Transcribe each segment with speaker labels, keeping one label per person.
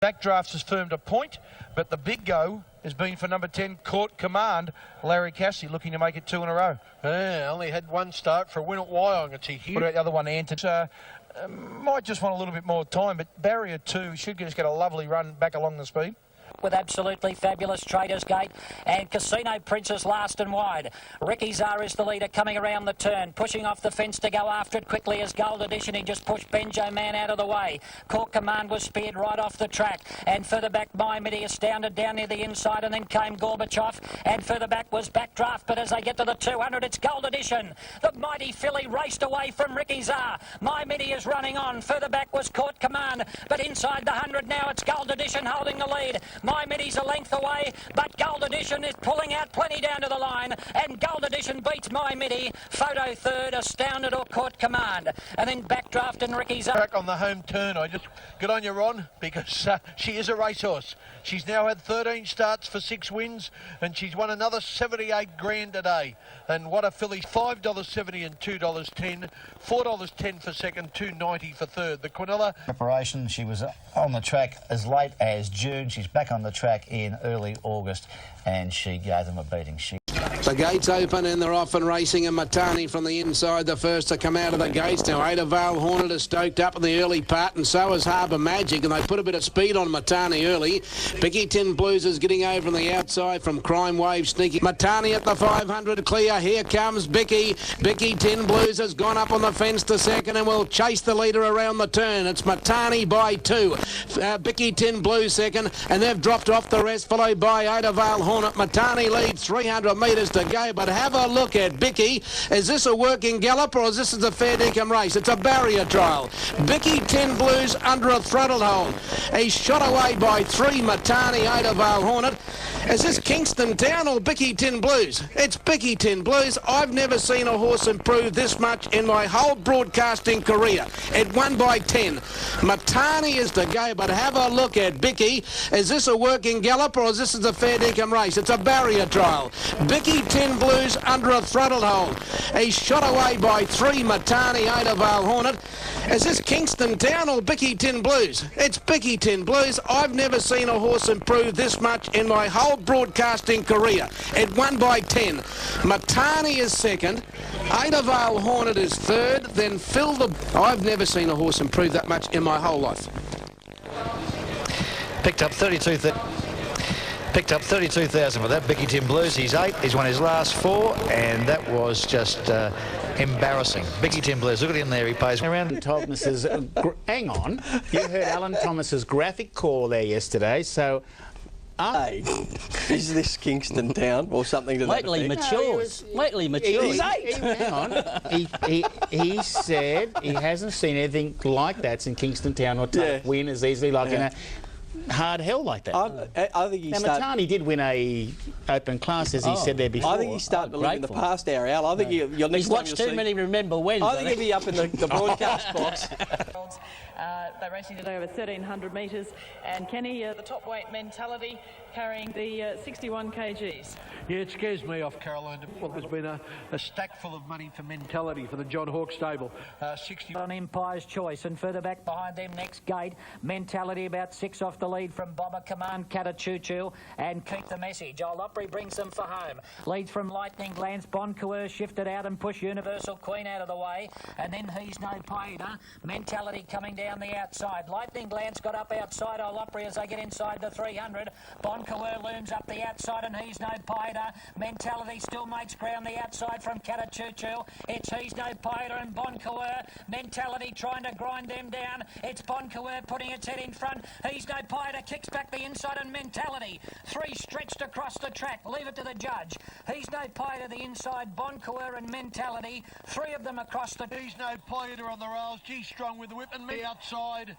Speaker 1: Backdrafts has firmed a point, but the big go has been for number 10, Court Command. Larry Cassidy looking to make it 2 in a row.
Speaker 2: Yeah, only had one start for a win at Wyong. It's a huge...
Speaker 1: What about the other one, Anton? Might just want a little bit more time, but Barrier 2 should just get a lovely run back along the speed.
Speaker 3: With Absolutely Fabulous, Traders Gate and Casino Princess last and wide. Ricky Zar is the leader coming around the turn, pushing off the fence to go after it quickly as Gold Edition. He just pushed Benjo Man out of the way. Court Command was speared right off the track, and further back My Midi astounded down near the inside, and then came Gorbachev, and further back was Backdraft. But as they get to the 200, it's Gold Edition. The mighty filly raced away from Ricky Zar. My Midi is running on. Further back was Court Command, but inside the 100 now it's Gold Edition holding the lead. My Midi's a length away, but Gold Edition is pulling out plenty down to the line, and Gold Edition beats My Midi. Photo third, Astounded or Court Command, and then Backdraft and Ricky's up.
Speaker 2: Back on the home turn. I just good on you, Ron, because she is a racehorse. She's now had 13 starts for 6 wins, and she's won another 78 grand a day. And what a filly! $5.70 and $2.10, $4.10 for second, $2.90 for third. The Quinella
Speaker 4: preparation. She was on the track as late as June. She's back on the track in early August, and she gave them a beating.
Speaker 5: The gates open and they're off and racing, and Matani from the inside, the first to come out of the gates. Now Ada Vale Hornet is stoked up in the early part, and so is Harbour Magic, and they put a bit of speed on Matani early. Bicky Tin Blues is getting over on the outside from Crime Wave sneaking. Matani at the 500 clear. Here comes Bicky. Bicky Tin Blues has gone up on the fence to second and will chase the leader around the turn. It's Matani by 2. Bicky Tin Blues second, and they've dropped off the rest, followed by Ada Vale Hornet. Matani leads 300 metres to go, but have a look at Bicky. Is this a working gallop, or is this a fair dinkum race? It's a barrier trial. Bicky Tin Blues under a throttle hold. He's shot away by 3, Matani, Ada Vale Hornet. Is this Kingston Town or Bicky Tin Blues? It's Bicky Tin Blues. I've never seen a horse improve this much in my whole broadcasting career. It won by 10. Matani is to go, but have a look at Bicky. Is this a working gallop, or is this a fair dinkum race? It's a barrier trial. Bicky Tin Blues under a throttle hold. He's shot away by 3, Matani, Ada Vale Hornet. Is this Kingston Town or Bicky Tin Blues? It's Bicky Tin Blues. I've never seen a horse improve this much in my whole broadcasting career. It won by 10. Matani is second. Ada Vale Hornet is third. Then Phil the... I've never seen a horse improve that much in my whole life.
Speaker 6: Picked up 32,000 for that. Bicky Tin Blues, he's 8. He's won his last 4, and that was just embarrassing. Bicky Tin Blues, look at him there. He pays
Speaker 7: around Thomas's. Hang on, you heard Alan Thomas's graphic call there yesterday. So,
Speaker 8: hey, is this Kingston Town or something to
Speaker 9: lately
Speaker 8: that
Speaker 9: matures? Lately matures.
Speaker 7: He's 8. Hang on. He said he hasn't seen anything like that since Kingston Town or win as easily like in a hard hell like that.
Speaker 8: I think he started...
Speaker 7: Matani did win a open class, as he said there before.
Speaker 8: I think he's starting to live in the past hour, Al. I think you're next.
Speaker 9: He's watched too many Remember When.
Speaker 8: I think he'll be up in the broadcast box.
Speaker 10: They're racing today over 1,300 metres, and Kenny, the top weight Mentality, carrying the 61 kgs.
Speaker 2: Yeah, it scares me off, Caroline. Well, there's been a stack full of money for Mentality for the John Hawke stable. 60
Speaker 3: on Empire's Choice, and further back behind them, next gate, Mentality about 6 off the lead from Bobber Command, Catachoo, and Keep the Message. Old Opry brings them for home. Leads from Lightning Glance, Bon Coeur shifted out and pushed Universal Queen out of the way, and then He's No Paida. Mentality coming down the outside. Lightning Glance got up outside Old Opry as they get inside the 300. Bon Coeur looms up the outside, and He's No Paida. Mentality still makes ground the outside from Catachoo. It's He's No Paida and Bon Coeur. Mentality trying to grind them down. It's Bon Coeur putting its head in front. He's No Paida kicks back the inside, and Mentality. 3 stretched across the track. Leave it to the judge. He's No Paida the inside. Bon Coeur and Mentality. 3 of them across the...
Speaker 2: He's No Paida on the rails. G-Strong with the whip, and me outside.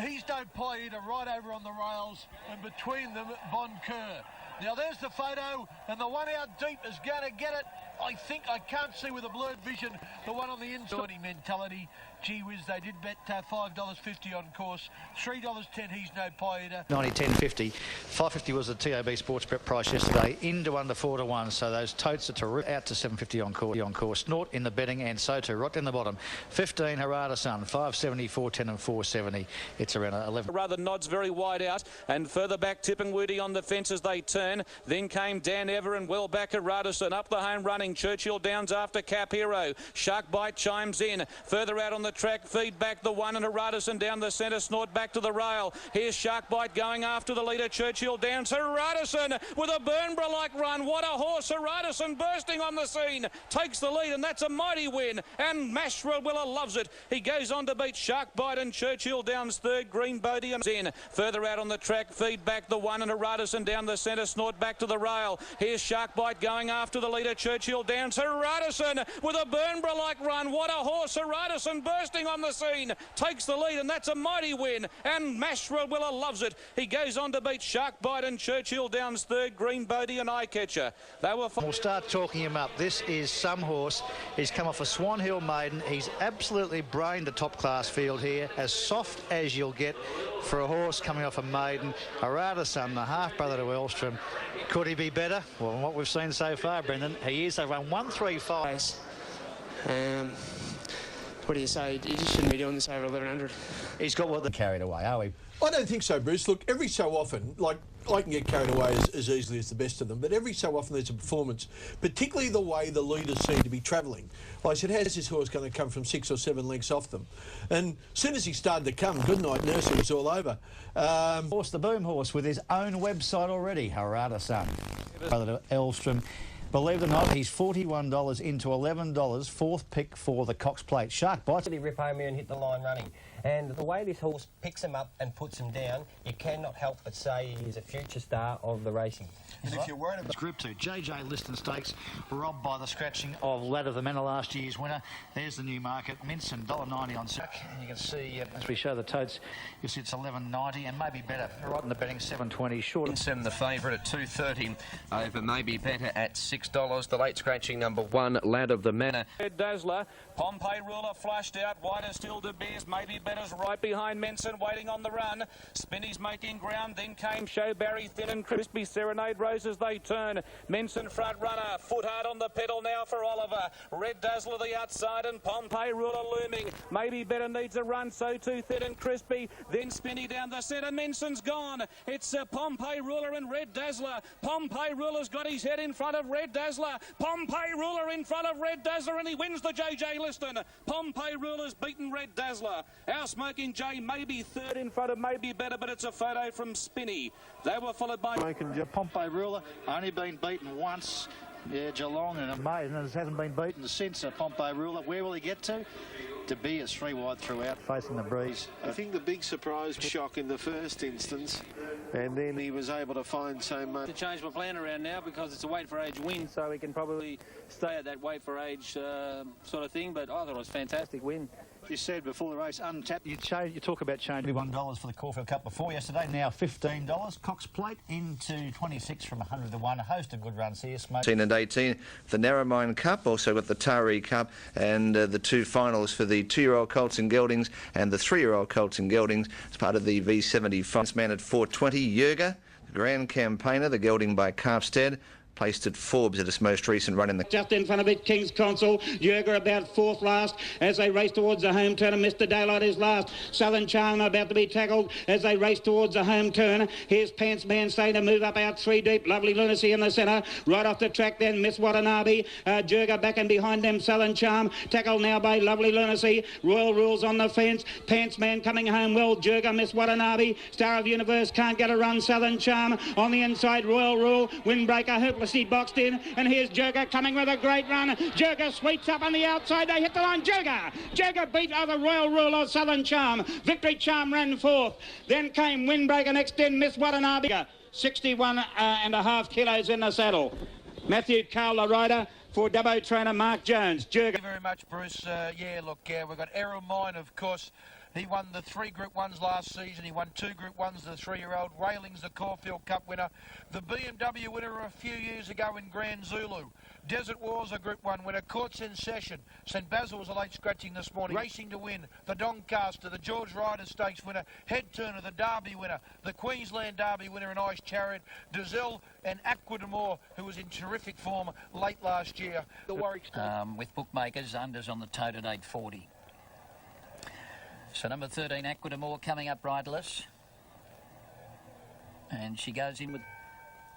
Speaker 2: He's No Paida right over on the rails, and between them, Bon Coeur. Now there's the photo, and the one out deep is going to get it. I think I can't see with a blurred vision the one on the inside. Mentality. Gee whiz, they did bet $5.50 on course. $3.10, he's no pie eater.
Speaker 6: 90, 10, 50. 5.50 was the TAB Sports Bet price yesterday, into under 4 to 1. So those totes are to out to 7.50 on course. Snort in the betting, and so too right in the bottom. 15 Harada Sun, 5.70, 4.10 and 4.70. It's around 11.
Speaker 11: Rather nods very wide out, and further back Tipping Woody on the fence as they turn. Then came Dan Ever and well back Radisson up the home running. Churchill Downs after Cap Hero. Shark Bite chimes in. Further out on the track, feed back the one, and Radisson down the centre. Snort back to the rail. Here's Shark Bite going after the leader, Churchill Downs. Radisson with a Burnborough-like run. What a horse! Radisson bursting on the scene. Takes the lead, and that's a mighty win. And Mashwilla loves it. He goes on to beat Shark Bite and Churchill Downs third. Green Bodie and in. Further out on the track, feed back the one, and Radisson down the centre. Snort back to the rail. Here's Shark Bite going after the leader, Churchill Downs. Radisson with a Burnborough-like run. What a horse! Radisson bursting on the scene. Takes the lead, and that's a mighty win. And Mashwilla loves it. He goes on to beat Shark Bite and Churchill Downs third. Green Bodie and Eyecatcher. They were.
Speaker 6: We'll start talking him up. This is some horse. He's come off a Swan Hill maiden. He's absolutely brained the top class field here. As soft as you'll get for a horse coming off a maiden. Radisson, the half brother to Elstrom. Could he be better? Well, what we've seen so far, Brendan, he is. They've run 1.35.
Speaker 12: What do you say? You just shouldn't be doing this over 1100.
Speaker 4: He's got what they're carried away, are we?
Speaker 2: I don't think so, Bruce. Look, every so often, like, I can get carried away as easily as the best of them, but every so often there's a performance, particularly the way the leaders seem to be travelling. Like I said, how's this horse going to come from 6 or 7 lengths off them? And as soon as he started to come, good night nursery was all over.
Speaker 4: Horse, the Boom Horse, with his own website already, Harada-san. Brother to Elstrom. Believe it or not, he's $41 into $11, fourth pick for the Cox Plate. Shark Bite.
Speaker 13: He rip home here and hit the line running. And the way this horse picks him up and puts him down, you cannot help but say he's a future star of the racing.
Speaker 6: And if you're worried about Group 2, JJ Liston Stakes, robbed by the scratching of Lad of the Manor, last year's winner. There's the new market, Minson, $1.90 on sack. And you can see, as we show the totes, you'll see it's $11.90 and maybe better. Right in the betting, $7.20 short.
Speaker 14: Minson, the favourite at $2.30 over maybe better at $6. The late scratching number 1, Lad of the Manor.
Speaker 11: Red Dazzler, Pompey Ruler flushed out, wider still to Beers, maybe better's right behind Menson, waiting on the run. Spinny's making ground, then came Showberry, Thin and Crispy, Serenade Rose as they turn. Menson front runner, foot hard on the pedal now for Oliver. Red Dazzler the outside, and Pompey Ruler looming. Maybe better needs a run, so too Thin and Crispy, then Spinny down the centre. Menson's gone. It's Pompey Ruler and Red Dazzler. Pompey Ruler's got his head in front of Red Dazzler. Pompey Ruler in front of Red Dazzler, and he wins the JJ Liston. Pompey Ruler's beaten Red Dazzler. Our Smoking J maybe third in front of maybe better, but it's a photo from Spinny. They were followed by
Speaker 6: Pompey Ruler, only been beaten once. Yeah, Geelong and a maiden, and hasn't been beaten since. Pompey Ruler. Where will he get to? De Beers 3 wide throughout, facing the breeze.
Speaker 15: I think the big surprise was Shock in the first instance, and then he was able to find so much.
Speaker 16: To change my plan around now because it's a weight for age win, so we can probably stay at that weight for age sort of thing. But I thought it was a fantastic win.
Speaker 6: You said before the race, untapped. You talk about changing $1 for the Caulfield Cup before yesterday. Now $15. Cox Plate into 26 from 100 to 1. A host of good runs here. Smoke.
Speaker 14: 18 and 18, the Narromine Cup, also got the Taree Cup, and the 2 finals for the 2-year-old colts and geldings and the 3-year-old colts and geldings as part of the V75. Man at 420, Yerga, the Grand Campaigner, the gelding by Calfstead. Placed at Forbes at its most recent run in the...
Speaker 17: Just in front of it, King's Consul. Yerga about fourth last as they race towards the home turn. And Mr. Daylight is last. Southern Charm about to be tackled as they race towards the home turn. Here's Pants Man saying to move up out 3 deep. Lovely Lunacy in the centre. Right off the track then, Miss Watanabe. Yerga back and behind them, Southern Charm. Tackled now by Lovely Lunacy. Royal Rules on the fence. Pants Man coming home well. Yerga, Miss Watanabe. Star of Universe can't get a run. Southern Charm on the inside. Royal Rule. Windbreaker hopelessly boxed in, and here's Yerga coming with a great run. Yerga sweeps up on the outside. They hit the line. Yerga beat the Royal Rule of Southern Charm. Victory Charm ran fourth. Then came Windbreaker next in. Miss Watanabe. 61.5 kilos in the saddle. Matthew Cowell, the rider, for Dubbo trainer Mark Jones. Yerga.
Speaker 1: Thank you very much, Bruce. We've got Errol Mine, of course. He won the 3 Group 1s last season. He won 2 Group 1s, the 3-year-old. Railings, the Caulfield Cup winner. The BMW winner a few years ago in Grand Zulu. Desert War's a Group 1 winner. Court's in session. St Basil was a late scratching this morning. Racing to Win, the Doncaster, the George Ryder Stakes winner, Head Turner, the Derby winner, the Queensland Derby winner in Ice Chariot, Dazelle and Aqua d'Amour, who was in terrific form late last year. The Warwick
Speaker 3: with bookmakers, unders on the tote at 8.40. So number 13, Aqua d'Amour, coming up riderless. And she goes in with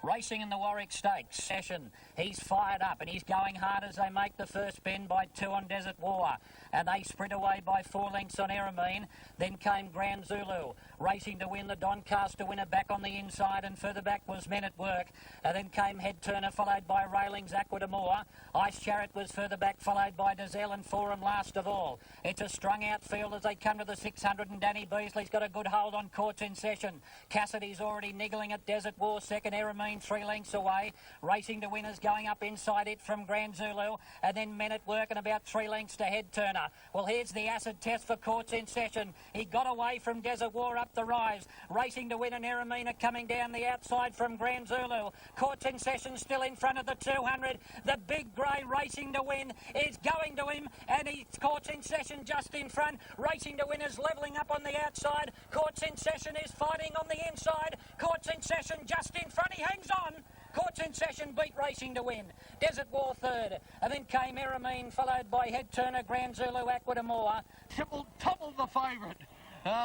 Speaker 3: racing in the Warwick Stakes session. He's fired up and he's going hard as they make the first bend by 2 on Desert War. And they sprint away by 4 lengths on Eramine. Then came Grand Zulu, racing to win, the Doncaster winner back on the inside, and further back was Men at Work. And then came Head Turner, followed by Railings, Aqua d'Amour. Ice Chariot was further back, followed by Dazelle and Forum last of all. It's a strung out field as they come to the 600, and Danny Beasley's got a good hold on Courts in Session. Cassidy's already niggling at Desert War, second. Eramine 3 lengths away. Racing to Winners going up inside it from Grand Zulu, and then Men at Work, and about 3 lengths to Head Turner. Well, here's the acid test for Courts in Session. He got away from Desert War up the rise. Racing to Win and Eramina coming down the outside from Grand Zulu. Courts in Session still in front of the 200. The big grey Racing to Win is going to him, and he's Courts in Session just in front. Racing to Win is levelling up on the outside. Courts in Session is fighting on the inside. Courts in Session just in front. He hangs on. Courts in Session beat Racing to Win. Desert War third, and then came Eramine, followed by Head Turner, Grand Zulu, Aqua d'Amour.
Speaker 1: Toppled the favourite.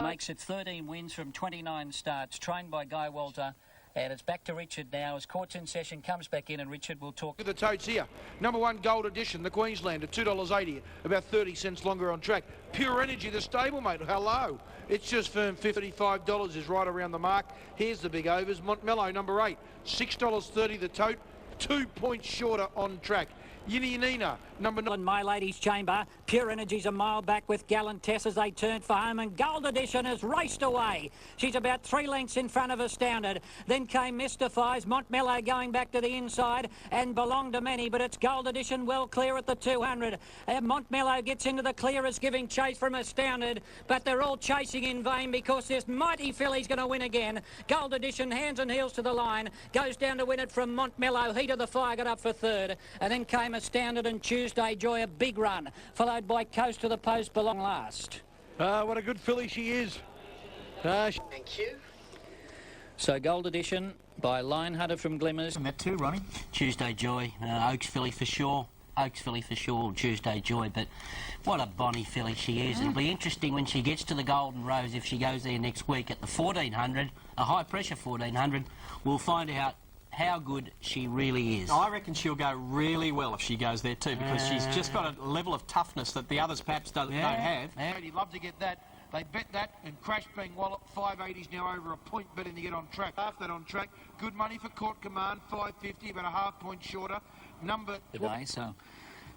Speaker 3: Makes it 13 wins from 29 starts, trained by Guy Walter. And it's back to Richard now as Courts in Session comes back in, and Richard will talk.
Speaker 2: The totes here. Number 1 Gold Edition, the Queenslander, $2.80, about 30 cents longer on track. Pure Energy, the stablemate, hello. It's just firm $55 is right around the mark. Here's the big overs. Montmello, number 8, $6.30 the tote, 2 points shorter on track. Yini Nina, number 9.
Speaker 3: My Lady's Chamber, Pure Energy's a mile back with Gallant Tess as they turn for home, and Gold Edition has raced away. She's about 3 lengths in front of Astounded. Then came Mystifies, Montmello going back to the inside, and Belong to Many, but it's Gold Edition well clear at the 200. Montmello gets into the clear as giving chase from Astounded, but they're all chasing in vain because this mighty filly's going to win again. Gold Edition, hands and heels to the line, goes down to win it from Montmello. Heat of the Fire got up for third, and then came Astounded and Tuesday Joy, a big run, followed by Coast to the Post, Belong last.
Speaker 2: What a good filly she is.
Speaker 3: Thank you. So Gold Edition by Lionhearted from Glimmers.
Speaker 9: And that too, Ronnie. Tuesday Joy, Oaks filly for sure. Oaks filly for sure, Tuesday Joy, but what a bonny filly she is. It'll be interesting when she gets to the Golden Rose, if she goes there next week at the 1400, a high pressure 1400. We'll find out how good she really is.
Speaker 8: I reckon she'll go really well if she goes there too, because she's just got a level of toughness that the others perhaps don't have.
Speaker 1: Yeah, he'd love to get that. They bet that, and Crash Bang Wallop, 580's now over a point betting to get on track. Half that on track. Good money for Court Command, 550, about a half point shorter. Number
Speaker 3: today, so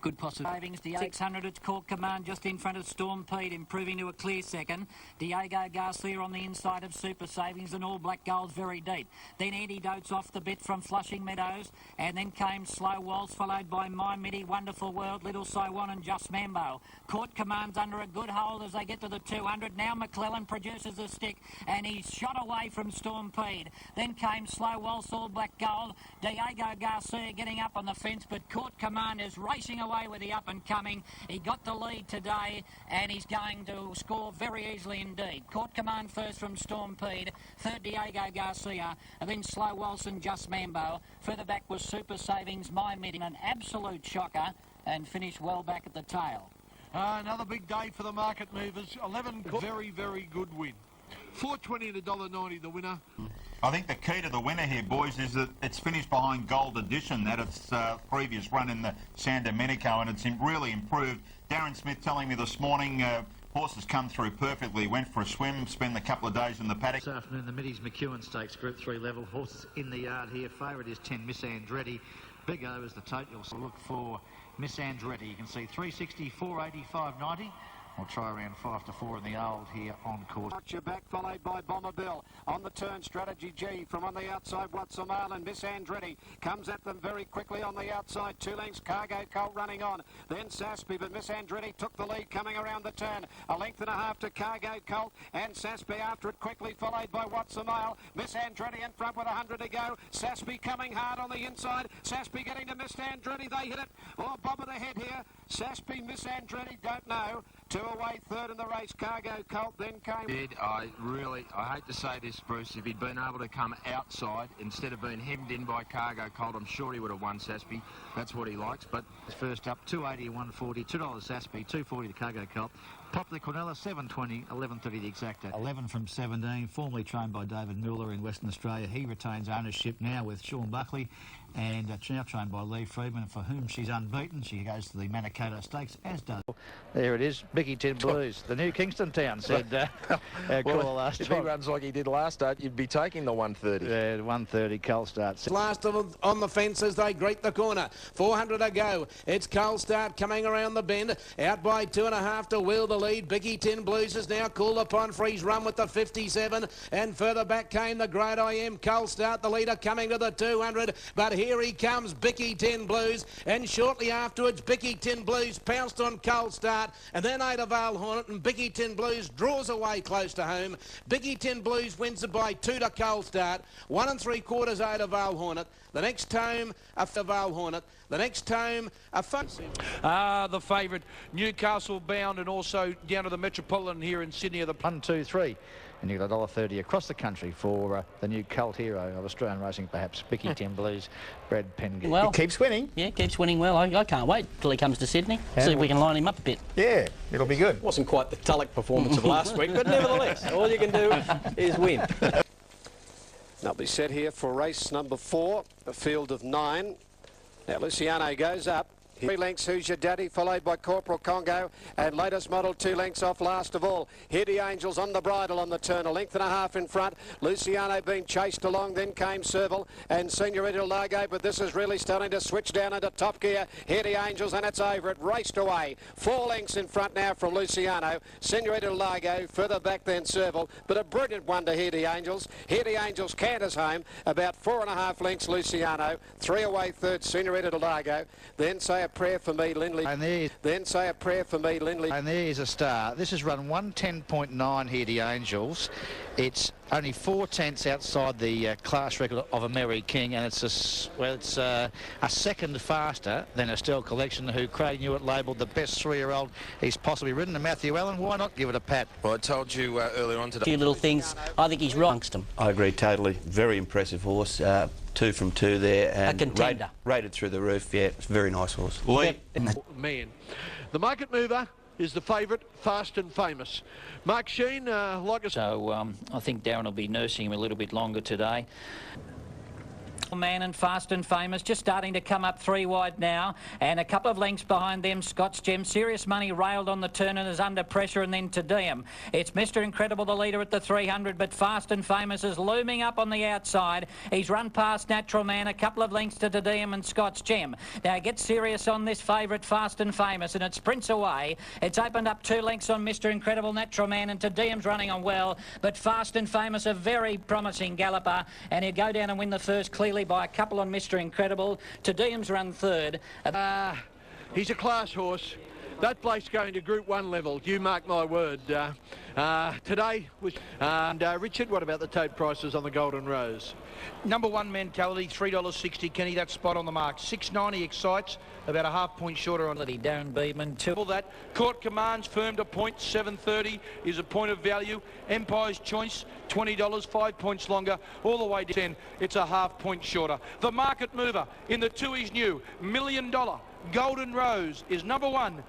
Speaker 3: good possible savings. The 600, it's Court Command just in front of Storm Pete, improving to a clear second. Diego Garcia on the inside of Super Savings, and All Black Gold's very deep. Then Antidotes off the bit from Flushing Meadows, and then came Slow Waltz, followed by My Midi, Wonderful World, Little Saiwan and Just Mambo. Court Command's under a good hold as they get to the 200. Now McClellan produces a stick, and he's shot away from Storm Pete. Then came Slow Waltz, All Black Gold. Diego Garcia getting up on the fence, but Court Command is racing away with the up-and-coming. He got the lead today, and he's going to score very easily indeed. Court Command first from Storm Pete, third Diego Garcia, and then Slow Waltz and Just Mambo. Further back was Super Savings, My Midi, an absolute shocker, and finished well back at the tail.
Speaker 2: Another big day for the market movers. 11, very, very good win. $4.20 and $1.90 the winner.
Speaker 18: I think the key to the winner here, boys, is that it's finished behind Gold Edition at its previous run in the San Domenico, and it's really improved. Darren Smith telling me this morning horses come through perfectly, went for a swim, spent a couple of days in the paddock.
Speaker 6: This afternoon, the Middies McEwen Stakes Group 3 level. Horses in the yard here. Favourite is 10, Miss Andretti. Big overs the tote. You'll look for Miss Andretti. You can see 360, 480, 590. We'll try around 5 to 4 in the old here on course.
Speaker 1: Archer back, followed by Bomber Bill.
Speaker 19: On the turn, Strategy G from on the outside, What's a Mile, and Miss Andretti comes at them very quickly on the outside. 2 lengths, Cargo Colt running on. Then Saspy, but Miss Andretti took the lead coming around the turn. A length and a half to Cargo Colt, and Saspy after it, quickly followed by What's a Mile. Miss Andretti in front with 100 to go. Saspy coming hard on the inside. Saspy getting to Miss Andretti. They hit it. Oh, bob of the head here. Saspy, Miss Andretti, don't know. 2 away, third in the race, Cargo Colt, then came...
Speaker 20: I hate to say this, Bruce, if he'd been able to come outside instead of being hemmed in by Cargo Colt, I'm sure he would have won Saspy. That's what he likes, but...
Speaker 4: First up, 280 and 140, $2 Saspy, 240 to Cargo Colt. Popular Cornella, 720, 11.30 the exacta. 11 from 17, formerly trained by David Muller in Western Australia. He retains ownership now with Sean Buckley, and now trained by Lee Freedman, for whom she's unbeaten. She goes to the Manikato Stakes, as does... There it is, Bicky Tin Blues, the new Kingston Town, said call last
Speaker 21: if
Speaker 4: time.
Speaker 21: he runs like he did last start, you'd be taking the 130.
Speaker 4: Yeah, 130 Colt starts.
Speaker 5: Last on the fence as they greet the corner. 400 to go. It's Cold Start coming around the bend. Out by 2.5 to wheel the lead. Bicky Tin Blues is now called upon for his run with the 57. And further back came the Great I Am. Cold Start, the leader, coming to the 200. But here he comes, Bicky Tin Blues. And shortly afterwards, Bicky Tin Blues pounced on Cold Start. And then Ada Vale Hornet, and Bicky Tin Blues draws away close to home. Bicky Tin Blues wins it by 2 to Cold Start. 1 3/4 Ada Vale Hornet. The next home, after Vale Hornet. The next home, a fun...
Speaker 1: The favourite, Newcastle bound, and also down to the Metropolitan here in Sydney.
Speaker 4: 1, 2, 3. And you've got $1.30 across the country for the new cult hero of Australian racing, perhaps, Bicky Tin Blues, Brad Penn.
Speaker 9: Well,
Speaker 7: he keeps winning.
Speaker 9: Yeah, keeps winning well. I can't wait till he comes to Sydney. See if we can line him up a bit.
Speaker 7: Yeah, it'll be good.
Speaker 8: Wasn't quite the Tulloch performance of last week, but nevertheless, all you can do is win.
Speaker 19: They'll be set here for race number 4, a field of 9. Now Luciano goes up. 3 lengths, Who's Your Daddy, followed by Corporal Congo, and latest model 2 lengths off last of all. Here the Angels on the bridle on the turn, a length and a half in front. Luciano being chased along, then came Serval and Senorita Largo, but this is really starting to switch down into top gear. Here the Angels, and it's over. It raced away. 4 lengths in front now from Luciano. Senorita Largo, further back than Serval, but a brilliant one to Here the Angels. Here the Angels canters home, about 4.5 lengths Luciano. 3 away third, Senorita Largo. Then say a prayer for me, Lindley.
Speaker 4: And
Speaker 19: then say a prayer for me, Lindley.
Speaker 4: And there is a star. This is run 110.9 here, the Angels. It's only 4 tenths outside the class record of a Mary King, and it's a second faster than Estelle Collection, who Craig Newitt labelled the best 3-year-old he's possibly ridden. To Matthew Allen, why not give it a pat?
Speaker 21: Well, I told you earlier on today.
Speaker 9: A few little things. I think he's right amongst them.
Speaker 22: I agree totally. Very impressive horse. 2 from 2 there, and
Speaker 9: a contender.
Speaker 22: Rated through the roof. Yeah, it's a very nice horse.
Speaker 2: Man. The Market Mover is the favourite, Fast and Famous. Mark Sheen,
Speaker 3: So I think Darren will be nursing him a little bit longer today. Man and Fast and Famous just starting to come up 3 wide now, and a couple of lengths behind them Scott's Gem. Serious Money railed on the turn and is under pressure, and then Te Deum. It's Mr. Incredible the leader at the 300, but Fast and Famous is looming up on the outside. He's run past Natural Man, a couple of lengths to Te Deum and Scott's Gem. Now get serious on this favourite Fast and Famous, and it sprints away. It's opened up 2 lengths on Mr. Incredible, Natural Man, and Te Deum's running on well, but Fast and Famous a very promising galloper, and he'll go down and win the first clearly by a couple on Mr. Incredible. Te Deum's run third.
Speaker 2: He's a class horse. That place going to Group 1 level, you mark my word. Today was... Richard, what about the tote prices on the Golden Rose?
Speaker 1: Number 1 Mentality, $3.60, Kenny, that's spot on the mark. $6.90 Excites, about a half-point shorter on...
Speaker 3: Darren Beedman, 2.
Speaker 1: That Court Commands firmed a point, $7.30 is a point of value. Empire's Choice, $20, 5 points longer, all the way to 10. It's a half-point shorter. The Market Mover in the 2 is new, $1 million. Golden Rose is number 1.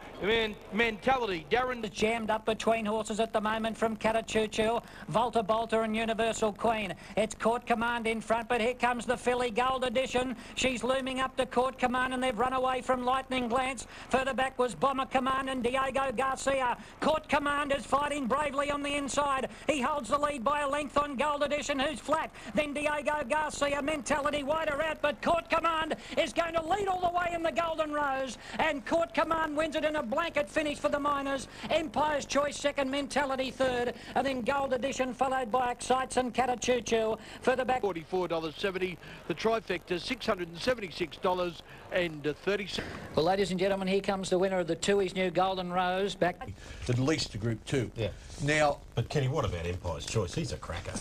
Speaker 1: Mentality, Darren...
Speaker 3: Jammed up between horses at the moment from Catachuchu, Volta Bolter and Universal Queen. It's Court Command in front, but here comes the filly Gold Edition. She's looming up to Court Command, and they've run away from Lightning Glance. Further back was Bomber Command and Diego Garcia. Court Command is fighting bravely on the inside. He holds the lead by a length on Gold Edition, who's flat. Then Diego Garcia, Mentality wider out, but Court Command is going to lead all the way in the Golden Rose. Rose, and Court Command wins it in a blanket finish for the Miners. Empire's Choice second, Mentality third, and then Gold Edition followed by Excites and Catachoo. Further back,
Speaker 2: $44.70. The trifecta, $676.30.
Speaker 3: Well, ladies and gentlemen, here comes the winner of the Tooheys New Golden Rose. Back
Speaker 2: At least to Group 2.
Speaker 10: Yeah.
Speaker 2: Now,
Speaker 10: but Kenny, what about Empire's Choice? He's a cracker.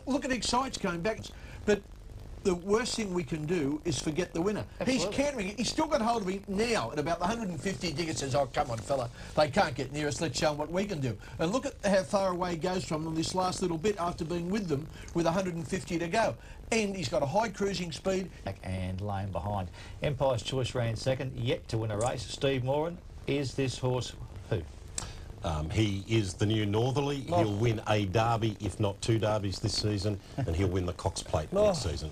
Speaker 2: Look at Excites going back. But the worst thing we can do is forget the winner. Absolutely. He's cantering it. He's still got hold of him now at about the 150. Digger says, oh, come on, fella. They can't get near us. Let's show them what we can do. And look at how far away he goes from them this last little bit after being with them with 150 to go. And he's got a high cruising speed.
Speaker 4: And lane behind. Empire's Choice ran second, yet to win a race. Steve Moran, is this horse who?
Speaker 10: He is the new Northerly. He'll win a derby, if not 2 derbies this season, and he'll win the Cox Plate next season.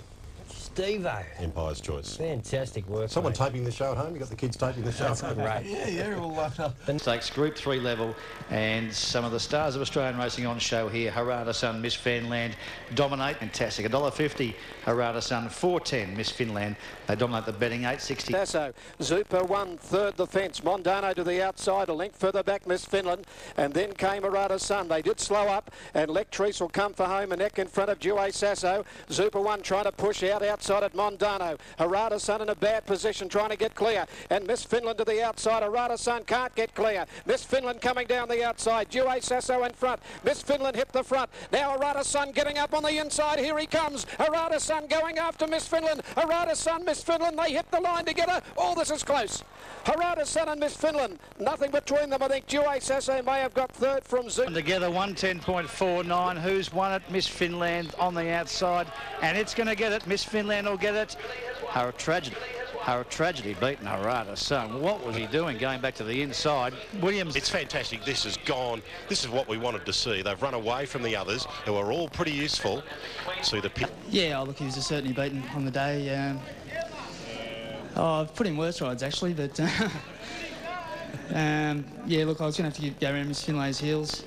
Speaker 13: Steve-o.
Speaker 10: Empire's Choice.
Speaker 13: Fantastic work.
Speaker 10: Someone taping the show at home? You got the kids taping the show?
Speaker 13: That's great.
Speaker 2: Yeah. Well,
Speaker 4: Stakes Group 3 level, and some of the stars of Australian racing on show here. Harada Sun, Miss Finland dominate. Fantastic. $1.50. Harada Sun, $4.10. Miss Finland. They dominate the betting. $8.60.
Speaker 19: Tasso. Zupa won third the fence. Mondano to the outside. A length further back, Miss Finland. And then came Harada Sun. They did slow up, and Lectrice will come for home. A neck in front of Due Sasso. Zupa won trying to push outside at Mondano. Harada Sun in a bad position trying to get clear, and Miss Finland to the outside. Harada Sun can't get clear. Miss Finland coming down the outside. Due Sasso in front. Miss Finland hit the front. Now Harada Sun getting up on the inside. Here he comes. Harada Sun going after Miss Finland. Harada Sun, Miss Finland, they hit the line together. Oh, this is close. Harada Sun and Miss Finland, nothing between them. I think Due Sasso may have got third from Zoom.
Speaker 4: Together 110.49. Who's won it? Miss Finland on the outside, and it's going to get it. Miss Finland will get it. How a tragedy beating Harada Sun. What was he doing going back to the inside? Williams.
Speaker 10: It's fantastic. This has gone. This is what we wanted to see. They've run away from the others who are all pretty useful. See the pit.
Speaker 12: Yeah, look, he was certainly beaten on the day. I've put in worse rides actually, but yeah, look, I was going to have to go around Miss Finlay's heels.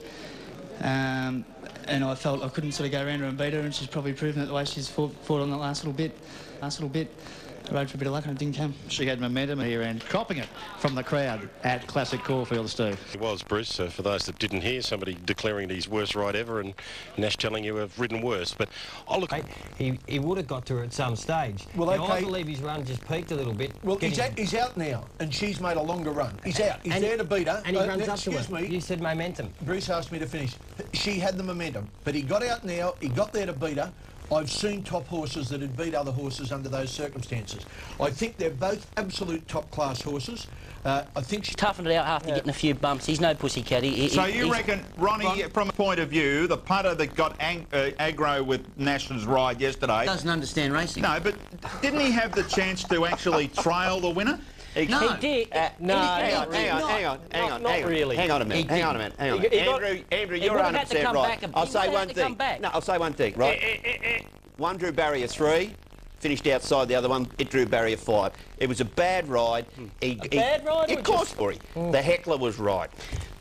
Speaker 12: And I felt I couldn't sort of go around her and beat her, and she's probably proven it the way she's fought on the last little bit. I rode for a bit of luck and it didn't come.
Speaker 4: She had momentum here and copping it from the crowd at Classic Caulfield, Steve.
Speaker 10: It was, Bruce. For those that didn't hear, somebody declaring it his worst ride ever, and Nash telling you have ridden worse. But oh look,
Speaker 13: he would have got to her at some stage.
Speaker 2: Well,
Speaker 13: now, I believe his run just peaked a little bit.
Speaker 2: Well, he's out now, and she's made a longer run. He's out. He's there to beat her.
Speaker 13: And he runs up to her.
Speaker 2: Excuse me.
Speaker 13: You said momentum.
Speaker 2: Bruce asked me to finish. She had the momentum, but he got out now. He got there to beat her. I've seen top horses that had beat other horses under those circumstances. I think they're both absolute top-class horses. I think she's
Speaker 9: toughened it out after getting a few bumps. He's no pussycat.
Speaker 18: So you reckon, Ronnie, from a point of view, the punter that got aggro with Nash's ride yesterday...
Speaker 9: Doesn't understand racing.
Speaker 18: No, but didn't he have the chance to actually trail the winner?
Speaker 9: He did.
Speaker 23: No, hang on. Not really. Hang on a minute. Andrew, you're 100% right. I'll say one thing. No, I'll say one thing, right? One drew barrier 3, finished outside the other one, it drew barrier 5. It was a bad ride.
Speaker 9: Bad ride?
Speaker 23: Of course, the heckler was right.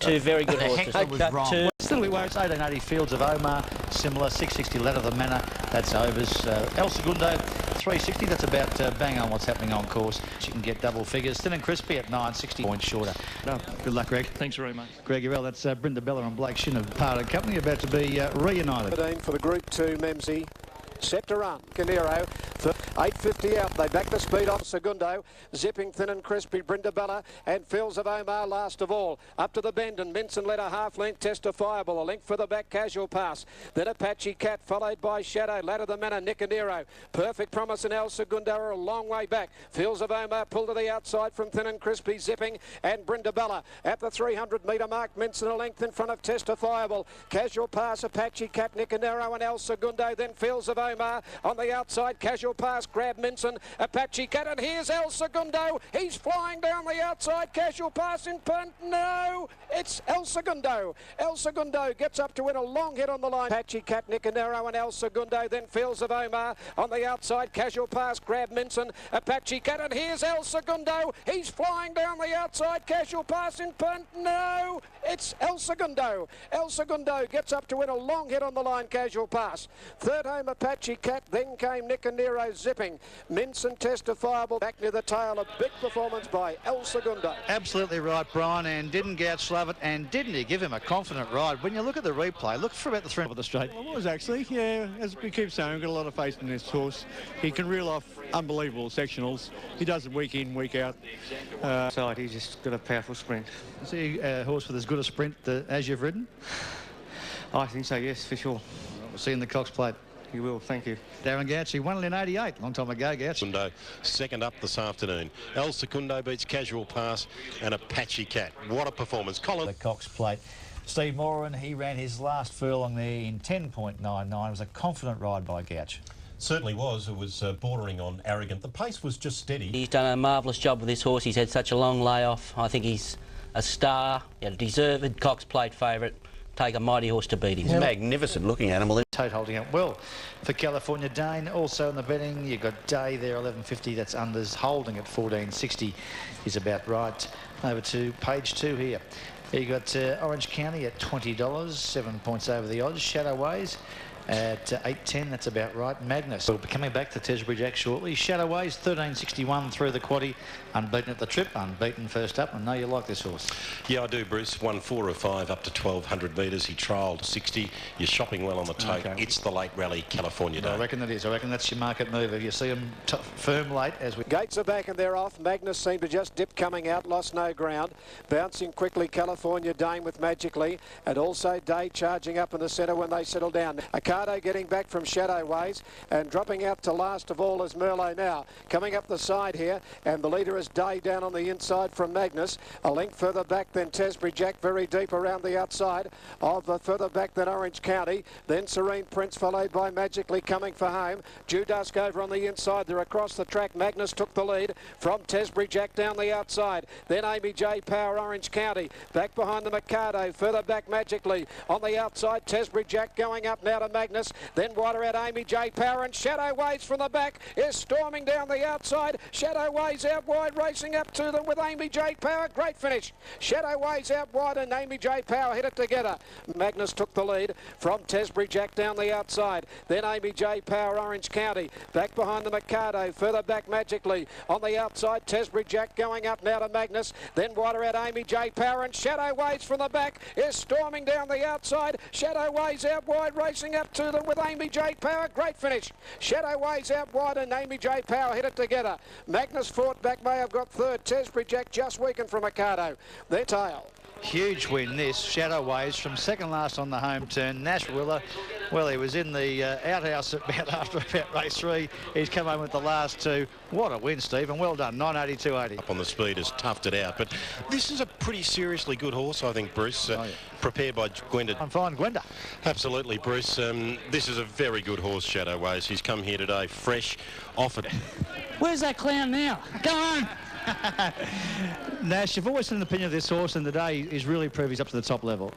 Speaker 9: Two very good horses.
Speaker 4: The heckler was wrong. Still we worry. It's 1880 Fields of Omar, similar. 660 Ladder of the Manor, that's overs. El Segundo, 360, that's about bang on what's happening on course. She can get double figures. Thin and Crispy at 960 points shorter. No, good luck, Greg.
Speaker 12: Thanks very much.
Speaker 4: Greg Urell, that's Brenda Bella and Blake Shin of Parted Company, about to be reunited.
Speaker 19: 15 for the Group 2, Memsey. Set to run. Canero, 8.50 out. They back the speed off Segundo. Zipping Thin and Crispy, Brindabella and Fields of Omar last of all. Up to the bend, and Minson led a half-length Testifiable. A length for the back, Casual Pass. Then Apache Cat, followed by Shadow. Ladder the Manor, Nicanero. Perfect Promise and El Segundo are a long way back. Fields of Omar pulled to the outside from Thin and Crispy, Zipping, and Brindabella. At the 300-metre mark, Minson a length in front of Testifiable. Casual Pass, Apache Cat, Nicanero and El Segundo. Then Fields of Omar on the outside. Casual Pass, grab Minson, Apache Cat, and here's El Segundo. He's flying down the outside. Casual Pass in punt. No, it's El Segundo. El Segundo gets up to win a long hit on the line. Apache Cat, Nicanero and El Segundo. Then Fields of Omar on the outside. Casual Pass, grab Minson, Apache Cat, and here's El Segundo. He's flying down the outside. Casual Pass in punt. No, it's El Segundo. El Segundo gets up to win a long hit on the line. Casual Pass. Third home, Apache Cat. Then came Nicanero. goes zipping. Minson testifiable back near the tail. A big performance by El Segundo.
Speaker 6: Absolutely right, Brian, and didn't Gouch love it, and didn't he give him a confident ride? When you look at the replay, look for about the three of the straight.
Speaker 11: Well, it was actually, yeah, as we keep saying, we've got a lot of faith in this horse. He can reel off unbelievable sectionals. He does it week in, week out.
Speaker 15: Side, he's just got a powerful sprint.
Speaker 6: Is he a horse with as good a sprint as you've ridden?
Speaker 15: I think so, yes, for sure.
Speaker 6: We'll see you in the Cox Plate.
Speaker 15: You will, thank you.
Speaker 6: Darren Gouch, he won it in '88, long time ago, Gouch.
Speaker 10: Secundo, second up this afternoon. El Secundo beats Casual Pass and Apache Cat. What a performance. Colin.
Speaker 4: The Cox Plate. Steve Moran, he ran his last furlong there in 10.99. It was a confident ride by Gouch.
Speaker 10: Certainly was. It was bordering on arrogant. The pace was just steady.
Speaker 9: He's done a marvellous job with this horse. He's had such a long layoff. I think he's a star, a deserved Cox Plate favourite. Take a mighty horse to beat him.
Speaker 23: He's magnificent looking at him.
Speaker 6: Tote holding up well for California Dane. Also in the betting, you've got Day there, 11.50. That's unders. Holding at 14.60 is about right. Over to page 2 here. You got Orange County at $20, 7 points over the odds. Shadowways at 8.10, that's about right. Magnus will be coming back to Tesbury Jack shortly. Shadowways 13.61 through the quaddie, unbeaten at the trip, unbeaten first up. I know you like this horse.
Speaker 10: Yeah, I do, Bruce. Won 4 or 5 up to 1,200 metres. He trialled 60. You're shopping well on the tote.
Speaker 6: Okay.
Speaker 10: It's the late rally, California Day.
Speaker 6: I reckon it is. I reckon that's your market move. If you see them firm late as we...
Speaker 19: Gates are back and they're off. Magnus seemed to just dip coming out, lost no ground. Bouncing quickly, California Dane with Magically, and also Day charging up in the centre when they settle down. Ocado getting back from Shadowways, and dropping out to last of all is Merlot now. Coming up the side here, and the leader is Day down on the inside from Magnus. A length further back than Tesbury Jack, very deep around the outside of further back than Orange County. Then Serene Prince followed by Magically coming for home. Dusk over on the inside. They're across the track. Magnus took the lead from Tesbury Jack down the outside. Then Amy J. Power, Orange County. Back behind the Mikado. Further back Magically. On the outside, Tesbury Jack going up now to Magnus. Then wider out Amy J. Power, and Shadowways from the back is storming down the outside. Shadowways out wide, racing up to them with Amy J. Power. Great finish. Shadowways out wide and Amy J. Power hit it together. Magnus took the lead from Tesbury Jack down the outside. Then Amy J. Power, Orange County. Back behind the Mikado. Further back Magically. On the outside, Tesbury Jack going up now to Magnus. Then wider out Amy J. Power, and Shadowways from the back is storming down the outside. Shadowways out wide, racing up to them with Amy J. Power. Great finish. Shadowways out wide and Amy J. Power hit it together. Magnus fought back, may have got third. Tesbury Jack just weakened from Mikado. Their tail.
Speaker 6: Huge win this. Shadowways from second last on the home turn. Nash Willer, well, he was in the outhouse after about race 3. He's come home with the last 2. What a win, Steve, and well done. 9.82.80.
Speaker 10: Up on the speed has toughed it out, but this is a pretty seriously good horse, I think, Bruce. Prepared by Gwenda.
Speaker 6: I'm fine, Gwenda.
Speaker 10: Absolutely, Bruce. This is a very good horse, Shadowways. He's come here today fresh, offered.
Speaker 12: Where's that clown now? Go on!
Speaker 6: Nash, you've always had an opinion of this horse, and today he's really proved he's up to the top level.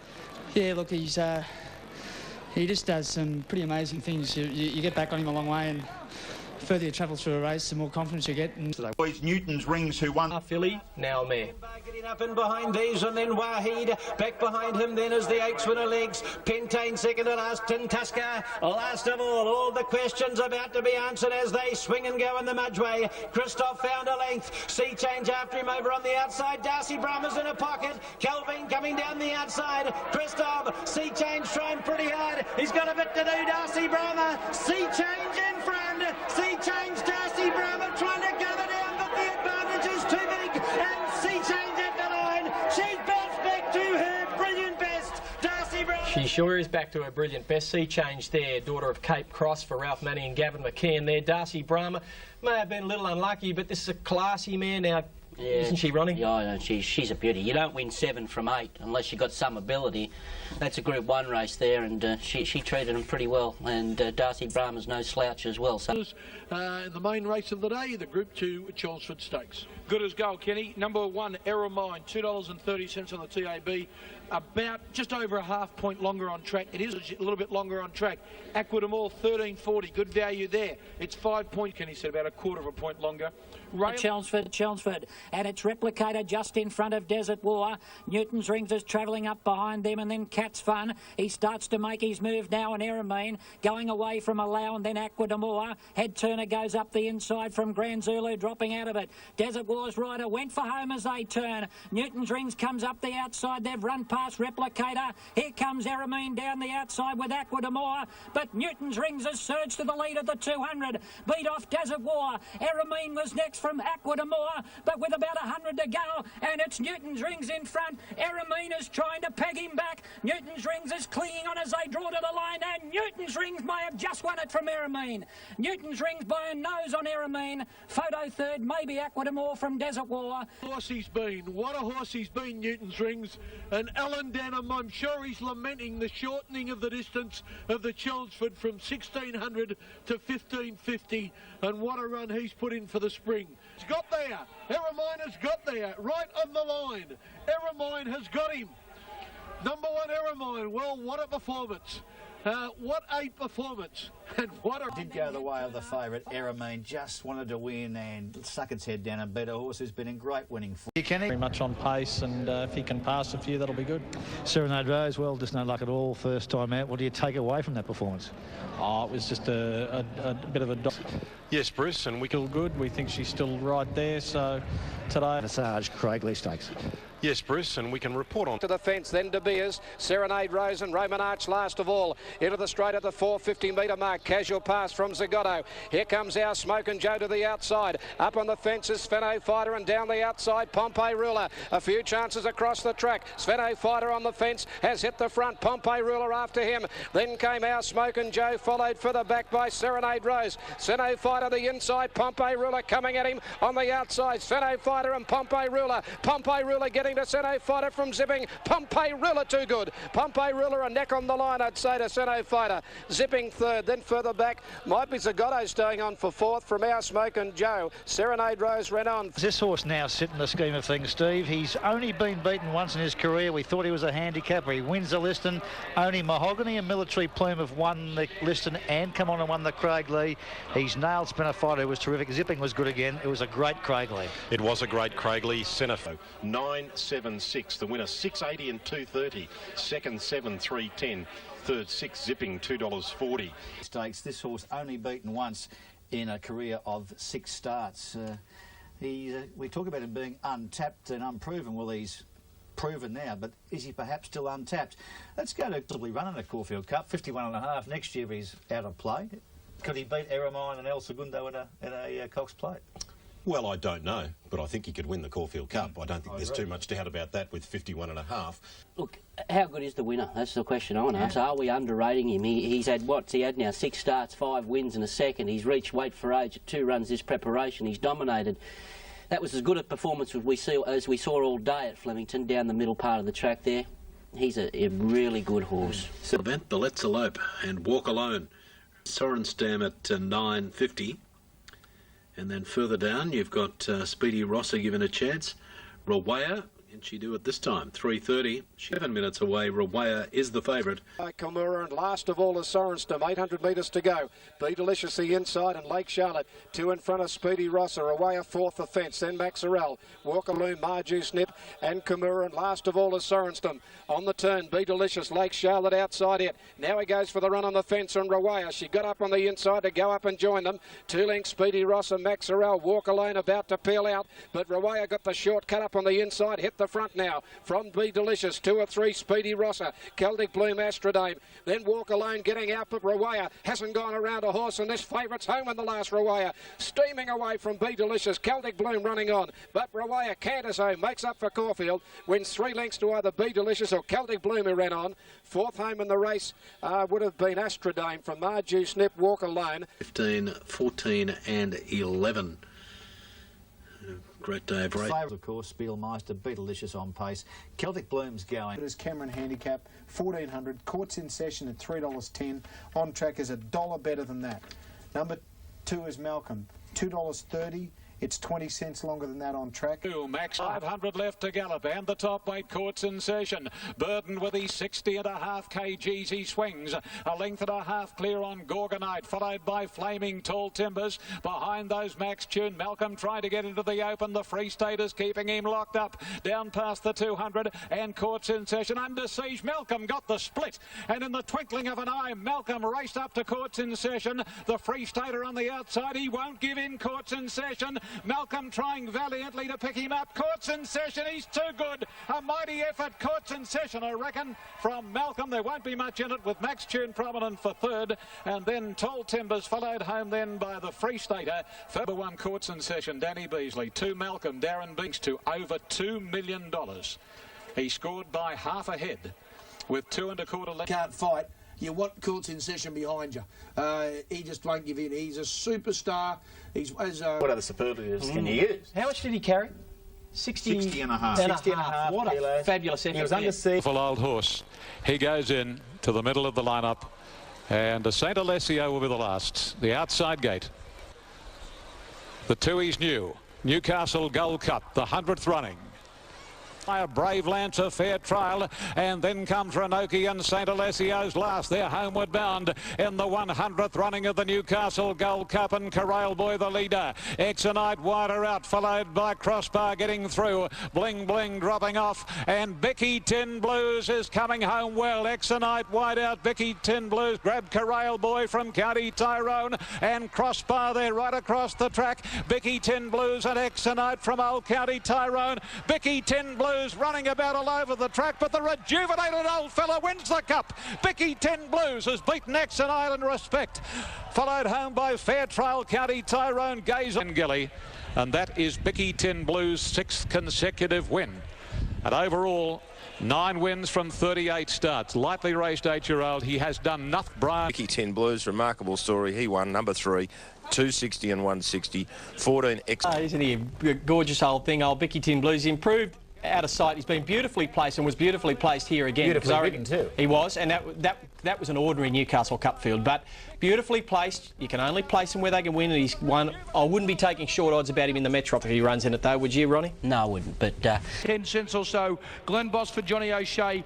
Speaker 12: Yeah, look, he just does some pretty amazing things. You get back on him a long way, and the further you travel through a race, the more confidence you get. And
Speaker 18: Boys, Newton's Rings, who won.
Speaker 8: Filly, now mare.
Speaker 16: Getting up in behind these, and then Wahid back behind him then as the Oaks winner legs. Pentane second to last, Tintusker last of all the questions about to be answered as they swing and go in the Mudgeway. Christoph found a length, Sea Change after him over on the outside. Darcy Brahma's in a pocket, Kelvin coming down the outside. Christoph, Sea Change trying pretty hard, he's got a bit to do. Darcy Brahma, Sea Change in front, Sea Change, Darcy Brahma trying to gather down, but the advantage is too big, and Sea Change at the line. She's bounced back to her brilliant best. Darcy Brahma.
Speaker 8: She sure is back to her brilliant best. Sea Change there, daughter of Cape Cross for Ralph Manning and Gavin McKeon there. Darcy Brahma may have been a little unlucky, but this is a classy mare now. Yeah. Isn't she, Ronnie?
Speaker 9: Yeah, she's a beauty. You don't win 7 from 8 unless you've got some ability. That's a Group 1 race there, and she treated him pretty well. And Darcy Brahma's no slouch as well. So.
Speaker 2: In the main race of the day, the Group 2 Chelmsford Stakes. Good as gold, Kenny. Number 1, Error Mine, $2.30 on the TAB.
Speaker 1: about just over a half point longer on track. It is a little bit longer on track. Aqua de Mall, 13.40, good value there. It's 5 points, Kenny said, about a quarter of a point longer.
Speaker 3: Chelmsford, and its replicator just in front of Desert War. Newton's Rings is travelling up behind them, and then Cat's Fun. He starts to make his move now, and Eramine going away from Allow, and then Aqua de Mall. Head Turner goes up the inside from Grand Zulu, dropping out of it. Desert War's rider went for home as they turn. Newton's Rings comes up the outside. They've run past Replicator. Here comes Eramine down the outside with Aqua de Mall, but Newton's Rings has surged to the lead of the 200. Beat off Desert War. Eramine was next from Aqua de Mall, but with about 100 to go, and it's Newton's Rings in front. Eramine is trying to peg him back. Newton's Rings is clinging on as they draw to the line, and Newton's Rings may have just won it from Eramine. Newton's Rings by a nose on Eramine. Photo third, maybe Aqua de Mall from Desert War.
Speaker 2: Horse he's been. What a horse he's been, Newton's Rings. And Alan Denham, I'm sure he's lamenting the shortening of the distance of the Chelmsford from 1600 to 1550, and what a run he's put in for the spring. He's got there. Eramine has got there, right on the line. Eramine has got him. Number one, Eramine. Well, what a performance. What a performance. And what a...
Speaker 4: Did go the way of the favourite. Eramine just wanted to win and stuck its head down and beat a horse who's been in great winning form.
Speaker 8: Very much on pace, and if he can pass a few, that'll be good.
Speaker 4: Serenade Rose, well, just no luck at all first time out. What do you take away from that performance?
Speaker 8: Oh, it was just a bit of a...
Speaker 21: Yes, Bruce, and we
Speaker 8: Still good. We think she's still right there, so today...
Speaker 4: Visage Craigley Stakes.
Speaker 21: Yes, Bruce, and we can report on
Speaker 19: to the fence, then De Beers, Serenade Rose and Roman Arch last of all. Into the straight at the 450 metre mark. Casual pass from Zagotto. Here comes our Smokin' Joe to the outside. Up on the fence is Sveno Fighter, and down the outside Pompey Ruler. A few chances across the track. Sveno Fighter on the fence has hit the front. Pompey Ruler after him. Then came our Smokin' Joe, followed further back by Serenade Rose. Sveno Fighter the inside. Pompey Ruler coming at him on the outside. Sveno Fighter and Pompey Ruler. Pompey Ruler getting to Sveno Fighter from zipping. Pompey Ruler too good. Pompey Ruler a neck on the line, I'd say, to Sveno Fighter. Zipping third, then further back might be Zagotto staying on for fourth from our Smokin' Joe. Serenade Rose ran on.
Speaker 4: This horse now sit in the scheme of things, Steve. He's only been beaten once in his career. We thought he was a handicapper. He wins the Liston. Only Mahogany and Military Plume have won the Liston and come on and won the Craigley. He's nailed Spinner Fighter, who was terrific. Zipping was good again. It was a great Craigley.
Speaker 10: It was a great Craigley. Centre 9.76. The winner 6.80 and 2.30. Second 7.310. Third 6 Zipping $2.40.
Speaker 4: Stakes. This horse only beaten once in a career of 6 starts. We talk about him being untapped and unproven. Well, he's proven now, but is he perhaps still untapped? Let's go to possibly running the Caulfield Cup, 51.5. Next year he's out of play. Could he beat Eramine and El Segundo at a Cox Plate?
Speaker 10: Well, I don't know, but I think he could win the Caulfield Cup. I don't think there's too much doubt about that with 51.5.
Speaker 9: Look, how good is the winner? That's the question I want to ask. Are we underrating him? He's had, what's he had now? 6 starts, 5 wins and a second. He's reached weight for age at 2 runs this preparation. He's dominated. That was as good a performance as we saw all day at Flemington, down the middle part of the track there. He's a really good horse.
Speaker 14: Event, the Let's Elope and Walk Alone. Sorenstam at 9.50. And then further down, you've got Speedy Rosser given a chance. Rawaya, can she do it this time? 3.30. 7 minutes away. Rawaya is the favourite.
Speaker 19: Kimura, and last of all is Sorenstam. 800 metres to go. Be Delicious the inside, and Lake Charlotte 2 in front of Speedy Rosser. Rawaya fourth the fence. Then Maxarel, Walkerloom, Marju Snip, and Kimura, and last of all is Sorenstam. On the turn, Be Delicious, Lake Charlotte outside it. Now he goes for the run on the fence on Rawaya. She got up on the inside to go up and join them. 2 lengths, Speedy Rosser, Maxarel, Walk Alone about to peel out, but Rawaya got the short cut up on the inside, hit the front now from Be Delicious. 2 or 3, Speedy Rosser, Celtic Bloom, Astrodame, then Walk Alone getting out, but Rawaya hasn't gone around a horse, and this favourite's home in the last. Rawaya steaming away from Be Delicious, Celtic Bloom running on, but Rawaya canters home, makes up for Caulfield, wins 3 lengths to either Be Delicious or Celtic Bloom, who ran on. Fourth home in the race would have been Astrodame from Marju Snip, Walk Alone.
Speaker 14: 15, 14 and 11. Great day of race.
Speaker 4: Favourite, of course, Spielmeister, Be Delicious on pace. Celtic Bloom's going.
Speaker 17: It is Cameron Handicap, 1400. Courts in session at $3.10. On track is $1 better than that. Number 2 is Malcolm, $2.30. It's 20 cents longer than that on track.
Speaker 5: Max 500 left to gallop, and the top weight Courts in Session. Burden with his 60.5 kgs, he swings. A length and a half clear on Gorgonite, followed by Flaming Tall Timbers. Behind those Max Tune, Malcolm trying to get into the open. The Free State is keeping him locked up. Down past the 200, and Courts in Session under siege. Malcolm got the split, and in the twinkling of an eye, Malcolm raced up to Courts in Session. The Free Stater on the outside, he won't give in. Courts in Session. Malcolm trying valiantly to pick him up. Courts in Session, he's too good. A mighty effort, Courts in Session, I reckon, from Malcolm. There won't be much in it, with Max Tune prominent for third, and then Tall Timbers followed home then by the Free Stater. Number 1, Courts in Session, Danny Beasley. 2, Malcolm, Darren Binks to over $2 million. He scored by half a head with 2 1/4 left.
Speaker 1: Can't fight. You want Courts in Session behind you. He just won't give in. He's a superstar. He's
Speaker 13: What other superlatives can you use?
Speaker 8: How much did he carry? 60
Speaker 18: and a half.
Speaker 8: 60 and a half. What a fabulous effort.
Speaker 13: He was under siege.
Speaker 5: Full old horse. He goes in to the middle of the lineup, and St. Alessio will be the last. The outside gate. The 2 he's new. Newcastle Gold Cup, the 100th running. A Brave Lancer, fair trial, and then comes Renoki and St. Alessio's last. They're homeward bound in the 100th running of the Newcastle Gold Cup, and Corral Boy the leader. Exonite wider out, followed by Crossbar getting through. Bling Bling dropping off, and Bicky Tin Blues is coming home well. Exonite wide out, Bicky Tin Blues grabbed Corral Boy from County Tyrone, and Crossbar there right across the track. Bicky Tin Blues and Exonite from Old County Tyrone. Bicky Tin Blues running about all over the track, but the rejuvenated old fella wins the cup. Bicky Tin Blues has beaten Exonite in respect, followed home by Fair Trial, County Tyrone, Gaze and Gilly, and that is Bicky Tin Blues' 6th consecutive win. And overall, 9 wins from 38 starts. Lightly raced 8-year-old. He has done nothing. Brian.
Speaker 7: Bicky Tin Blues, remarkable story. He won number 3. 260 and 160, 14 X.
Speaker 8: Isn't he a gorgeous old thing? Old Bicky Tin Blues improved out of sight. He's been beautifully placed and was beautifully placed here again.
Speaker 13: Beautifully ridden too.
Speaker 8: He was, and that was an ordinary Newcastle Cup field, but beautifully placed. You can only place him where they can win, and he's won. I wouldn't be taking short odds about him in the Metro if he runs in it, though, would you, Ronnie?
Speaker 9: No, I wouldn't, but
Speaker 1: 10 cents or so. Glenn Boss for Johnny O'Shea.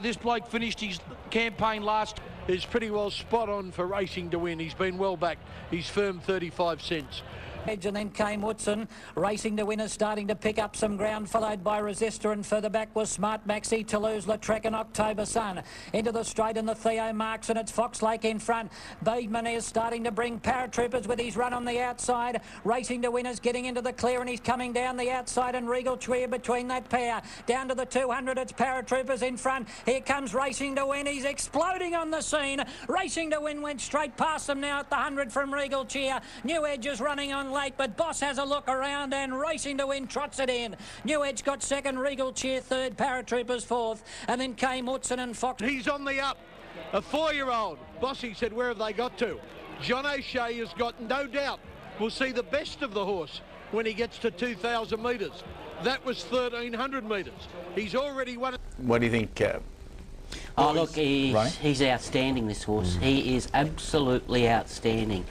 Speaker 1: This bloke finished his campaign last.
Speaker 2: Is pretty well spot on for Racing to Win. He's been well backed. He's firm 35 cents.
Speaker 3: Edge, and then came Woodson. Racing to Win is starting to pick up some ground, followed by Resistor, and further back was Smart Maxi, Toulouse-Lautrec and October Sun. Into the straight and the Theo Marks, and it's Fox Lake in front. Beedman is starting to bring Paratroopers with his run on the outside. Racing to Win is getting into the clear, and he's coming down the outside, and Regal Cheer between that pair. Down to the 200, it's Paratroopers in front. Here comes Racing to Win. He's exploding on the scene. Racing to Win went straight past them now at the 100 from Regal Cheer. New Edge is running on late, but Boss has a look around, and Racing to Win trots it in. New Edge got second, Regal Cheer third, Paratroopers fourth, and then came Woodson and Fox.
Speaker 2: He's on the up. A 4-year-old. Bossy said, where have they got to? John O'Shea has got no doubt. We'll see the best of the horse when he gets to 2,000 metres. That was 1,300 metres. He's already won it.
Speaker 6: What do you think?
Speaker 9: Oh, look, he's outstanding, this horse. He is absolutely outstanding.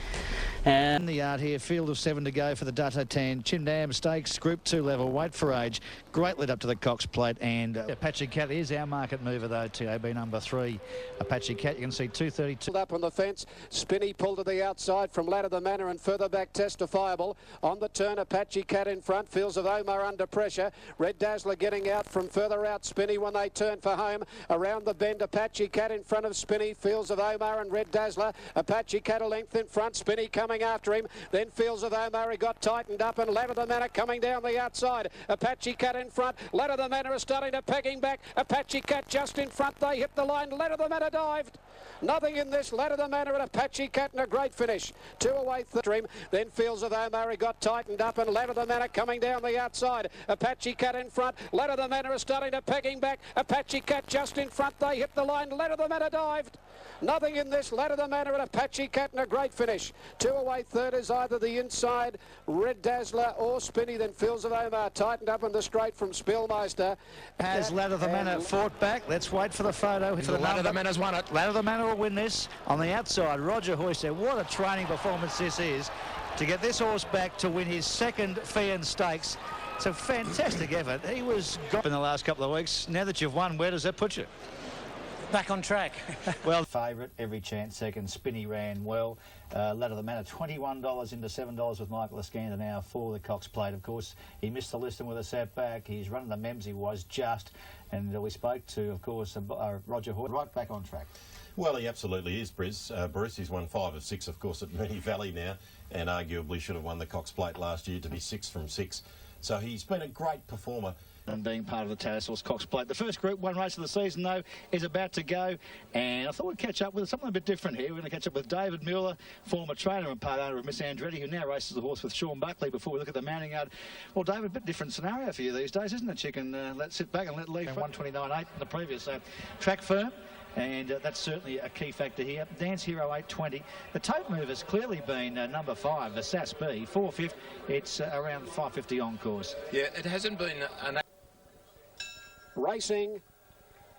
Speaker 4: In the yard here, field of 7 to go for the Dutto Tan. Chindam Stakes, Group 2 level, weight for age. Great lead up to the Cox Plate, and Apache Cat is our market mover though, TAB number 3. Apache Cat, you can see 232.
Speaker 19: Up on the fence, Spinny pulled to the outside from Ladder the Manor and further back Testifiable. On the turn, Apache Cat in front, Fields of Omar under pressure. Red Dazzler getting out from further out, Spinny when they turn for home. Around the bend, Apache Cat in front of Spinny, Fields of Omar and Red Dazzler. Apache Cat a length in front, Spinny coming after him. Then Fields of Omar, he got tightened up, and Ladder the Manor coming down the outside. Apache Cat in front, Ladder the Manor is starting to pegging back. Apache Cat just in front, they hit the line, Ladder the Manor dived. Nothing in this, Ladder the Manor and Apache Cat in a great finish. 2 away the dream. Then Fields of Omar, he got tightened up, and Ladder the Manor coming down the outside. Apache Cat in front, Ladder the Manor is starting to pegging back. Apache Cat just in front, they hit the line, Ladder the Manor dived. Nothing in this, Ladder the Manor and Apache Cat in a great finish. 2 away third is either the inside Red Dazzler or Spinny. Then Fields of Omar tightened up in the straight from Spielmeister.
Speaker 4: Has Ladder the Manor fought back? Let's wait for the photo. For the
Speaker 6: Ladder the Manor's won it.
Speaker 4: Ladder the Manor will win this. On the outside, Roger Hoyce said, what a training performance this is. to get this horse back to win his second Feehan Stakes. It's a fantastic effort. He was got in the last couple of weeks. Now that you've won, where does that put you?
Speaker 3: Back on track.
Speaker 4: Well, favourite, every chance second. Spinny ran well. Ladder the Manor, $21 into $7 with Michael Iskander now for the Cox Plate. Of course, he missed the listing with a setback. He's running the Memsey was just. And we spoke to, of course, Roger Hoyt, right back on track.
Speaker 10: Well, he absolutely is, Bruce. He's won 5 of 6, of course, at Moonee Valley now, and arguably should have won the Cox Plate last year to be 6 from 6. So he's been a great performer.
Speaker 4: And being part of the Tattersalls Cox Plate. The first Group 1 race of the season, though, is about to go, and I thought we'd catch up with something a bit different here. We're going to catch up with David Mueller, former trainer and part owner of Miss Andretti, who now races the horse with Sean Buckley before we look at the mounting yard. Well, David, a bit different scenario for you these days, isn't it? You can let sit back and let leave 129.8 in the previous. So track firm. And that's certainly a key factor here. Dance Hero 820. The tote move has clearly been number 5, the SAS B, 450. It's around 550 on course.
Speaker 7: Yeah, it hasn't been an...
Speaker 19: Racing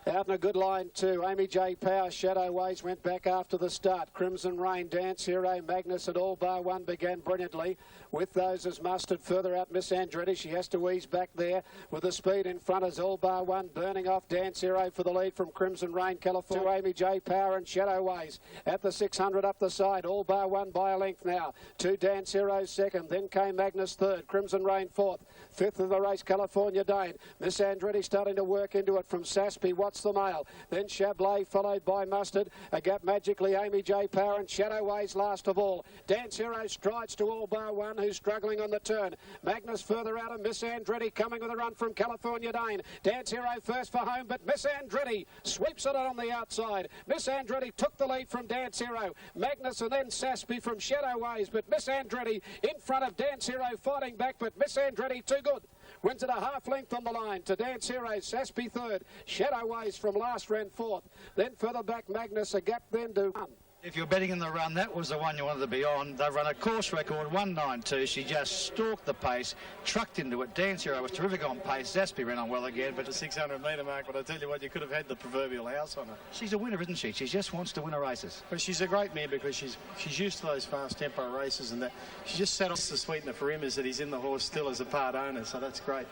Speaker 19: out in a good line too. Amy J. Power, Shadow Ways went back after the start. Crimson Rain, Dance Hero, Magnus and All Bar One began brilliantly. With those as Mustard further out, Miss Andretti. She has to ease back there with the speed in front as All Bar One burning off Dance Hero for the lead from Crimson Rain, California. To Amy J. Power and Shadow Ways at the 600 up the side. All Bar One by a length now. To Dance Hero second. Then came Magnus third. Crimson Rain fourth. Fifth of the race, California Dane. Miss Andretti starting to work into it from Saspy. What's the Mail? Then Chablais followed by Mustard. A gap magically, Amy J. Power and Shadow Ways last of all. Dance Hero strides to All Bar One, who's struggling on the turn. Magnus further out, and Miss Andretti coming with a run from California Dane. Dance Hero first for home, but Miss Andretti sweeps it on the outside. Miss Andretti took the lead from Dance Hero. Magnus and then Saspy from Shadow Ways, but Miss Andretti in front of Dance Hero fighting back, but Miss Andretti too good. Wins it a half length on the line to Dance Hero, Saspy third, Shadow Ways from last ran fourth. Then further back Magnus, a gap then to one.
Speaker 4: If you're betting in the run, that was the one you wanted to be on. They've run a course record, 192. She just stalked the pace, trucked into it. Dance Hero was terrific on pace. Zaspy ran on well again, but
Speaker 11: the 600-metre mark, but I tell you what, you could have had the proverbial house on her.
Speaker 4: She's a winner, isn't she? She just wants to win her races.
Speaker 11: But she's a great mare because she's used to those fast tempo races, and that she just sat off the sweetener for him is that he's in the horse still as a part owner, so that's great.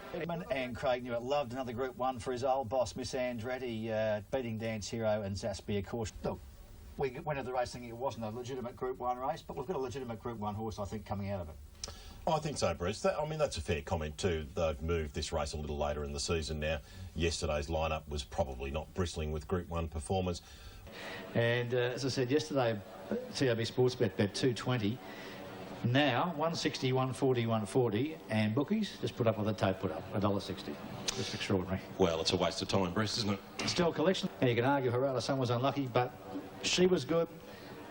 Speaker 4: And Craig Newitt loved another Group 1 for his old boss, Miss Andretti, beating Dance Hero and Zaspy, of course. Look, we went into the race thinking it wasn't a legitimate Group 1 race, but we've got a legitimate Group 1 horse, I think, coming out of it.
Speaker 10: I think so, Bruce. I mean, that's a fair comment too. They've moved this race a little later in the season now. Yesterday's lineup was probably not bristling with Group 1 performers.
Speaker 4: And as I said yesterday, COB Sportsbet bet 220. Now 160, 140, 140, and bookies just put up what the tape put up, $1.60. Just extraordinary.
Speaker 10: Well, it's a waste of time, Bruce, isn't it?
Speaker 4: Still collection. And you can argue Harada Sun was unlucky, but she was good.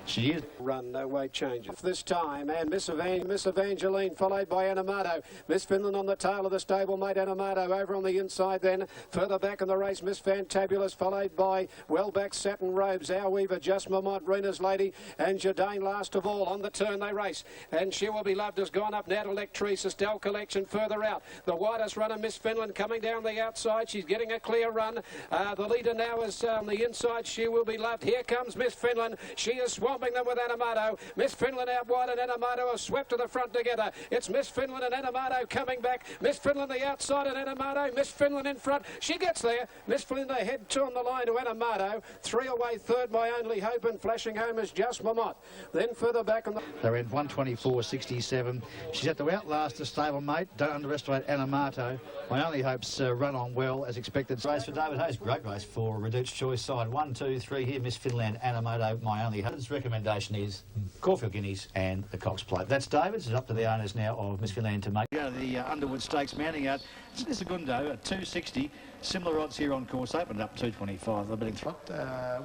Speaker 4: She is.
Speaker 19: Run, no weight changes. This time, and Miss Evangeline, followed by Animato. Miss Finland on the tail of the stablemate Animato. Over on the inside then, further back in the race, Miss Fantabulous, followed by well-back Satin Robes, Our Weaver, Just Mamont, Rena's Lady, and Jardine last of all. On the turn they race, and She Will Be Loved has gone up now to Lectrice. Estelle Collection further out. The widest runner, Miss Finland, coming down the outside. She's getting a clear run. The leader now is on the inside. She Will Be Loved. Here comes Miss Finland. She is swamping them with Animato. Miss Finland out wide and Animato are swept to the front together. It's Miss Finland and Animato coming back. Miss Finland the outside and Animato. Miss Finland in front. She gets there. Miss Finland ahead 2 on the line to Animato. 3 away third, My Only Hope, and flashing home is Just Mamont. Then further back on the...
Speaker 4: They're in 124.67. She's had to outlast the stablemate. Don't underestimate Animato. My Only Hope's run on well as expected. Race for David Hayes. Great race for Reduced Choice side. 1, 2, 3 here. Miss Finland, Animato, My Only Hope. His recommendation is Caulfield Guineas and the Cox Plate. That's David's. It's up to the owners now of Miss Finland to make. The Underwood Stakes mounting out. It's a Segundo at 260. Similar odds here on course, opened up 225. They're betting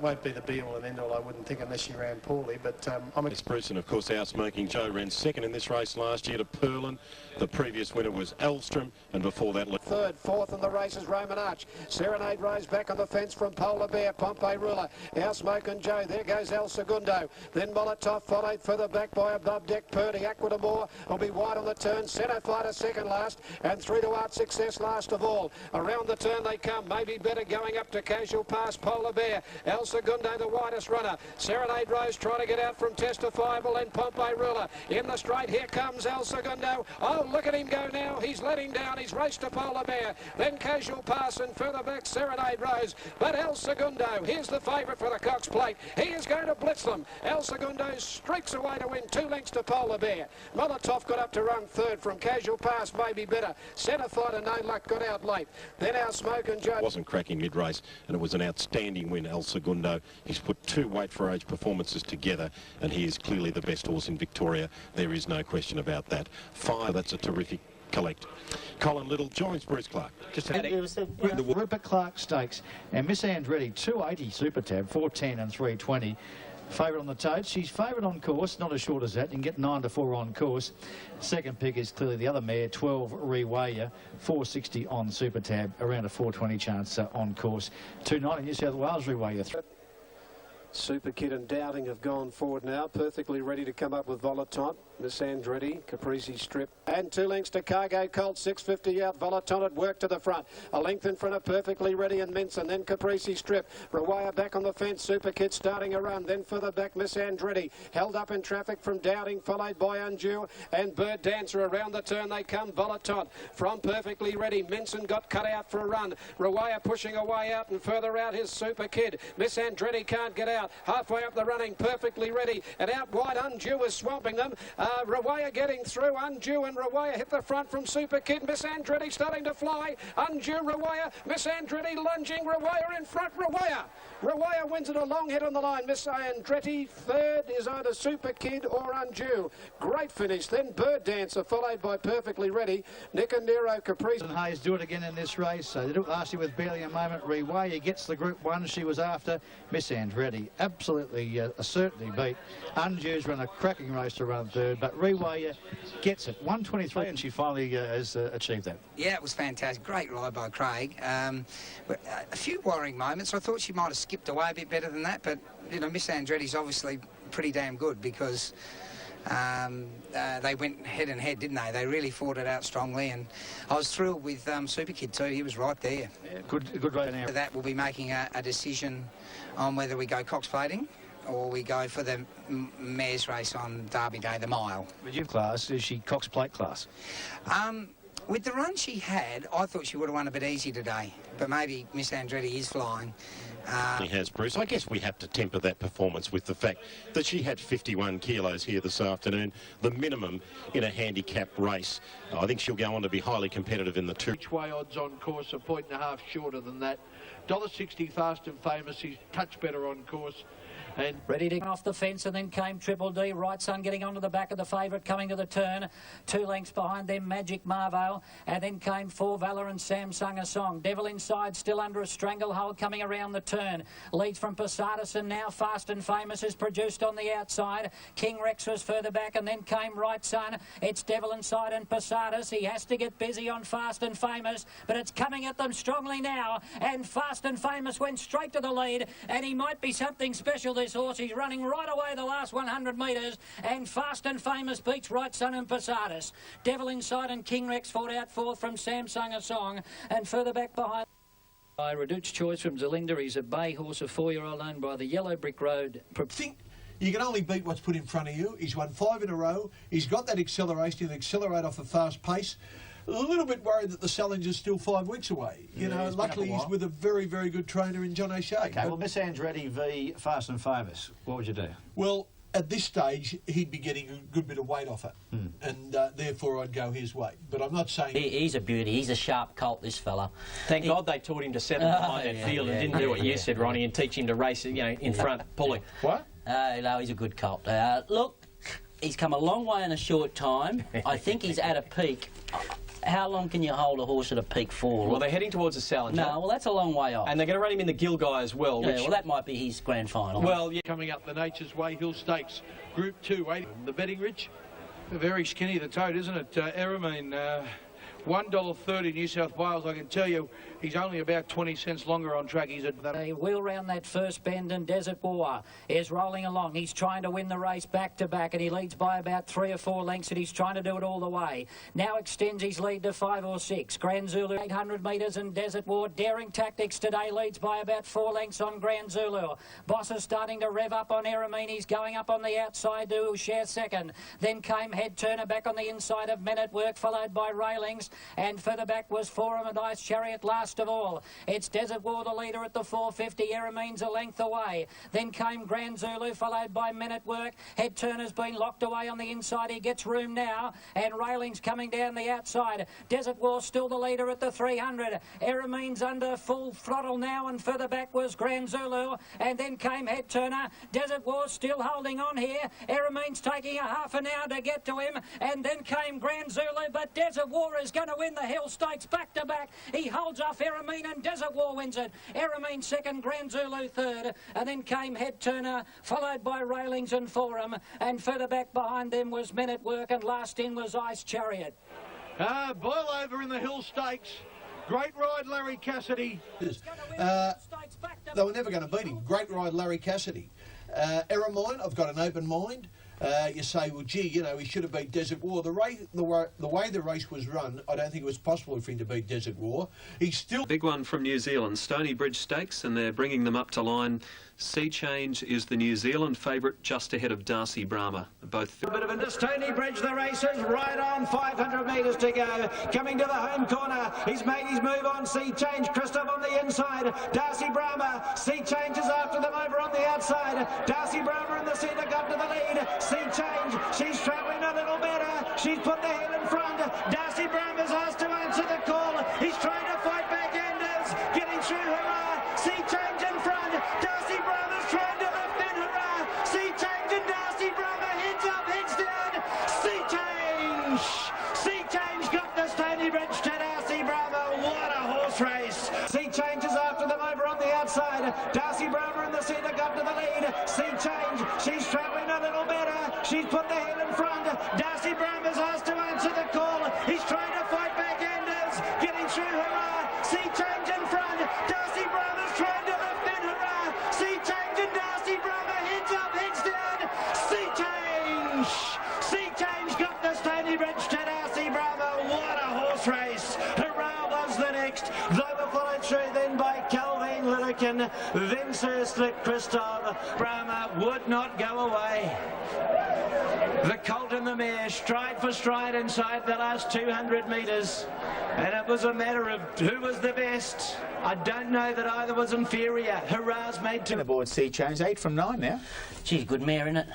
Speaker 11: won't be the be-all and end-all, I wouldn't think, unless she ran poorly. But
Speaker 10: It's Bruce, and of course, our Smoking Joe ran second in this race last year to Perlin. The previous winner was Elstrom, and before that...
Speaker 19: Third, fourth in the race is Roman Arch. Serenade Rose back on the fence from Polar Bear, Pompey Ruler. Our Smoking Joe, there goes El Segundo. Then Molotov followed further back by Above Deck Purdy. Aquadamore will be wide on the turn. Centre Fighter second last, and 3 to Art Success last of all. Around the turn they come. Maybe better going up to Casual Pass, Polar Bear. El Segundo, the widest runner. Serenade Rose trying to get out from Testifiable and Pompey Ruler. In the straight, here comes El Segundo. Oh, look at him go now. He's let him down. He's raced to Polar Bear. Then Casual Pass and further back Serenade Rose. But El Segundo, here's the favourite for the Cox Plate. He is going to blitz them. El Segundo streaks away to win 2 lengths to Polar Bear. Molotov got up to run third from Casual Pass, maybe better. Centre Fighter, no luck, got out late. Then our Smoke and Joe.
Speaker 10: Wasn't cracking mid-race, and it was an outstanding win, El Segundo. He's put 2 weight for age performances together, and he is clearly the best horse in Victoria. There is no question about that. 5, that's a terrific collect. Colin Little joins Bruce Clark.
Speaker 4: Just the Rupert Clark Stakes, and Miss Andretti 280 Super Tab, 410 and 320. Favourite on the tote. She's favourite on course, not as short as that. You can get 9 to 4 on course. Second pick is clearly the other mare, 12 Rewaya, 460 on Super Tab, around a 420 chance on course. 290 New South Wales Rewaya.
Speaker 19: Super Kid and Dowding have gone forward now, perfectly ready to come up with Volaton. Miss Andretti, Caprese Strip, and 2 lengths to Cargo Colt, 650 out. Volaton at work to the front. A length in front of Perfectly Ready and Minson, then Caprese Strip. Rawaya back on the fence, Super Kid starting a run, then further back Miss Andretti. Held up in traffic from Dowding, followed by Undue and Bird Dancer. Around the turn they come, Volaton from Perfectly Ready. Minson got cut out for a run. Rawaya pushing away out and further out his Super Kid. Miss Andretti can't get out. Halfway up the running, Perfectly Ready, and out wide Undue is swamping them. Rawaya getting through. Undue and Rawaya hit the front from Super Kid. Miss Andretti starting to fly. Undue, Rawaya, Miss Andretti lunging. Rawaya in front. Rawaya wins it, a long hit on the line. Miss Andretti third is either Super Kid or Undue. Great finish. Then Bird Dancer followed by Perfectly Ready. Nicanero, Caprice
Speaker 4: and Hayes do it again in this race. They do it last year with barely a moment. Rewaya gets the Group 1 she was after. Miss Andretti absolutely a certainty beat. Undue's run a cracking race to run third, but Rewaya gets it. 123 and she finally has achieved that.
Speaker 15: Yeah, it was fantastic. Great ride by Craig. But a few worrying moments. I thought she might have skipped away a bit better than that, but, you know, Miss Andretti's obviously pretty damn good because they went head and head, didn't they? They really fought it out strongly, and I was thrilled with Super Kid too. He was right there.
Speaker 4: Yeah, good ride now.
Speaker 15: That we'll be making a decision on whether we go Cox Plating or we go for the mares race on Derby Day, the mile.
Speaker 4: With your class, is she Cox Plate class?
Speaker 15: With the run she had, I thought she would have won a bit easy today, but maybe Miss Andretti is flying.
Speaker 10: He has, Bruce. I guess we have to temper that performance with the fact that she had 51 kilos here this afternoon, the minimum in a handicap race. I think she'll go on to be highly competitive in the 2.
Speaker 2: Each way odds on course, a 1.5 shorter than that. $1.60 Fast and Famous. He's touch better on course. And
Speaker 3: ready to go off the fence, and then came Triple D. Right Sun getting onto the back of the favourite, coming to the turn. 2 lengths behind them, Magic Marvo. And then came For Valor and Sam Sung a Song. Devil Inside still under a stranglehold coming around the turn. Leads from Posadas, and now Fast and Famous is produced on the outside. King Rex was further back, and then came Right Sun. It's Devil Inside and Posadas. He has to get busy on Fast and Famous, but it's coming at them strongly now. And Fast and Famous went straight to the lead, and he might be something special, this horse. He's running right away the last 100 metres, and Fast and Famous beats Right Sun and Posadas. Devil Inside and King Rex fought out fourth from Samsung a Song, and further back behind by Reduced Choice from Zelinda. He's a bay horse, a 4-year-old owned by the Yellow Brick Road.
Speaker 2: Think you can only beat what's put in front of you. He's won 5 in a row. He's got that acceleration. He'll accelerate off a fast pace. A little bit worried that the Salinger's still 5 weeks away. You know, luckily he's with a very, very good trainer in John O'Shea.
Speaker 4: Okay, well, Miss Andretti v Fast and Famous, what would you do?
Speaker 2: Well, at this stage, he'd be getting a good bit of weight off it, and therefore I'd go his way. But I'm not saying...
Speaker 9: He's a beauty. He's a sharp colt, this fella.
Speaker 8: Thank God they taught him to settle behind that field and didn't do what you said, Ronnie, and teach him to race, you know, in front, pulling.
Speaker 2: What?
Speaker 9: No, he's a good colt. Look, he's come a long way in a short time. I think he's at a peak. How long can you hold a horse at a peak for?
Speaker 8: Well, they're heading towards the Salinger.
Speaker 9: No, well, that's a long way off.
Speaker 8: And they're going to run him in the Gilgai as well.
Speaker 9: Yeah, well, that might be his grand final.
Speaker 2: Well, yeah. Coming up the Nature's Way Hill Stakes, Group 2, the betting rich.
Speaker 1: Very skinny, the tote, isn't it? Eramine $1.30 New South Wales. I can tell you he's only about 20 cents longer on track. He's at that.
Speaker 3: They wheel round that first bend, and Desert War is rolling along. He's trying to win the race back to back, and he leads by about 3 or 4 lengths, and he's trying to do it all the way. Now extends his lead to 5 or 6. Grand Zulu 800 metres, and Desert War. Daring Tactics today leads by about 4 lengths on Grand Zulu. Boss is starting to rev up on Eramine. He's going up on the outside to share second. Then came Head Turner back on the inside of Men at Work, followed by Railings. And further back was Forum and Ice Chariot last of all. It's Desert War, the leader at the 450. Eramine's a length away. Then came Grand Zulu, followed by Men at Work. Head Turner's been locked away on the inside. He gets room now. And Railings coming down the outside. Desert War still the leader at the 300. Eramine's under full throttle now, and further back was Grand Zulu. And then came Head Turner. Desert War still holding on here. Eramine's taking a half an hour to get to him. And then came Grand Zulu, but Desert War is going to win the Hill Stakes back to back. He holds off Eramine, and Desert War wins it. Eramine second, Grand Zulu third, and then came Head Turner, followed by Railings and Forum, and further back behind them was Men at Work, and last in was Ice Chariot.
Speaker 2: Boil over in the Hill Stakes. Great ride, Larry Cassidy.
Speaker 20: They were never going to beat him. Great ride, Larry Cassidy. Eramine, I've got an open mind. You say, well, gee, you know, he should have beat Desert War. The way the race was run, I don't think it was possible for him to beat Desert War. He's still...
Speaker 22: Big one from New Zealand, Stony Bridge Stakes, and they're bringing them up to line. Sea Change is the New Zealand favourite, just ahead of Darcy Brahma. Both...
Speaker 16: A bit of a Stony Bridge, the race is right on, 500 metres to go. Coming to the home corner, he's made his move on Sea Change. Christoph on the inside, Darcy Brahma. Sea Change is after them over on the outside. Darcy Brahma in the centre, got to the lead. Sea Change, she's travelling a little better. She's put the head in front. Darcy Brahma's asked to answer the call. He's trying to fight back Enders, getting through, hurrah. Sea Change in front. Darcy Brahma's trying to lift in, hurrah. Sea Change and Darcy Brahma, heads up, heads down. Sea Change. Sea Change got the Stony Bridge to Darcy Brahma. What a horse race. Sea Change is after them over on the outside. Darcy Brahma in the centre, got to the lead. Sea Change, she's travelling a little better. She's put the head in front. Darcy Brahma's asked to answer the call. He's trying to fight back Enders, getting through, hurrah. Sea Change in front. Darcy Brahma's trying to lift in, hurrah. Sea Change and Darcy Brahma, heads up, heads down. Sea Change. Sea Change got the Stony Bridge to Darcy Brahma. What a horse race. Hurrah was the next. They were followed through then by Calvin Littlekin. Then Sir Slick Christoph. Brahma would not go away. The colt and the mare, stride for stride inside the last 200 metres. And it was a matter of who was the best. I don't know that either was inferior. Hurrah's made to...
Speaker 23: Aboard Sea Change, 8 from 9 now.
Speaker 9: She's a good mare, isn't it?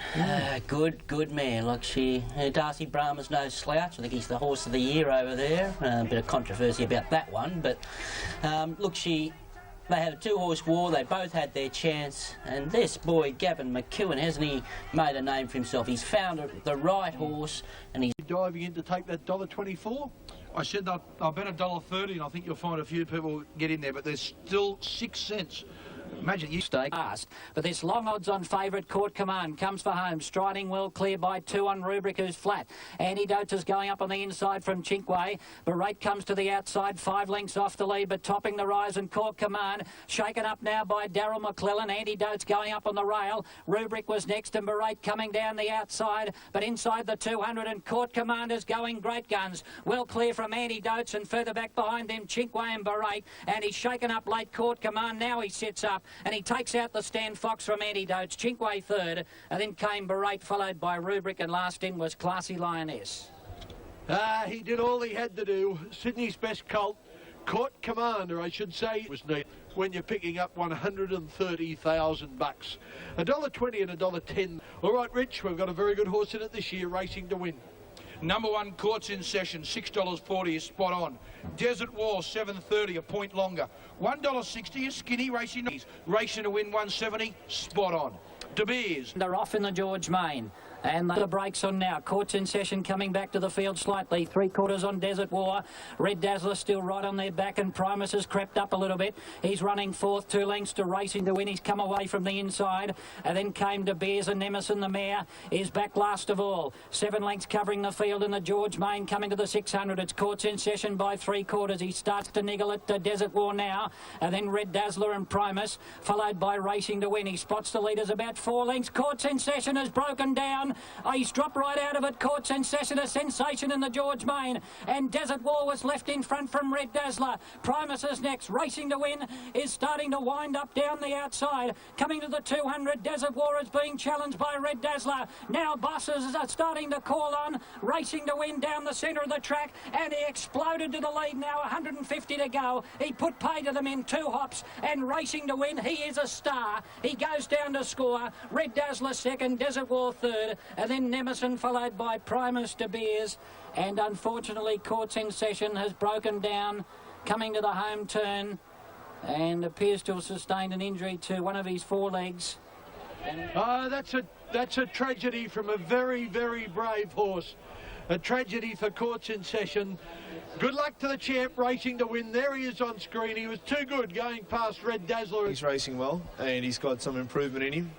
Speaker 9: Good mare. Like Darcy Brahma's no slouch. I think he's the horse of the year over there. A bit of controversy about that one. But look, they had a 2-horse war, they both had their chance, and this boy, Gavin McEwen, hasn't he made a name for himself? He's found the right horse, and he's...
Speaker 2: Diving in to take that $1.24?
Speaker 1: I said I'll bet $1.30, and I think you'll find a few people get in there, but there's still 6 cents. Imagine you stake.
Speaker 3: But this long odds on favourite Court Command comes for home, striding well clear by 2 on Rubric, who's flat. Antidotes is going up on the inside from Chinkway. Barate comes to the outside, 5 lengths off the lead, but topping the rise, and Court Command shaken up now by Daryl McClellan. Antidotes going up on the rail. Rubric was next, and Barate coming down the outside, but inside the 200, and Court Command is going great guns. Well clear from Antidotes, and further back behind them Chinkway and Barate, and he's shaken up late Court Command. Now he sits up, and he takes out the Stan Fox from Antidotes. Chinkway third, and then came Barate, followed by Rubric, and last in was Classy Lioness.
Speaker 2: He did all he had to do. Sydney's best colt, Court Commander, I should say, was neat when you're picking up $130,000. $1.20 and $1.10. All right, Rich, we've got a very good horse in it this year, racing to win.
Speaker 1: Number 1, Courts in Session, $6.40 is spot on. Desert War, $7.30, a point longer. $1.60 is Skinny, racing to win, $1.70, spot on. De Beers.
Speaker 3: They're off in the George Main. And the brakes on now. Courts in session coming back to the field slightly. 3/4 on Desert War. Red Dazzler still right on their back, and Primus has crept up a little bit. He's running fourth, 2 lengths to Racing to Win. He's come away from the inside, and then came De Beers, and Nemesis, the mare, is back last of all. 7 lengths covering the field, and the George Main coming to the 600. It's Courts in session by 3/4. He starts to niggle at Desert War now, and then Red Dazzler and Primus, followed by Racing to Win. He spots the leaders about 4 lengths. Courts in session has broken down. He's dropped right out of it. Courts in session, a sensation in the George Main, and Desert War was left in front from Red Dazzler. Primus is next. Racing to Win is starting to wind up down the outside. Coming to the 200, Desert War is being challenged by Red Dazzler. Now buses are starting to call on Racing to Win down the centre of the track, and he exploded to the lead now. 150 to go. He put pay to them in 2 hops, and Racing to Win, he is a star. He goes down to score. Red Dazzler second, Desert War third, and then Nemesis followed by Primus, De Beers, and unfortunately Courts in session has broken down coming to the home turn and appears to have sustained an injury to one of his forelegs.
Speaker 2: That's a tragedy from a very, very brave horse. A tragedy for Courts in session. Good luck to the champ, Racing to Win. There he is on screen. He was too good going past Red Dazzler.
Speaker 12: He's racing well, and he's got some improvement in him.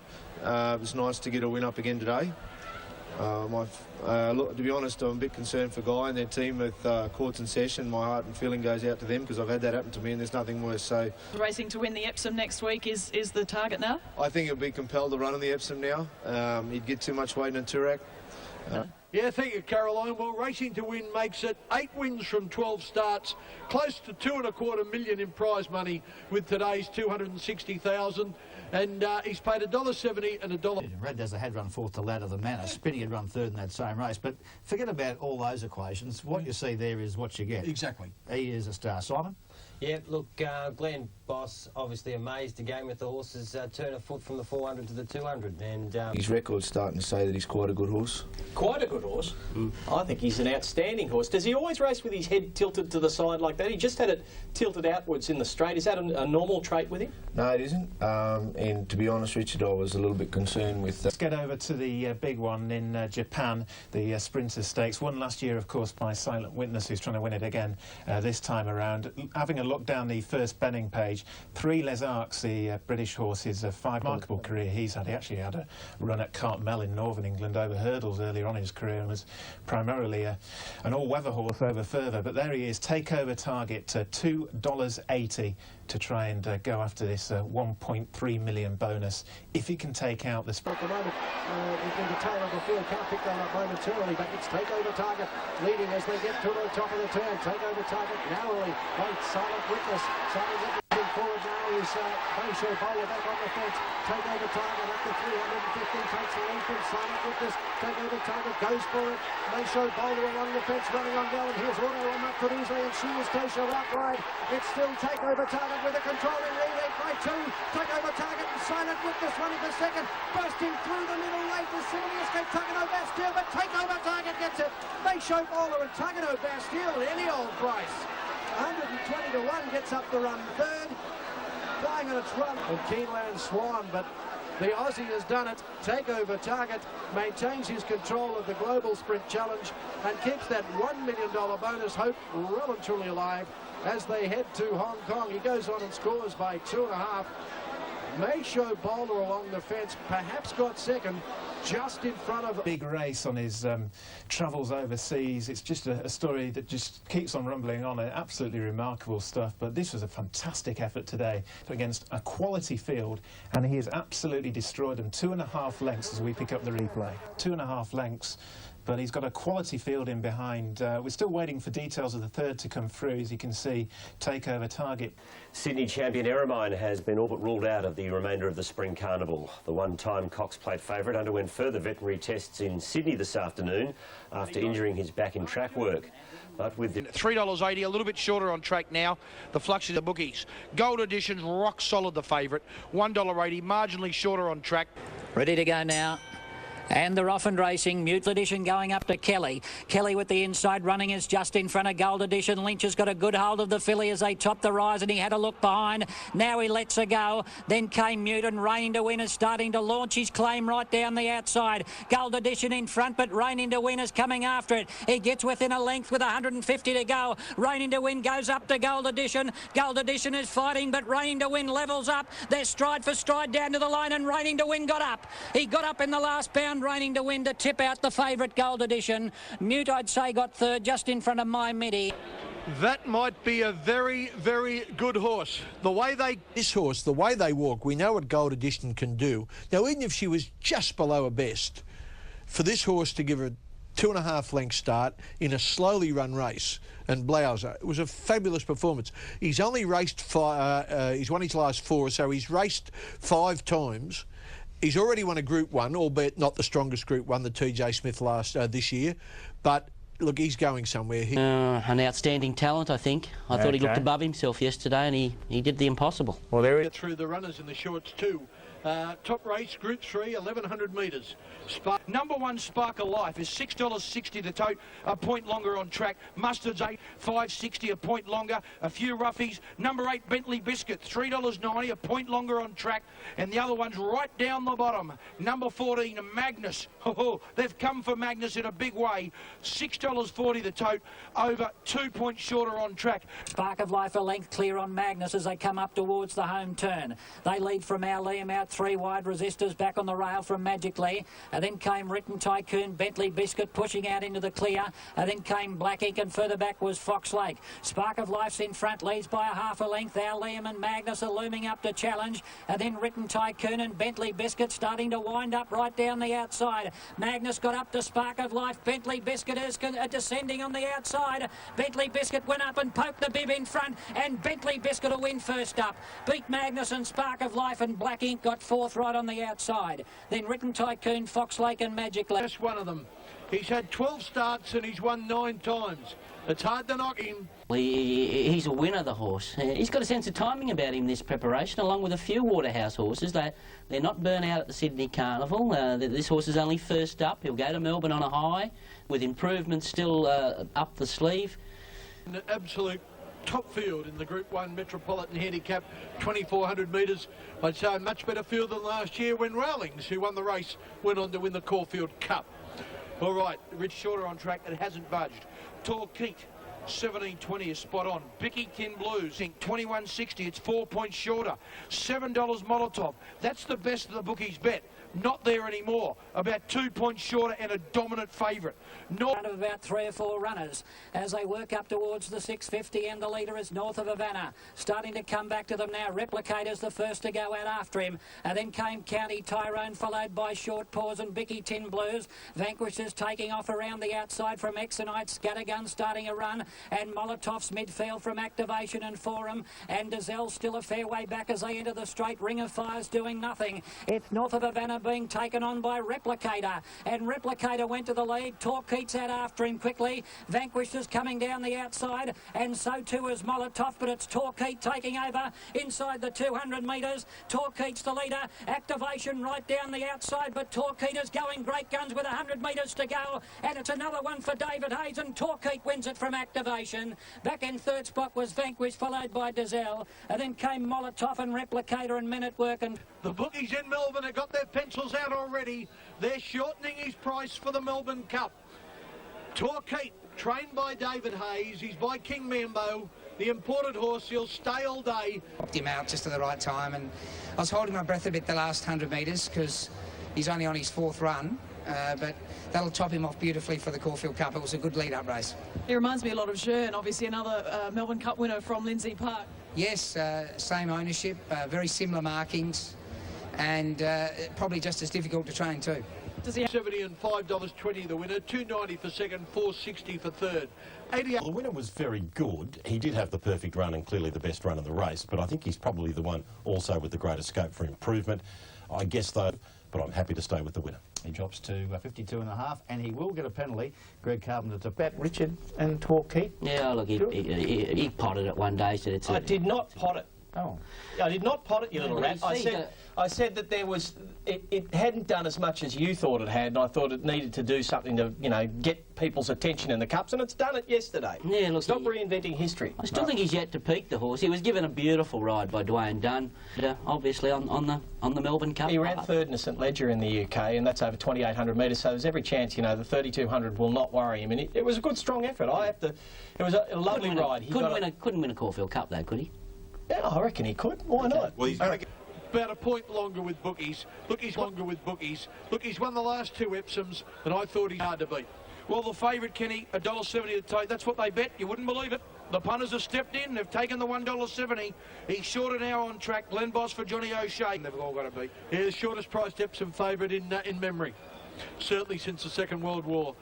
Speaker 12: It was nice to get a win up again today. Look, to be honest, I'm a bit concerned for Guy and their team with Courts in session. My heart and feeling goes out to them because I've had that happen to me and there's nothing worse. So
Speaker 14: Racing to Win the Epsom next week is the target now?
Speaker 12: I think he'll be compelled to run in the Epsom now. He'd get too much weight in Toorak.
Speaker 2: Yeah, thank you, Caroline. Well, Racing to Win makes it 8 wins from 12 starts, close to $2.25 million in prize money with today's $260,000. And he's paid $1.70 and $1.
Speaker 4: Red Dazzler had run fourth to Ladder the Manor. Spinny had run third in that same race. But forget about all those equations. What you see there is what you get.
Speaker 2: Exactly.
Speaker 4: He is a star. Simon?
Speaker 13: Yeah, look, Glenn Boss obviously amazed again with the horses turn a foot from the 400 to the 200. And
Speaker 12: his record's starting to say that he's quite a good horse.
Speaker 8: Quite a good horse. I think he's an outstanding horse. Does he always race with his head tilted to the side like that? He just had it tilted outwards in the straight. Is that a normal trait with him?
Speaker 12: No, it isn't. And to be honest, Richard, I was a little bit concerned with that.
Speaker 21: Let's get over to the big one in Japan, the Sprinter Stakes. Won last year, of course, by Silent Witness, who's trying to win it again this time around. Having a look down the first betting page, 3 Les Arcs, the British horse, is a remarkable career he's had. He actually had a run at Cartmel in Northern England over hurdles earlier on in his career and was primarily an all-weather horse over further. But there he is, takeover target $2.80 to try and go after this 1.3 million bonus if he can take out the
Speaker 24: At the moment, in the tail of the field, can't pick that up momentarily, but it's takeover target leading as they get to the top of the turn. Takeover target narrowly by Silent Witness. Silent Witness forward now is Facial Bowler back on the fence. Takeover target up to 350, takes the lead from Silent Witness. Takeover target goes for it. Facial Bowler along the fence, running on down. Here's Auto on Mutford easily, and she is Tasha outright. It's still takeover target with a controlling lead, 8 by 2. Takeover target and Silent Witness running for second. Bursting through the middle late to Simony Escape Tagano Bastille, but takeover target gets it. Facial Bowler and Tagano Bastille, any old price. 120 to 1 gets up the run third. Flying on its run. And Keeneland Swan, but the Aussie has done it. Takeover target maintains his control of the Global Sprint Challenge and keeps that $1 million bonus hope well and truly alive as they head to Hong Kong. He goes on and scores by 2.5. May show Bowler along the fence, perhaps got second, just in front of...
Speaker 21: Big race on his travels overseas. It's just a story that just keeps on rumbling on. Absolutely remarkable stuff, but this was a fantastic effort today against a quality field, and he has absolutely destroyed them. 2.5 lengths as we pick up the replay. 2.5 lengths. But he's got a quality field in behind. We're still waiting for details of the third to come through. As you can see, takeover target.
Speaker 25: Sydney champion Eremine has been all but ruled out of the remainder of the Spring Carnival. The one-time Cox Plate favourite underwent further veterinary tests in Sydney this afternoon after injuring his back in track work. But with the
Speaker 1: $3.80, a little bit shorter on track now. The flux of the bookies. Gold Edition's rock solid, the favourite. $1.80, marginally shorter on track.
Speaker 3: Ready to go now. And they're off and racing. Mutual Edition going up to Kelly. Kelly with the inside running is just in front of Gold Edition. Lynch has got a good hold of the filly as they top the rise, and he had a look behind. Now he lets her go. Then came Mutant. Raining to Win is starting to launch his claim right down the outside. Gold Edition in front, but Raining to Win is coming after it. He gets within a length with 150 to go. Raining to Win goes up to Gold Edition. Gold Edition is fighting, but Raining to Win levels up. They're stride for stride down to the line, and Raining to Win got up. He got up in the last bound. Raining to Win to tip out the favourite Gold Edition. Mute, I'd say, got third just in front of My Midi.
Speaker 2: That might be a very, very good horse. This horse, the way they walk, we know what Gold Edition can do. Now, even if she was just below her best, for this horse to give her a 2.5 length start in a slowly run race and blouse her, it was a fabulous performance. He's only raced he's won his last 4, so he's raced 5 times. He's already won a Group 1, albeit not the strongest Group 1, the TJ Smith this year. But, look, he's going somewhere.
Speaker 9: An outstanding talent, I think. I thought he looked above himself yesterday, and he did the impossible.
Speaker 2: Well, there he is. Through the runners in the shorts too. Top race, Group 3, 1,100 metres.
Speaker 1: Number 1 Sparkle Life is $6.60 to tote, a point longer on track. Mustard's $5.60, a point longer. A few roughies. Number 8 Bentley Biscuit, $3.90, a point longer on track. And the other one's right down the bottom. Number 14 Magnus. Oh, they've come for Magnus in a big way. $6.40 to tote, over 2 points shorter on track.
Speaker 3: Spark of Life a length clear on Magnus as they come up towards the home turn. They lead from Our Liam out 3 wide. Resistors back on the rail from Magically. And then came Written Tycoon, Bentley Biscuit pushing out into the clear. And then came Black Ink, and further back was Fox Lake. Spark of Life's in front, leads by a half a length. Our Liam and Magnus are looming up to challenge. And then Written Tycoon and Bentley Biscuit starting to wind up right down the outside. Magnus got up to Spark of Life. Bentley Biscuit is descending on the outside. Bentley Biscuit went up and poked the bib in front, and Bentley Biscuit will win first up. Beat Magnus and Spark of Life, and Black Ink got 4th right on the outside. Then Written Tycoon, Fox Lake and Magically.
Speaker 2: Just one of them. He's had 12 starts and he's won 9 times. It's hard to knock him.
Speaker 9: He's a winner, the horse. He's got a sense of timing about him, this preparation, along with a few Waterhouse horses. They're not burnt out at the Sydney Carnival. This horse is only first up. He'll go to Melbourne on a high, with improvements still up the sleeve.
Speaker 2: An absolute top field in the Group 1 Metropolitan Handicap, 2,400 metres. I'd say a much better field than last year when Rowlings, who won the race, went on to win the Caulfield Cup. All right, Rich Shorter on track, it hasn't budged. Torquay, 17.20 is spot on. Bicky Tin Blues, 21.60, it's 4 points shorter. $7 Molotov, that's the best of the bookies bet. Not there anymore. About 2 points shorter and a dominant favourite.
Speaker 3: Not of about 3 or 4 runners as they work up towards the 650, and the leader is North of Havana. Starting to come back to them now. Replicator's the first to go out after him. And then came County Tyrone, followed by Short Paws and Bicky Tin Blues. Vanquishers taking off around the outside from Exonite. Scattergun starting a run. And Molotov's midfield from Activation and Forum. And Dazelle still a fair way back as they enter the straight. Ring of Fire's doing nothing. It's North of Havana being taken on by Replicator, and Replicator went to the lead. Torquay's out after him quickly. Vanquished is coming down the outside, and so too is Molotov, but it's Torquay taking over inside the 200 metres. Torquay's the leader. Activation right down the outside, but Torquay is going great guns with 100 metres to go, and it's another one for David Hayes, and Torquay wins it from Activation. Back in third spot was Vanquished, followed by Dazelle, and then came Molotov and Replicator and Men at Work. And
Speaker 2: the bookies in Melbourne have got their pencils out already. They're shortening his price for the Melbourne Cup. Torquay, trained by David Hayes. He's by King Mambo. The imported horse, he'll stay all day.
Speaker 15: Popped him out just at the right time, and I was holding my breath a bit the last 100 metres because he's only on his 4th run. But that'll top him off beautifully for the Caulfield Cup. It was a good lead-up race.
Speaker 14: He reminds me a lot of Jeune, obviously another Melbourne Cup winner from Lindsay Park.
Speaker 15: Yes, same ownership, very similar markings, and probably just as difficult to train too.
Speaker 14: Does he
Speaker 2: $70 and $5.20 the winner, $2.90 for second, $4.60 for third.
Speaker 5: Well, the winner was very good. He did have the perfect run and clearly the best run of the race, but I think he's probably the one also with the greatest scope for improvement. I guess though, but I'm happy to stay with the winner.
Speaker 4: He drops to 52.5, and he will get a penalty. Greg Carpenter to bet. Richard and Torquay.
Speaker 9: Yeah, look, he potted it one day. Said it's
Speaker 8: I did not pot it.
Speaker 23: Oh.
Speaker 8: I did not pot it, you little rat. I said that there was... It hadn't done as much as you thought it had, and I thought it needed to do something to, you know, get people's attention in the Cups, and it's done it yesterday.
Speaker 9: Yeah, look...
Speaker 8: Stop reinventing history.
Speaker 9: I still think he's yet to peak, the horse. He was given a beautiful ride by Dwayne Dunn, obviously on the Melbourne Cup.
Speaker 8: He ran third in a St Ledger in the UK, and that's over 2,800 metres, so there's every chance, you know, the 3,200 will not worry him. And it was a good, strong effort. It was a lovely ride.
Speaker 9: Couldn't win a Caulfield Cup, though, could he?
Speaker 8: Yeah, I reckon he could. Why not?
Speaker 2: Well, about a point longer with bookies. Look, he's longer with bookies. Look, he's won the last 2 Epsoms, and I thought he's hard to beat. Well, the favourite, Kenny, $1.70 to take. That's what they bet. You wouldn't believe it. The punters have stepped in. They've taken the $1.70. He's short an hour on track. Glen Boss for Johnny O'Shea. They've all got to be. He's the shortest priced Epsom favourite in memory. Certainly since the Second World War.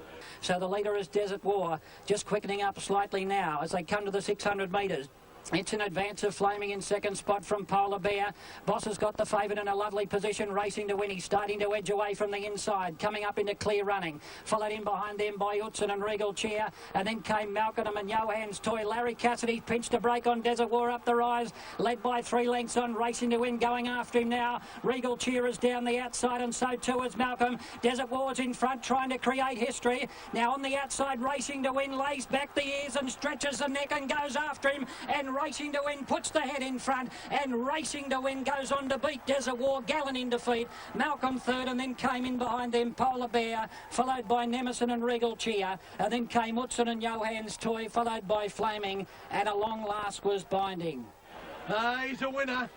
Speaker 3: So the leader is Desert War, just quickening up slightly now as they come to the 600 metres. It's in advance of Flaming in second spot from Polar Bear. Boss has got the favourite in a lovely position, racing to win. He's starting to edge away from the inside, coming up into clear running. Followed in behind them by Utzon and Regal Cheer, and then came Malcolm and Johan's Toy. Larry Cassidy pinched a break on Desert War up the rise, led by 3 lengths on, racing to win, going after him now. Regal Cheer is down the outside, and so too is Malcolm. Desert War's in front, trying to create history. Now on the outside, racing to win, lays back the ears and stretches the neck and goes after him, and Racing to Win puts the head in front, and Racing to Win goes on to beat Desert War. Gallen in defeat, Malcolm third, and then came in behind them Polar Bear, followed by Nemesis and Regal Cheer, and then came Utzon and Johan's Toy, followed by Flaming, and a long last was Binding.
Speaker 2: He's a winner.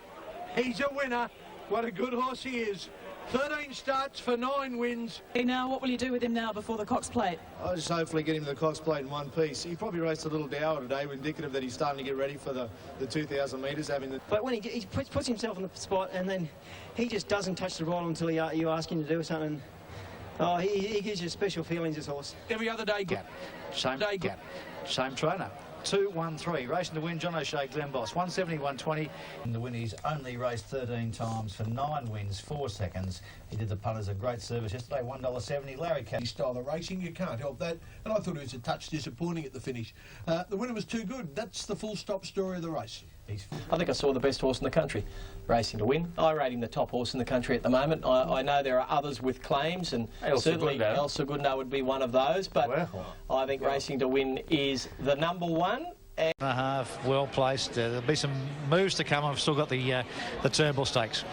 Speaker 2: He's a winner. What a good horse he is. 13 starts for 9 wins.
Speaker 14: Now, what will you do with him now before the Cox Plate?
Speaker 12: I'll just hopefully get him to the Cox Plate in one piece. He probably raced a little dour today, indicative that he's starting to get ready for the 2,000 metres.
Speaker 13: But when he puts himself on the spot and then he just doesn't touch the bridle until you ask him to do something. Oh, he gives you special feelings, this horse.
Speaker 2: Every other day,
Speaker 4: Same day, same trainer. 2-1-3, racing to win, John O'Shea, Glen Boss, 170, 120. And the win, he's only raced 13 times for 9 wins, 4 seconds. He did the punters a great service yesterday, $1.70. Larry Cassidy.
Speaker 20: Style of racing, you can't help that. And I thought it was a touch disappointing at the finish. The winner was too good. That's the full stop story of the race.
Speaker 8: I think I saw the best horse in the country, Racing to Win. I rate him the top horse in the country at the moment. I know there are others with claims, and certainly El Segundo would be one of those, but I think Racing to Win is the number 1.
Speaker 4: And a half, well placed. There'll be some moves to come. I've still got the Turnbull Stakes.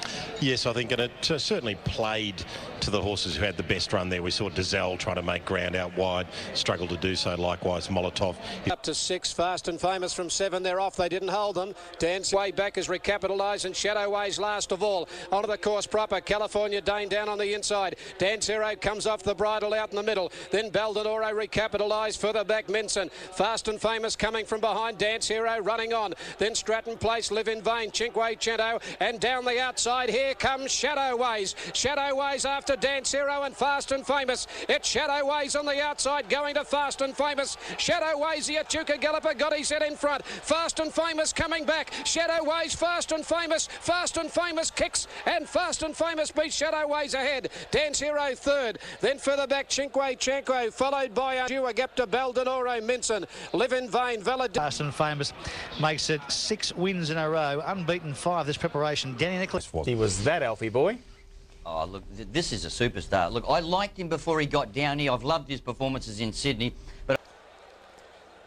Speaker 10: Yes, I think, and it certainly played to the horses who had the best run there. We saw Dazelle trying to make ground out wide, struggled to do so. Likewise, Molotov.
Speaker 19: Up to 6, Fast and Famous from 7. They're off. They didn't hold them. Dance way back is recapitalised, and Shadow Ways last of all. Onto the course proper. California Dane down on the inside. Dance Hero comes off the bridle out in the middle. Then Baldonoro recapitalised. Further back, Minson. Fast and Famous coming from behind. Dance Hero running on. Then Stratton Place, Live in Vain, Chinquay Chento, and down the outside here comes Shadow Ways. Shadow Ways after Dance Hero and Fast and Famous. It's Shadow Ways on the outside going to Fast and Famous. Shadow Ways, the Echuca Galloper got his head in front. Fast and Famous coming back. Shadow Ways, Fast and Famous. Fast and Famous kicks, and Fast and Famous beats Shadow Ways ahead. Dance Hero third. Then further back, Chinquay Chanko, followed by Due a gap to Baldonoro, Minson. Live in Vain, Valid.
Speaker 4: Fast and Famous makes it 6 wins in a row, unbeaten 5 this preparation. Danny Nicholas.
Speaker 23: He was that Alfie boy.
Speaker 9: Oh, look, this is a superstar. Look, I liked him before he got down here. I've loved his performances in Sydney, but...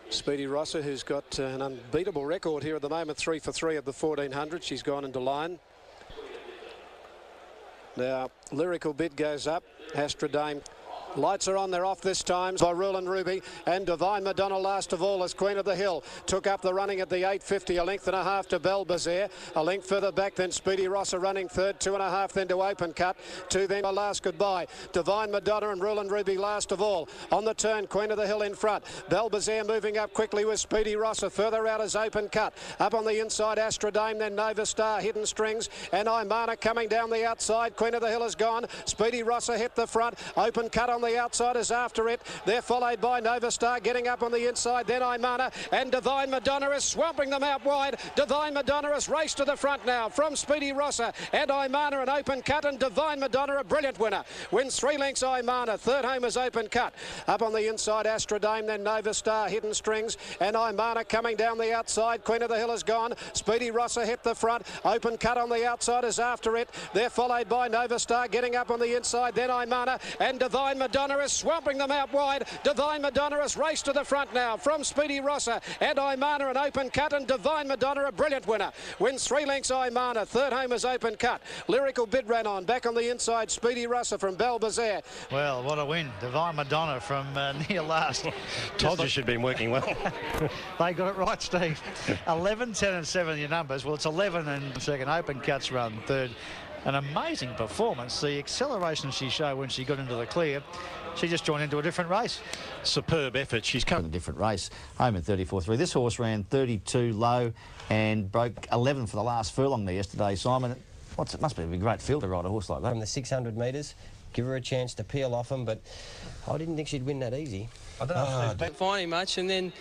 Speaker 19: Speedy Rosser, who's got an unbeatable record here at the moment, 3 for 3 at the 1400. She's gone into line. Now, Lyrical Bid goes up. Astrodame. Lights are on, they're off this time by Ruland Ruby, and Divine Madonna last of all as Queen of the Hill. Took up the running at the 850, a length and a half to Belbazair. A length further back than Speedy Rosser running third, 2.5 then to Open Cut. 2 then by Last Goodbye. Divine Madonna and Ruland Ruby last of all. On the turn, Queen of the Hill in front. Belbazair moving up quickly with Speedy Rosser. Further out as Open Cut. Up on the inside, Astrodame, then Nova Star, Hidden Strings, and Imana coming down the outside. Queen of the Hill is gone. Speedy Rosser hit the front. Open Cut on the outside is after it. They're followed by Nova Star getting up on the inside, then Imana, and Divine Madonna is swamping them out wide. Divine Madonna has raced to the front now from Speedy Rosser, and Imana an open cut, and Divine Madonna a brilliant winner. Wins 3 lengths Imana, third home is open cut. Up on the inside Astrodame, then Nova Star, Hidden Strings, and Imana coming down the outside. Queen of the Hill is gone. Speedy Rosser hit the front. Open cut on the outside is after it. They're followed by Nova Star getting up on the inside, then Imana, and Divine Madonna is swamping them out wide. Divine Madonna has raced to the front now from Speedy Rosser, and Imana an open cut, and Divine Madonna a brilliant winner. Wins 3 lengths Imana, third home is open cut. Lyrical Bid ran on. Back on the inside, Speedy Rosser from Belbazaire.
Speaker 4: Well, what a win. Divine Madonna from near last.
Speaker 5: Told you she'd been working well.
Speaker 4: They got it right, Steve. 11, 10 and 7 your numbers. Well, it's 11 and second. Open cuts run third. An amazing performance. The acceleration she showed when she got into the clear. She just joined into a different race.
Speaker 5: Superb effort. She's come
Speaker 4: in a different race. Home in 34.3. This horse ran 32 low and broke 11 for the last furlong there yesterday, Simon. It must be a great feel to ride a horse like that.
Speaker 6: From the 600 metres, give her a chance to peel off him, but I didn't think she'd win that easy.
Speaker 7: I don't know. Didn't find him much, and then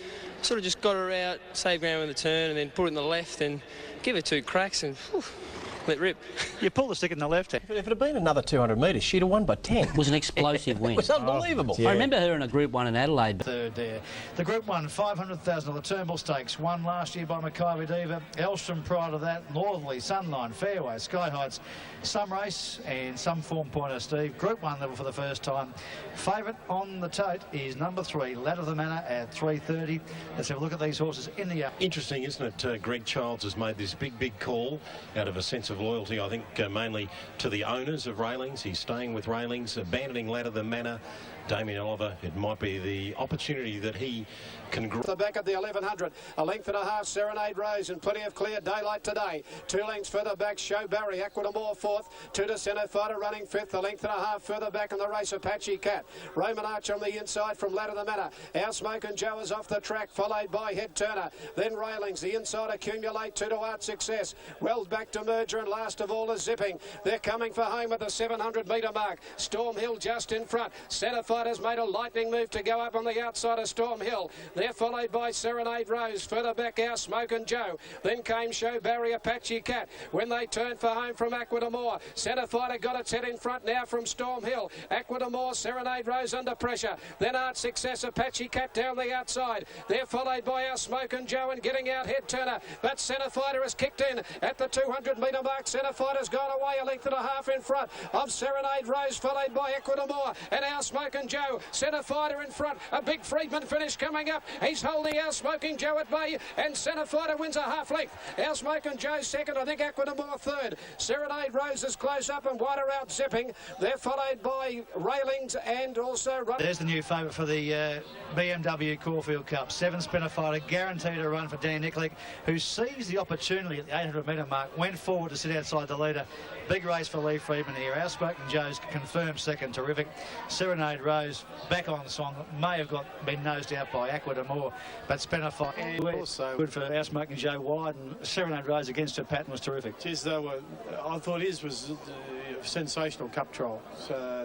Speaker 7: sort of just got her out, saved ground with the turn, and then put it in the left and give her 2 cracks and let rip.
Speaker 4: You pull the stick in the left.
Speaker 8: If it had been another 200 metres, she'd have won by 10.
Speaker 9: It was an explosive win.
Speaker 8: It was unbelievable.
Speaker 9: I remember her in a Group 1 in Adelaide.
Speaker 4: Third there. The Group 1, $500,000 Turnbull Stakes, won last year by Mackay Diva. Elstrom prior to that, Northerly, Sunline, Fairway, Sky Heights. Some race and some form pointer, Steve. Group 1 level for the first time. Favourite on the tote is number 3, Ladder of the Manor at 3:30. Let's have a look at these horses in the yard.
Speaker 5: Interesting, isn't it? Greg Childs has made this big call out of a sense of loyalty, I think, mainly to the owners of Railings. He's staying with Railings, abandoning Ladder of the Manor. Damien Oliver, it might be the opportunity that he can grow.
Speaker 19: The back of the 1100, a length and a half, Serenade Rose, and plenty of clear daylight today. 2 lengths further back, Show Barry, Aquadamore fourth, 2 to Centre Fighter running fifth, a length and a half further back in the race, Apache Cat. Roman Arch on the inside from Ladder of the Manor. Our Smoke and Joe is off the track, followed by Head Turner. Then Railings, the inside Accumulate, 2 to Art Success. Well back to Merger, and last of all is Zipping. They're coming for home at the 700 metre mark. Storm Hill just in front. Centre Fighter's made a lightning move to go up on the outside of Storm Hill. They're followed by Serenade Rose. Further back, Our Smoke and Joe. Then came Show Barry, Apache Cat. When they turned for home from Aquadamore, Centre Fighter got its head in front now from Storm Hill. Aquadamore, Serenade Rose under pressure. Then Art Success, Apache Cat down the outside. They're followed by Our Smoke and Joe and getting out Head Turner. But Centre Fighter has kicked in at the 200 metre mark. Centre Fighter's gone away a length and a half in front of Serenade Rose, followed by Aquadamore and Our Smoke and Joe. Centre Fighter in front. A big Friedman finish coming up. He's holding Our Smoking Joe at bay, and Centre Fighter wins a half length. Our Smoking Joe second, I think Aquadamore third. Serenade Rose is close up and wider out Zipping. They're followed by Railings and also...
Speaker 4: There's the new favourite for the BMW Caulfield Cup. 7 Spinner Fighter, guaranteed a run for Dan Nicklick, who seized the opportunity at the 800 metre mark, went forward to sit outside the leader. Big race for Lee Friedman here. Our Smoking Joe's confirmed second, terrific. Serenade Rose back on song, may have been nosed out by Aquadamore, but Spinner Fighter also good for Our Smoking Joe wide, and Serenade Rose against her pattern was terrific.
Speaker 11: Geez, I thought his was a sensational cup trial,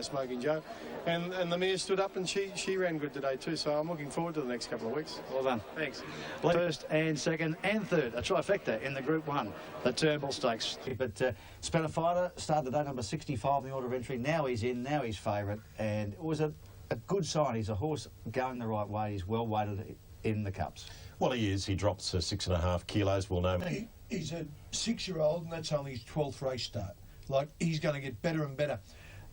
Speaker 11: Smoking Joe. And the mare stood up and she ran good today too, so I'm looking forward to the next couple of weeks.
Speaker 4: Well done.
Speaker 11: Thanks.
Speaker 4: First and second and third, a trifecta in the Group 1, the Turnbull Stakes. But Spinner Fighter started today number 65 in the order of entry. Now he's in, now he's favourite, and it was a good sign. He's a horse going the right way. He's well weighted in the Cups.
Speaker 5: Well, he is. He drops 6.5 kilos. We'll know.
Speaker 20: He's a 6-year-old, and that's only his 12th race start. Like, he's going to get better and better.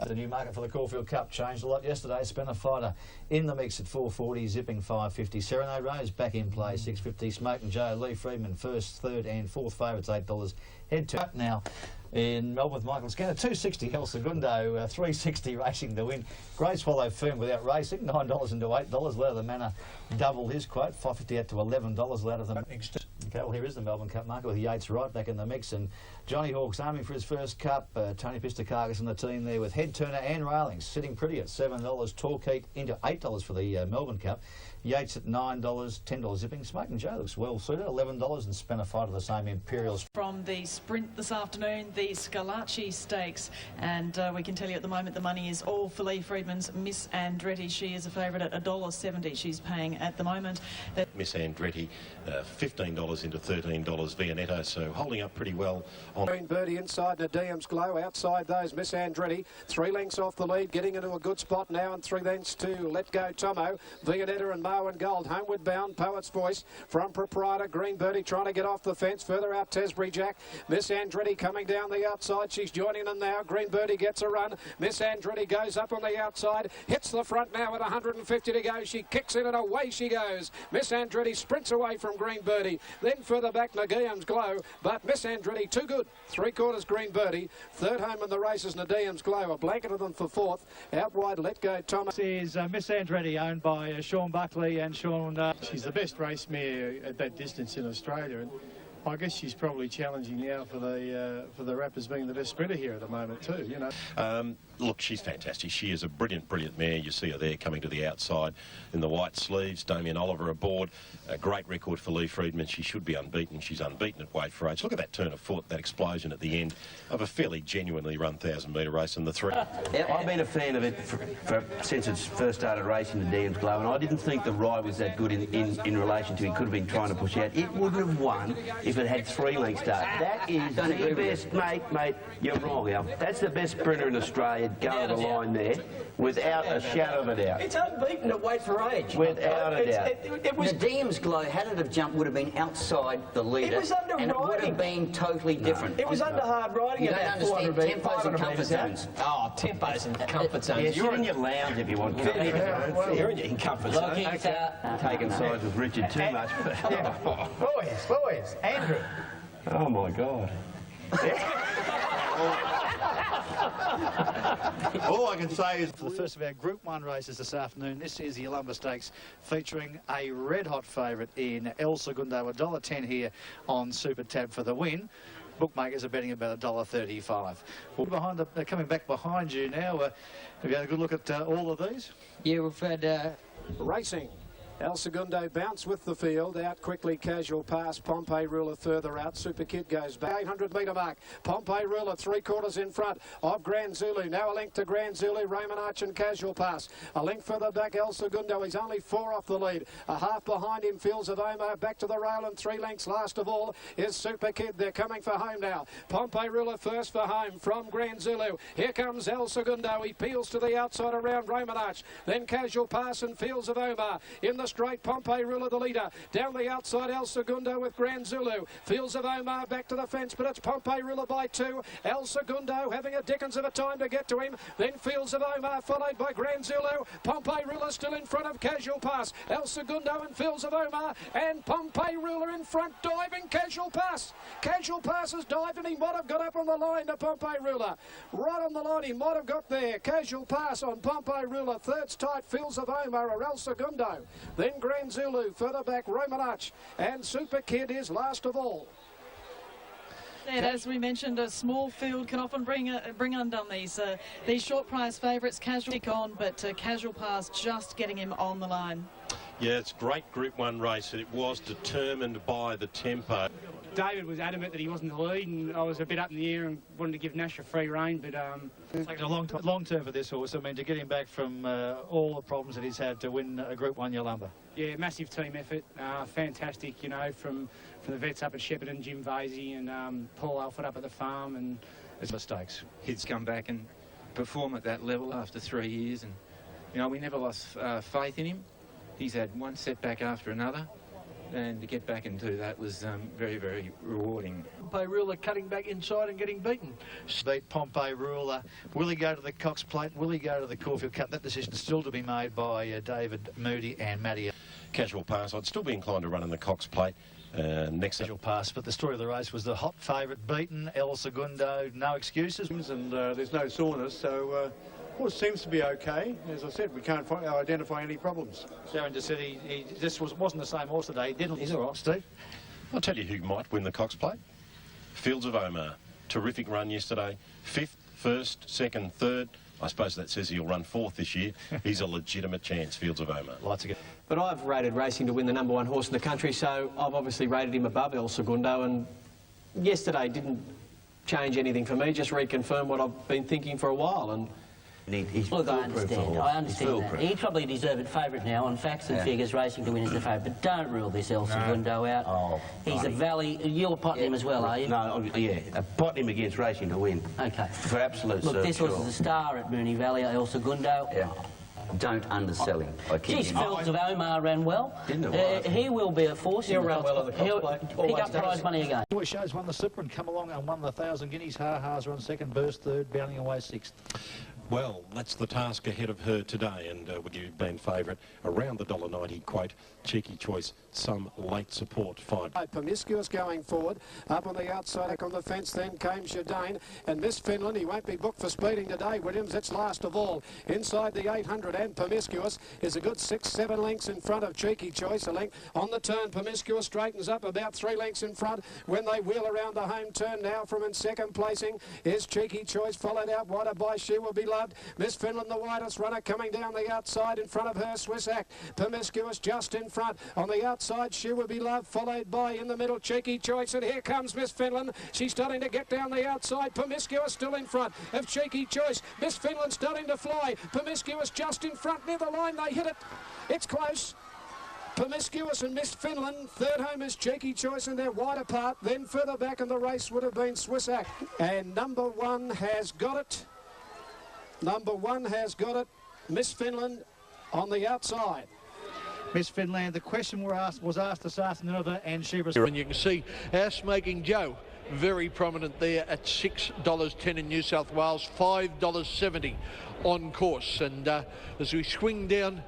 Speaker 4: The new market for the Caulfield Cup changed a lot yesterday. Spinner Fighter in the mix at 440, Zipping 550. Serenade Rose back in play, 650. Smoking Joe, Lee Friedman first, third and fourth favourites, $8. Head to up now in Melbourne with Michael Scanner. 260 El Segundo, 360 racing to win. Great Swallow firm without racing, $9 into $8. Ladder of the Manor doubled his quote, $5.50 out to $11. Ladder of the Manor. Okay, well, here is the Melbourne Cup market with Yates right back in the mix, and Johnny Hawk's aiming for his first cup. Tony Pistakakis and the team there with Head Turner and Railings sitting pretty at $7. Torquay into $8 for the Melbourne Cup. Yates at $9, $10 zipping. Smoking Joe looks well suited, $11, and spent a fight of the same Imperials.
Speaker 14: From the sprint this afternoon, the Scalacci Stakes, and we can tell you at the moment the money is all for Lee Freedman's Miss Andretti. She is a favourite at $1.70. She's paying at the moment.
Speaker 5: Miss Andretti, $15 into $13 Vianetto, so holding up pretty well. On
Speaker 19: Green Birdie inside Nadim's Glow, outside those Miss Andretti, 3 lengths off the lead, getting into a good spot now, and 3 lengths to Let Go Tomo, Vianetta and Marwin Gold, homeward bound, Poet's Voice from Proprietor, Green Birdie trying to get off the fence, further out Tesbury Jack, Miss Andretti coming down the outside, she's joining them now, Green Birdie gets a run, Miss Andretti goes up on the outside, hits the front now with 150 to go, she kicks in and away she goes, Miss Andretti sprints away from Green Birdie, then further back Nadim's Glow, but Miss Andretti too good, 3/4 Green Birdie, third home in the race is Nadim's Glow, a blanket of them for fourth, out wide Let Go Thomas.
Speaker 16: This is Miss Andretti, owned by Sean Buckley and Sean.
Speaker 11: She's the best race mare at that distance in Australia, and I guess she's probably challenging now for the Rap as being the best sprinter here at the moment too, you know.
Speaker 5: Look, she's fantastic. She is a brilliant, brilliant mare. You see her there coming to the outside in the white sleeves. Damien Oliver aboard. A great record for Lee Freedman. She should be unbeaten. She's unbeaten at weight for age. Look at that turn of foot, that explosion at the end of a fairly genuinely run 1,000-metre race in the 3.
Speaker 17: Yeah, I've been a fan of it since it first started racing the Dean's Glow, and I didn't think the ride was that good in relation to he could have been trying to push out. It wouldn't have won if it had 3 lengths start. That is the best, mate, you're wrong, Al. That's the best sprinter in Australia going the line there, without a shadow of a doubt.
Speaker 8: It's unbeaten at weight for age.
Speaker 17: Without a doubt.
Speaker 8: It was
Speaker 18: Nadim's Glow, had it have jumped, would have been outside the leader.
Speaker 8: It was under
Speaker 18: and
Speaker 8: riding.
Speaker 18: It would have been totally different.
Speaker 8: It was under hard riding.
Speaker 18: You don't understand tempos and comfort zones.
Speaker 8: Oh, tempos and comfort zones.
Speaker 17: Yeah, you're in your lounge if you want.
Speaker 8: You're in your comfort zone.
Speaker 17: Taking sides with Richard too much.
Speaker 16: Boys, Andrew.
Speaker 17: Oh my God.
Speaker 4: All I can say is for the first of our Group 1 races this afternoon, this is the Yalumba Stakes featuring a red-hot favourite in El Segundo, $1.10 here on Super Tab for the win. Bookmakers are betting about $1.35. Well, coming back behind you now, have you had a good look at all of these?
Speaker 15: Yeah, we've had...
Speaker 19: Racing. El Segundo bounce with the field, out quickly Casual Pass, Pompey Ruler further out, Super Kid goes back, 800-metre mark, Pompey Ruler 3/4 in front of Grand Zulu, now a link to Grand Zulu, Raymond Arch and Casual Pass, a link further back El Segundo, he's only 4 off the lead, a half behind him Fields of Omar, back to the rail and 3 lengths last of all is Super Kid, they're coming for home now, Pompey Ruler first for home from Grand Zulu, here comes El Segundo, he peels to the outside around Raymond Arch, then Casual Pass and Fields of Omar, in the straight, Pompey Ruler the leader, down the outside El Segundo with Grand Zulu, Fields of Omar back to the fence, but it's Pompey Ruler by 2, El Segundo having a dickens of a time to get to him, then Fields of Omar followed by Grand Zulu, Pompey Ruler still in front of Casual Pass, El Segundo and Fields of Omar, and Pompey Ruler in front, diving Casual Pass, Casual Pass is diving, he might have got up on the line to Pompey Ruler, right on the line he might have got there, Casual Pass on Pompey Ruler, third's tight, Fields of Omar or El Segundo, then Grand Zulu, further back Roman Arch, and Super Kid is last of all.
Speaker 14: And as we mentioned, a small field can often bring undone these short price favourites. Casual on, but Casual Pass just getting him on the line.
Speaker 5: Yeah, it's a great Group 1 race. It was determined by the tempo.
Speaker 22: David was adamant that he wasn't the lead, and I was a bit up in the air and wanted to give Nash a free rein, but...
Speaker 4: It's taken a long term for this horse. I mean, to get him back from all the problems that he's had to win a Group 1 Yalumba.
Speaker 22: Yeah, massive team effort. Fantastic, you know, from the vets up at Shepparton, Jim Vasey and Paul Alford up at the farm, and
Speaker 4: it's mistakes.
Speaker 24: He's come back and perform at that level after 3 years, and, you know, we never lost faith in him. He's had one setback after another, and to get back and do that was very, very rewarding.
Speaker 2: Pompey Ruler cutting back inside and getting beaten.
Speaker 4: Beat Pompey Ruler. Will he go to the Cox Plate? Will he go to the Caulfield Cup? That decision still to be made by David Moody and Matty.
Speaker 5: Casual Pass. I'd still be inclined to run in the Cox Plate. Next
Speaker 4: Casual Pass, but the story of the race was the hot favourite beaten, El Segundo, no excuses.
Speaker 11: And there's no soreness, so well, it seems to be okay. As I said, we can't identify any problems.
Speaker 4: Darren just said he just wasn't the same horse today. He didn't. He's all right, Steve.
Speaker 5: I'll tell you who might win the Cox Plate. Fields of Omar. Terrific run yesterday. 5th, 1st, 2nd, 3rd. I suppose that says he'll run 4th this year. He's a legitimate chance, Fields of Omar.
Speaker 8: Lots of good. But I've rated Racing to win the #1 horse in the country, so I've obviously rated him above El Segundo, and yesterday didn't change anything for me, just reconfirmed what I've been thinking for a while. And
Speaker 9: Look, I understand that. He's probably deserved favourite now on facts and figures. Racing to win is the favourite, but don't rule this El Segundo out.
Speaker 17: Oh,
Speaker 9: he's a valley. You're potting him as well, are you?
Speaker 17: No, yeah, potting him against Racing to win.
Speaker 9: Okay.
Speaker 17: For absolute
Speaker 9: Look, this
Speaker 17: sure.
Speaker 9: horse is a star at Moonee Valley, El Segundo.
Speaker 17: Yeah. Don't undersell him.
Speaker 9: Geez, Fields of Omar ran well. He will be a force.
Speaker 8: He'll run well on the Cox Plate.
Speaker 9: Pick up prize money again.
Speaker 4: Boy Shows won the Slipper and come along and won the 1,000 guineas. Ha-Ha's are on 2nd, Burst 3rd, Bounding Away 6th.
Speaker 10: Well, that's the task ahead of her today, and would you been favourite around the $1.90 quote, cheeky choice, some late support, 5.
Speaker 19: Promiscuous going forward, up on the outside, back on the fence, then came Shadane, and Miss Finland, he won't be booked for speeding today, Williams, it's last of all. Inside the 800, and Promiscuous is a good 6-7 lengths in front of Cheeky Choice, a length on the turn. Promiscuous straightens up about 3 lengths in front when they wheel around the home turn. Now from in second placing is Cheeky Choice, followed out wider by She Will Be Loved. Miss Finland, the widest runner, coming down the outside in front of her, Swiss Act. Promiscuous just in front. On the outside, She Will Be Loved, followed by in the middle, Cheeky Choice. And here comes Miss Finland. She's starting to get down the outside. Promiscuous still in front of Cheeky Choice. Miss Finland starting to fly. Promiscuous just in front. Near the line, they hit it. It's close. Promiscuous and Miss Finland. Third home is Cheeky Choice, and they're wide apart. Then further back in the race would have been Swiss Act. And #1 has got it. #1 has got it. Miss Finland on the outside.
Speaker 16: Miss Finland, the question was asked this afternoon of her, and she was...
Speaker 2: And you can see our Smoking Joe very prominent there at $6.10 in New South Wales, $5.70 on course. And as we swing down,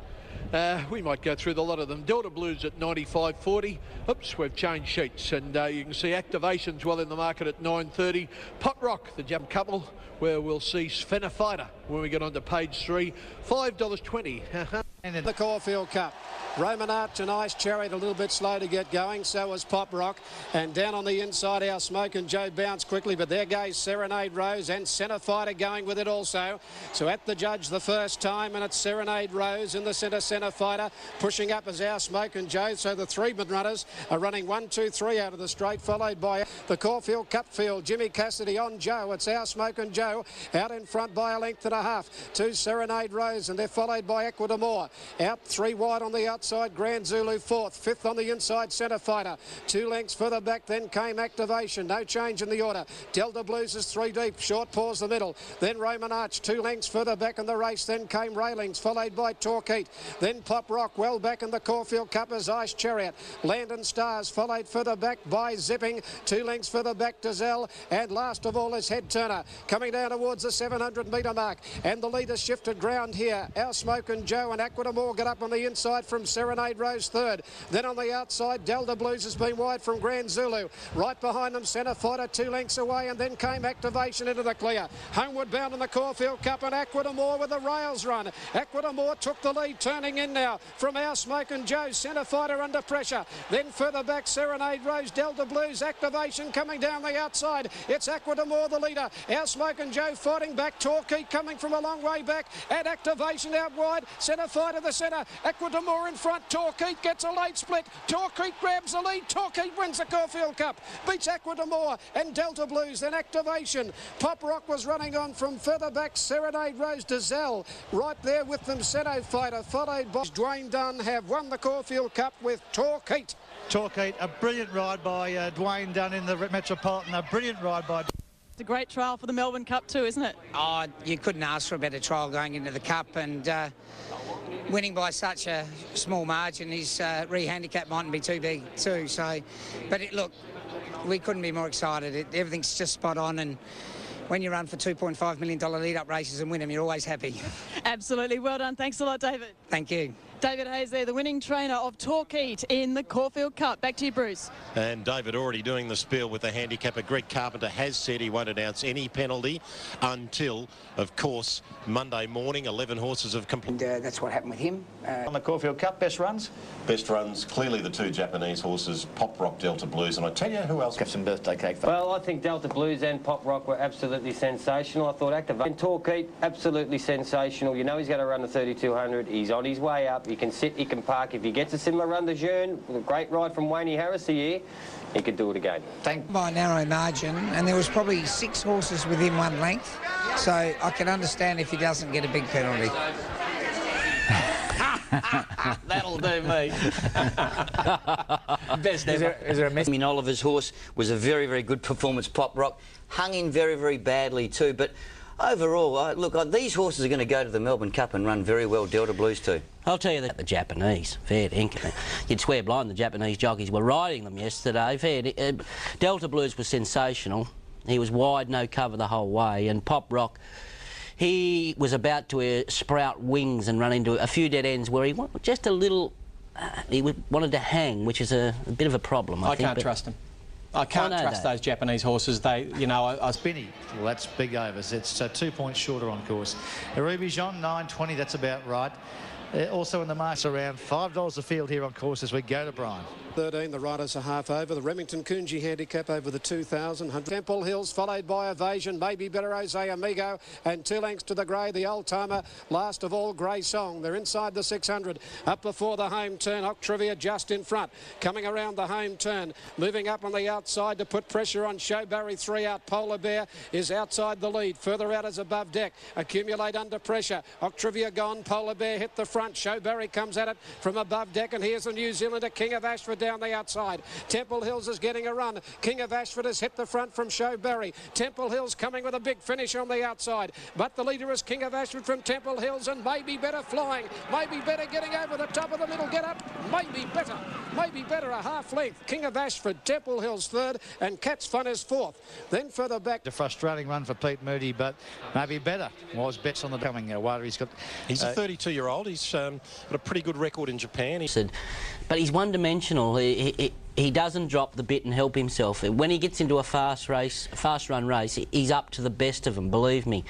Speaker 2: we might go through the lot of them. Delta Blues at 95.40. Oops, we've changed sheets, and you can see Activation's well in the market at 9.30. Pot Rock, the jump couple, where we'll see Svenna Fighter when we get on to page 3, $5.20.
Speaker 19: And the Caulfield Cup. Roman Arch and Ice Chariot a little bit slow to get going, so was Pop Rock. And down on the inside, our Smoking Joe bounced quickly, but there goes Serenade Rose and Centre Fighter going with it also. So at the judge the first time, and it's Serenade Rose in the centre, Centre Fighter pushing up as our Smoking Joe. So the 3-man runners are running 1, 2, 3 out of the straight, followed by the Caulfield Cup field. Jimmy Cassidy on Joe. It's our Smoking Joe out in front by a length and a half to Serenade Rose, and they're followed by Ecuador. Out 3 wide on the outside, Grand Zulu 4th. 5th on the inside, Centre Fighter. 2 lengths further back, then came Activation. No change in the order. Delta Blues is 3 deep. Short pause the middle. Then Roman Arch. 2 lengths further back in the race. Then came Railings, followed by Torquay. Then Pop Rock. Well back in the Caulfield Cup is Ice Chariot. Landon Stars, followed further back by Zipping. 2 lengths further back to Zell. And last of all is Head Turner. Coming down towards the 700-metre mark. And the leaders shifted ground here. Our Smoking Joe and Aquadamore get up on the inside from Serenade Rose 3rd. Then on the outside, Delta Blues has been wide from Grand Zulu. Right behind them, Centre Fighter 2 lengths away, and then came Activation into the clear. Homeward bound in the Caulfield Cup, and Aquadamore with the rails run. Aquadamore took the lead, turning in now from our Smoking Joe. Centre Fighter under pressure. Then further back, Serenade Rose, Delta Blues, Activation coming down the outside. It's Aquadamore the leader. Our Smoking Joe fighting back. Torquay coming from a long way back. And Activation out wide. Centre Fighter the centre. Aquadamore in front. Torquay gets a late split. Torquay grabs the lead. Torquay wins the Caulfield Cup. Beats Aquadamore and Delta Blues. Then Activation. Pop Rock was running on from further back. Serenade Rose to Zell. Right there with them, Centre Fighter, followed by Dwayne Dunn, have won the Caulfield Cup with Torquay.
Speaker 16: Torquay, a brilliant ride by Dwayne Dunn in the Metropolitan. A brilliant ride by...
Speaker 14: It's a great trial for the Melbourne Cup too, isn't it?
Speaker 15: Oh, you couldn't ask for a better trial going into the Cup, and winning by such a small margin, his re-handicap mightn't be too big too. So, but look, we couldn't be more excited. Everything's just spot on, and when you run for $2.5 million lead-up races and win them, you're always happy.
Speaker 14: Absolutely. Well done. Thanks a lot, David.
Speaker 15: Thank you.
Speaker 14: David Hayes there, the winning trainer of Torquay in the Caulfield Cup. Back to you, Bruce.
Speaker 5: And David already doing the spiel with the handicapper. Greg Carpenter has said he won't announce any penalty until, of course, Monday morning. 11 horses have completed.
Speaker 15: That's what happened with him.
Speaker 4: On the Caulfield Cup, best runs?
Speaker 5: Best runs, clearly the two Japanese horses, Pop Rock, Delta Blues. And I tell you who else.
Speaker 4: Have some birthday cake.
Speaker 6: Well, I think Delta Blues and Pop Rock were absolutely sensational. I thought Activate Torquay, absolutely sensational. You know he's going to run the 3200. He's on his way up. He can sit, he can park. If he gets a similar run to Jeune, with a great ride from Wayne Harris here, he could do it again.
Speaker 15: By a narrow margin, and there was probably 6 horses within 1 length, so I can understand if he doesn't get a big penalty.
Speaker 6: That'll do me.
Speaker 18: Best ever. Is there a message? I mean, Oliver's horse was a very, very good performance. Pop Rock hung in very, very badly too, but overall, look, these horses are going to go to the Melbourne Cup and run very well. Delta Blues too.
Speaker 9: I'll tell you that the Japanese, fair dinkum. You'd swear blind the Japanese jockeys were riding them yesterday. Delta Blues was sensational. He was wide, no cover the whole way, and Pop Rock, he was about to sprout wings and run into a few dead ends where he wanted just a little. He wanted to hang, which is a bit of a problem. I think,
Speaker 8: can't trust him. I can't trust those Japanese horses. They, you know, I
Speaker 4: Spinny. Well, that's big overs. It's 2 points shorter on course. Ruby Jean, 9.20. That's about right. Also in the marks around $5 a field here on course as we go to Brian.
Speaker 19: 13, the riders are half over. The Remington Coonji handicap over the 2,000. Temple Hills followed by Evasion, Maybe Better Jose Amigo, and 2 lengths to the grey, the old timer. Last of all, Grey Song. They're inside the 600. Up before the home turn, Octavia just in front. Coming around the home turn, moving up on the outside to put pressure on Showberry. 3 out. Polar Bear is outside the lead. Further out is Above Deck. Accumulate under pressure. Octavia gone. Polar Bear hit the front. Showberry comes at it from Above Deck, and here's the New Zealander King of Ashford down the outside. Temple Hills is getting a run. King of Ashford has hit the front from Showberry. Temple Hills coming with a big finish on the outside, but the leader is King of Ashford from Temple Hills, and Maybe Better flying. Maybe Better getting over the top of the middle. Get up. Maybe Better a half length. King of Ashford, Temple Hills third, and Cat's Fun is fourth. Then further back.
Speaker 4: A frustrating run for Pete Moody, but Maybe Better was bets on the coming. He's got.
Speaker 5: He's a 32-year-old. He's got a pretty good record in Japan.
Speaker 9: But he's one-dimensional. He doesn't drop the bit and help himself. When he gets into a fast-run race, he's up to the best of them, believe me.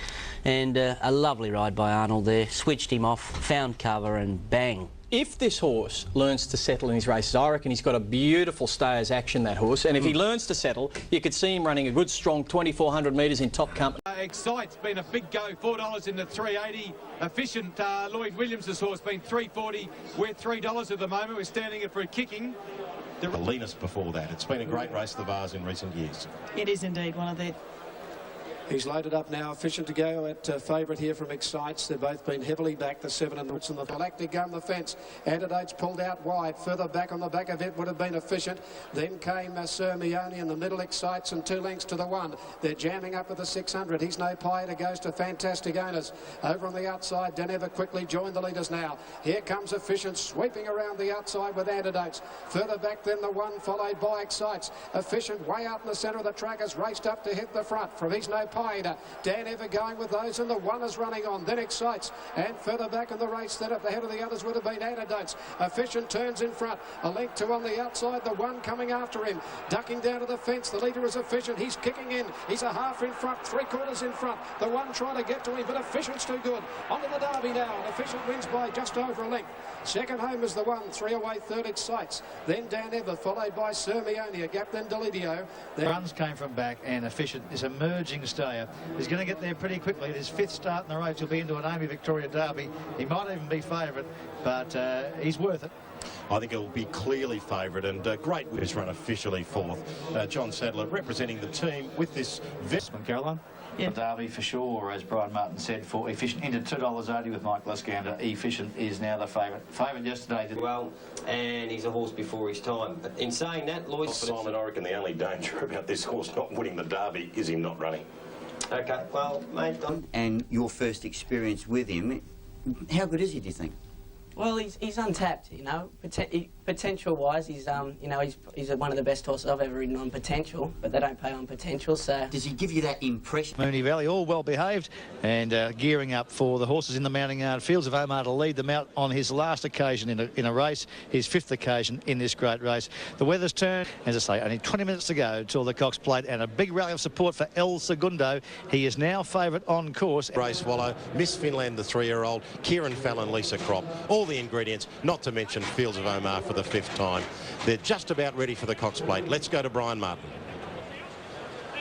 Speaker 9: And a lovely ride by Arnold there. Switched him off, found cover, and bang.
Speaker 8: If this horse learns to settle in his races, I reckon he's got a beautiful stayers action, that horse. And if he learns to settle, you could see him running a good, strong 2,400 metres in top company.
Speaker 1: Excite's been a big go, $4 in the 380. Efficient Lloyd Williams' horse been $3.40. We're $3 at the moment. We're standing it for a kicking.
Speaker 5: The leanest before that. It's been a great race to the Vase in recent years.
Speaker 14: It is indeed one of the...
Speaker 19: He's loaded up now, Efficient to go at favourite here from Excites. They've both been heavily back, the 7 and the Galactic Gun, the fence. Antidote's pulled out wide. Further back on the back of it would have been Efficient. Then came Sir Mione in the middle, Excites, and 2 lengths to the 1. They're jamming up with the 600. He's no pie. It goes to Fantastic Owners. Over on the outside, Danever quickly joined the leaders now. Here comes Efficient sweeping around the outside with Antidotes. Further back then the 1 followed by Excites. Efficient way out in the centre of the track has raced up to hit the front from He's No Pie. Danever going with those, and the 1 is running on. Then Excites, and further back in the race, then at the head of the others would have been Antidotes. Efficient turns in front. A length to on the outside. The 1 coming after him, ducking down to the fence. The leader is Efficient. He's kicking in. He's a half in front, 3/4 in front. The 1 trying to get to him, but Efficient's too good. Onto the Derby now, and Efficient wins by just over a length. Second home is the 1, 3 away, third Excites. Then Danever, followed by Sir Mione, a gap, then Delivio.
Speaker 4: Runs came from back, and Efficient is emerging stayer. He's going to get there pretty quickly. His 5th start in the race. He'll be into an Amy Victoria Derby. He might even be favourite, but he's worth it.
Speaker 5: I think it'll be clearly favourite, and great with his run officially 4th. John Sadler representing the team with this...
Speaker 4: Caroline?
Speaker 14: Yeah.
Speaker 4: Derby for sure, or as Brian Martin said, for Efficient into $2.80 with Mike Lascander. Efficient is now the favourite. Favoured yesterday.
Speaker 6: Well, and he's a horse before his time. But in saying that, Lloyd...
Speaker 5: Simon, I reckon the only danger about this horse not winning the Derby is him not running.
Speaker 6: OK, well, mate...
Speaker 18: And your first experience with him, how good is he, do you think?
Speaker 3: Well, he's untapped, you know. Potential-wise, he's he's one of the best horses I've ever ridden on potential, but they don't pay on potential, so...
Speaker 18: Does he give you that impression?
Speaker 4: Moonee Valley, all well behaved and gearing up for the horses in the Mounting Yard. Fields of Omar to lead them out on his last occasion in a race, his 5th occasion in this great race. The weather's turned, as I say, only 20 minutes to go till the Cox Plate, and a big rally of support for El Segundo. He is now favourite on course.
Speaker 10: Ray Swallow, Miss Finland, the 3-year-old, Kieran Fallon, Lisa Crop, all the ingredients, not to mention Fields of Omar for the 5th time. They're just about ready for the Cox Plate. Let's go to Brian Martin.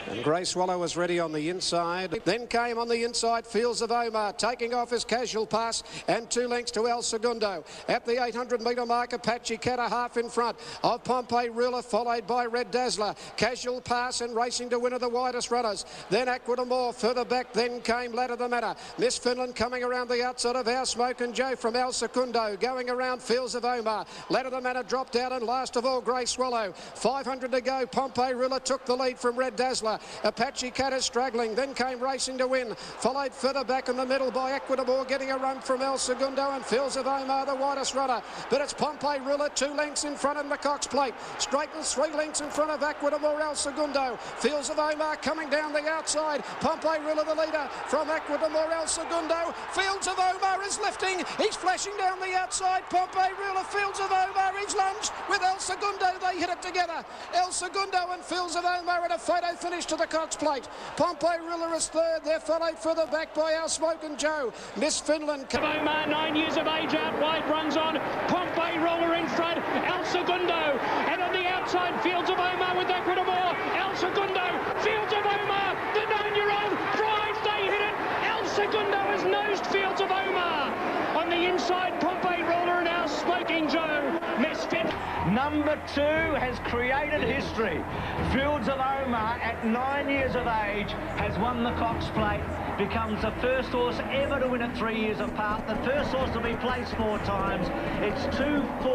Speaker 19: And Grey Swallow was ready on the inside. Then came on the inside Fields of Omar, taking off his Casual Pass, and 2 lengths to El Segundo. At the 800-metre mark, Apache Cat a half in front of Pompey Ruler, followed by Red Dazzler. Casual Pass and racing to win are the widest runners. Then Aqua d'Amour further back. Then came Ladder the Manor. Miss Finland coming around the outside of Our Smokin' Joe from El Segundo, going around Fields of Omar. Ladder the Manor dropped out, and last of all Grey Swallow. 500 to go. Pompey Ruler took the lead from Red Dazzler. Apache Cat is struggling. Then came Racing to Win, followed further back in the middle by Aqua d'Amour, getting a run from El Segundo, and Fields of Omar the widest runner. But it's Pompey Ruler 2 lengths in front in the Cox Plate. Straightens 3 lengths in front of Aqua d'Amour, El Segundo. Fields of Omar coming down the outside. Pompey Ruler the leader from Aqua d'Amour, El Segundo. Fields of Omar is lifting. He's flashing down the outside. Pompey Ruler, Fields of Omar, he's lunged with El Segundo. They hit it together. El Segundo and Fields of Omar in a photo finish to the Cox Plate. Pompey Ruler is third. They're followed further back by Our Smokin' Joe. Miss Finland.
Speaker 12: Omar, 9 years of age, out wide, runs on. Pompey Ruler in front. El Segundo. And on the outside, Fields of Omar with Aqua d'Amour. El Segundo. Fields of Omar. The 9-year-old drives. They hit it. El Segundo has nosed Fields of Omar. On the inside, Pompey Ruler and Our Smokin' Joe. Miss Finland.
Speaker 13: Number 2 has created history. Fields of Omar, at 9 years of age, has won the Cox Plate, becomes the first horse ever to win it 3 years apart, the first horse to be placed 4 times. It's 2, 4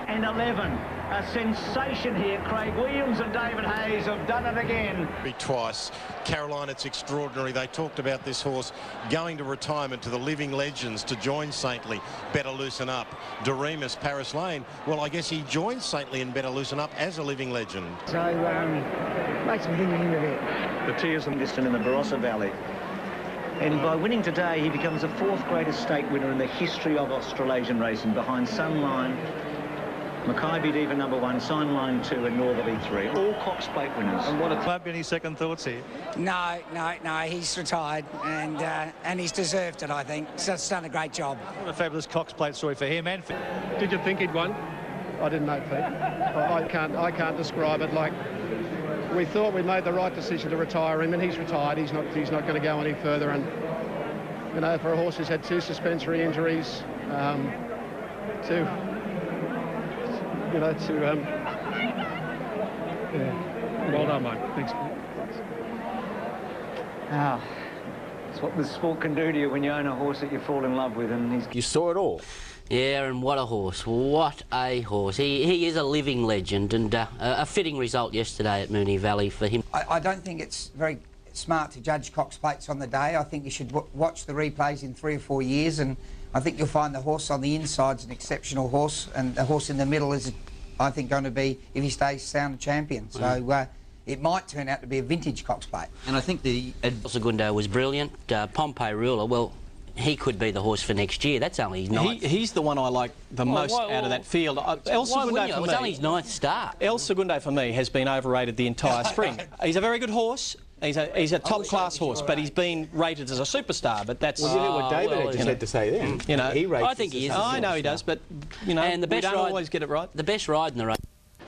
Speaker 13: and 11. A sensation here. Craig Williams and David Hayes have done it again.
Speaker 10: Twice. Caroline, it's extraordinary. They talked about this horse going to retirement to the living legends to join Saintly. Better Loosen Up. Doremus, Paris Lane. Well, I guess he joined Saintly and Better Loosen Up as a living legend.
Speaker 13: So, makes me think of him a bit. The tears and distant in the Barossa Valley. And by winning today, he becomes the 4th greatest stake winner in the history of Australasian racing, behind Sunline, Mackay Diva number 1, Signline 2 and Northerly 3, all Cox Plate winners. And what won't be any second thoughts here?
Speaker 15: No, he's retired and he's deserved it, I think. He's done a great job.
Speaker 4: What a fabulous Cox Plate story for him and for...
Speaker 11: Did you think he'd won? I didn't know, Pete. I can't describe it. Like, we thought we made the right decision to retire him, and he's retired. He's not going to go any further. And you know, for a horse who's had 2 suspensory injuries,
Speaker 13: Well done, mate. Thanks. It's what the sport can do to you when you own a horse that you fall in love with, and
Speaker 18: You saw it all.
Speaker 9: Yeah, and what a horse. What a horse. He is a living legend, and a fitting result yesterday at Moonee Valley for him.
Speaker 15: I don't think it's very smart to judge Cox Plates on the day. I think you should watch the replays in 3 or 4 years, and I think you'll find the horse on the inside's an exceptional horse, and the horse in the middle is, I think, going to be, if he stays sound, a champion. So it might turn out to be a vintage Cox Plate.
Speaker 18: And I think the...
Speaker 9: El Segundo was brilliant. Pompey Ruler, well, he could be the horse for next year. That's only his 9th.
Speaker 8: He's the one I like the most out of that field. El Segundo for me...
Speaker 9: It was only his 9th start.
Speaker 8: El Segundo for me has been overrated the entire spring. He's a very good horse. He's a top-class horse, but he's been rated as a superstar. But that's...
Speaker 23: Well, you know what David had to say then.
Speaker 8: You know,
Speaker 23: he rates
Speaker 9: I think he is.
Speaker 8: I know he does, but, you know,
Speaker 9: and the best
Speaker 8: we don't
Speaker 9: ride,
Speaker 8: always get it right.
Speaker 9: The best ride in the race.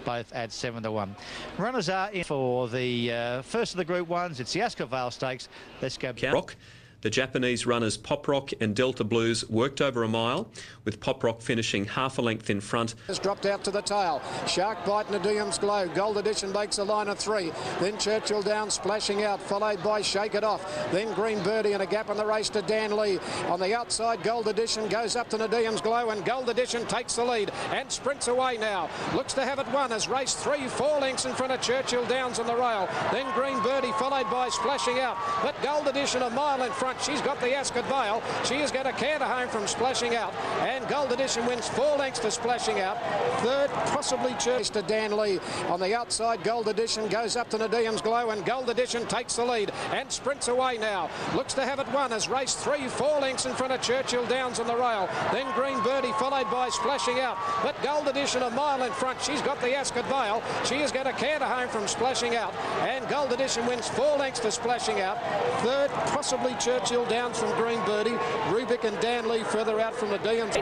Speaker 4: Both at 7 to 1. Runners are in for the first of the Group 1s. It's the Ascot Vale Stakes. Let's go.
Speaker 21: Rock. The Japanese runners Pop Rock and Delta Blues worked over a mile, with Pop Rock finishing half a length in front.
Speaker 19: Has dropped out to the tail. Shark Bite, Nadim's Glow. Gold Edition makes a line of 3. Then Churchill Down splashing out, followed by Shake It Off. Then Green Birdie and a gap in the race to Dan Lee. On the outside, Gold Edition goes up to Nadim's Glow, and Gold Edition takes the lead and sprints away now. Looks to have it won as race 3, 4 lengths in front of Churchill Downs on the rail. Then Green Birdie followed by Splashing Out. But Gold Edition a mile in front. front. She's got the Ascot Vale. She is going to canter home from Splashing Out. And Gold Edition wins 4 lengths to Splashing Out. Third, possibly Church to Dan Lee. On the outside, Gold Edition goes up to Nadiam's Glow, and Gold Edition takes the lead and sprints away now. Looks to have it won as race 3, 4 lengths in front of Churchill Downs on the rail. Then Green Birdie followed by Splashing Out. But Gold Edition a mile in front. She's got the Ascot Vale. She is going to canter home from Splashing Out. And Gold Edition wins 4 lengths to Splashing Out. Third, possibly Churchill Downs from Green Birdie. Rubik and Dan Lee further out from the Dion's.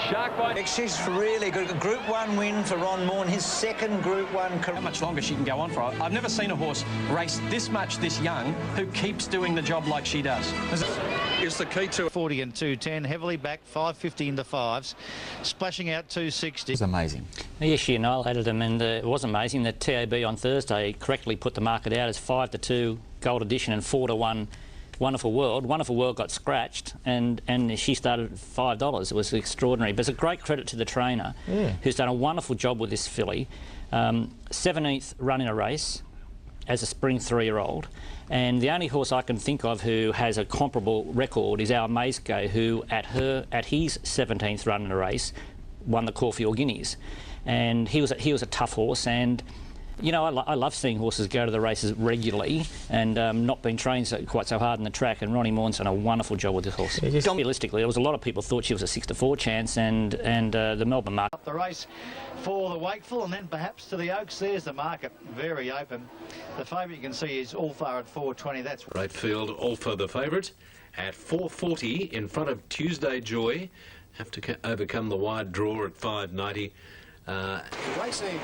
Speaker 13: Shark Bite. She's really good. A Group 1 win for Ron Morn, his second Group 1 career.
Speaker 8: How much longer she can go on for? I've never seen a horse race this much this young who keeps doing the job like she does.
Speaker 4: It's the key to 40 and 210, heavily back, 550 into 5s, Splashing Out 260.
Speaker 23: It's amazing.
Speaker 7: Yes, she annihilated them, and it was amazing that TAB on Thursday correctly put the market out as 5-2 Gold Edition and 4-1 Wonderful World. Wonderful World got scratched, and she started at $5. It was extraordinary. But it's a great credit to the trainer, who's done a wonderful job with this filly. 17th run in a race as a spring 3-year-old. And the only horse I can think of who has a comparable record is our Maysco, who at his 17th run in a race won the Caulfield Guineas. And he was a tough horse, and you know, I love seeing horses go to the races regularly and not being trained quite so hard in the track, and Ronnie Morn's done a wonderful job with this horse. Realistically, there was a lot of people thought she was a 6-4 chance, and the Melbourne market.
Speaker 4: Up the race for the Wakeful, and then perhaps to the Oaks. There's the market, very open. The favourite you can see is Alpha at 4.20. That's
Speaker 5: Right field, Alpha the favourite at 4.40 in front of Tuesday Joy. Have to overcome the wide draw at 5.90.
Speaker 19: Racing,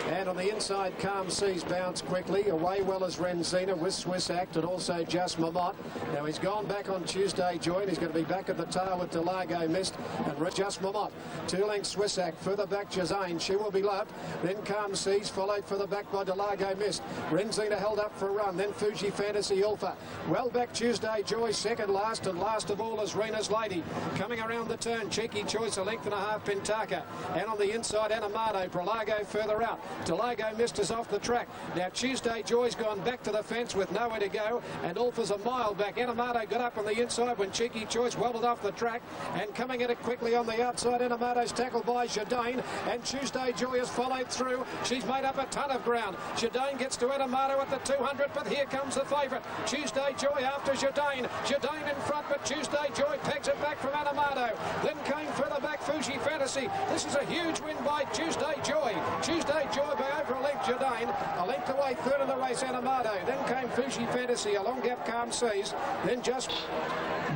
Speaker 19: and on the inside, Calm Seas bounce quickly. Away well as Renzina with Swiss Act, and also Just Mamot. Now he's gone back on Tuesday Joy, and he's going to be back at the tail with Delago Mist and Just Mamot. 2 lengths Swiss Act, further back Jazane, she will be loved. Then Calm Seas, followed further back by Delago Mist. Renzina held up for a run, then Fuji Fantasy Alpha. Well back Tuesday Joy, second last, and last of all is Rena's Lady. Coming around the turn, Cheeky Choice, a length and a half Pintaka. And on the inside, Anamato, Prolago further out. Delago Mist is off the track. Now Tuesday Joy's gone back to the fence with nowhere to go, and Alpha's a mile back. Anamato got up on the inside when Cheeky Choice wobbled off the track, and coming at it quickly on the outside, Anamato's tackled by Jadane, and Tuesday Joy has followed through. She's made up a ton of ground. Jadane gets to Anamato at the 200, but here comes the favourite. Tuesday Joy after Jadane. Jadane in front, but Tuesday Joy pegs it back from Anamato. Then came further back Fuji Fantasy. This is a huge win by Tuesday Joy. Tuesday Joy by over a length Jadane. A length away, third in the race, Anamato. Then came Fuji Fantasy, a long gap Calm Seas. Then just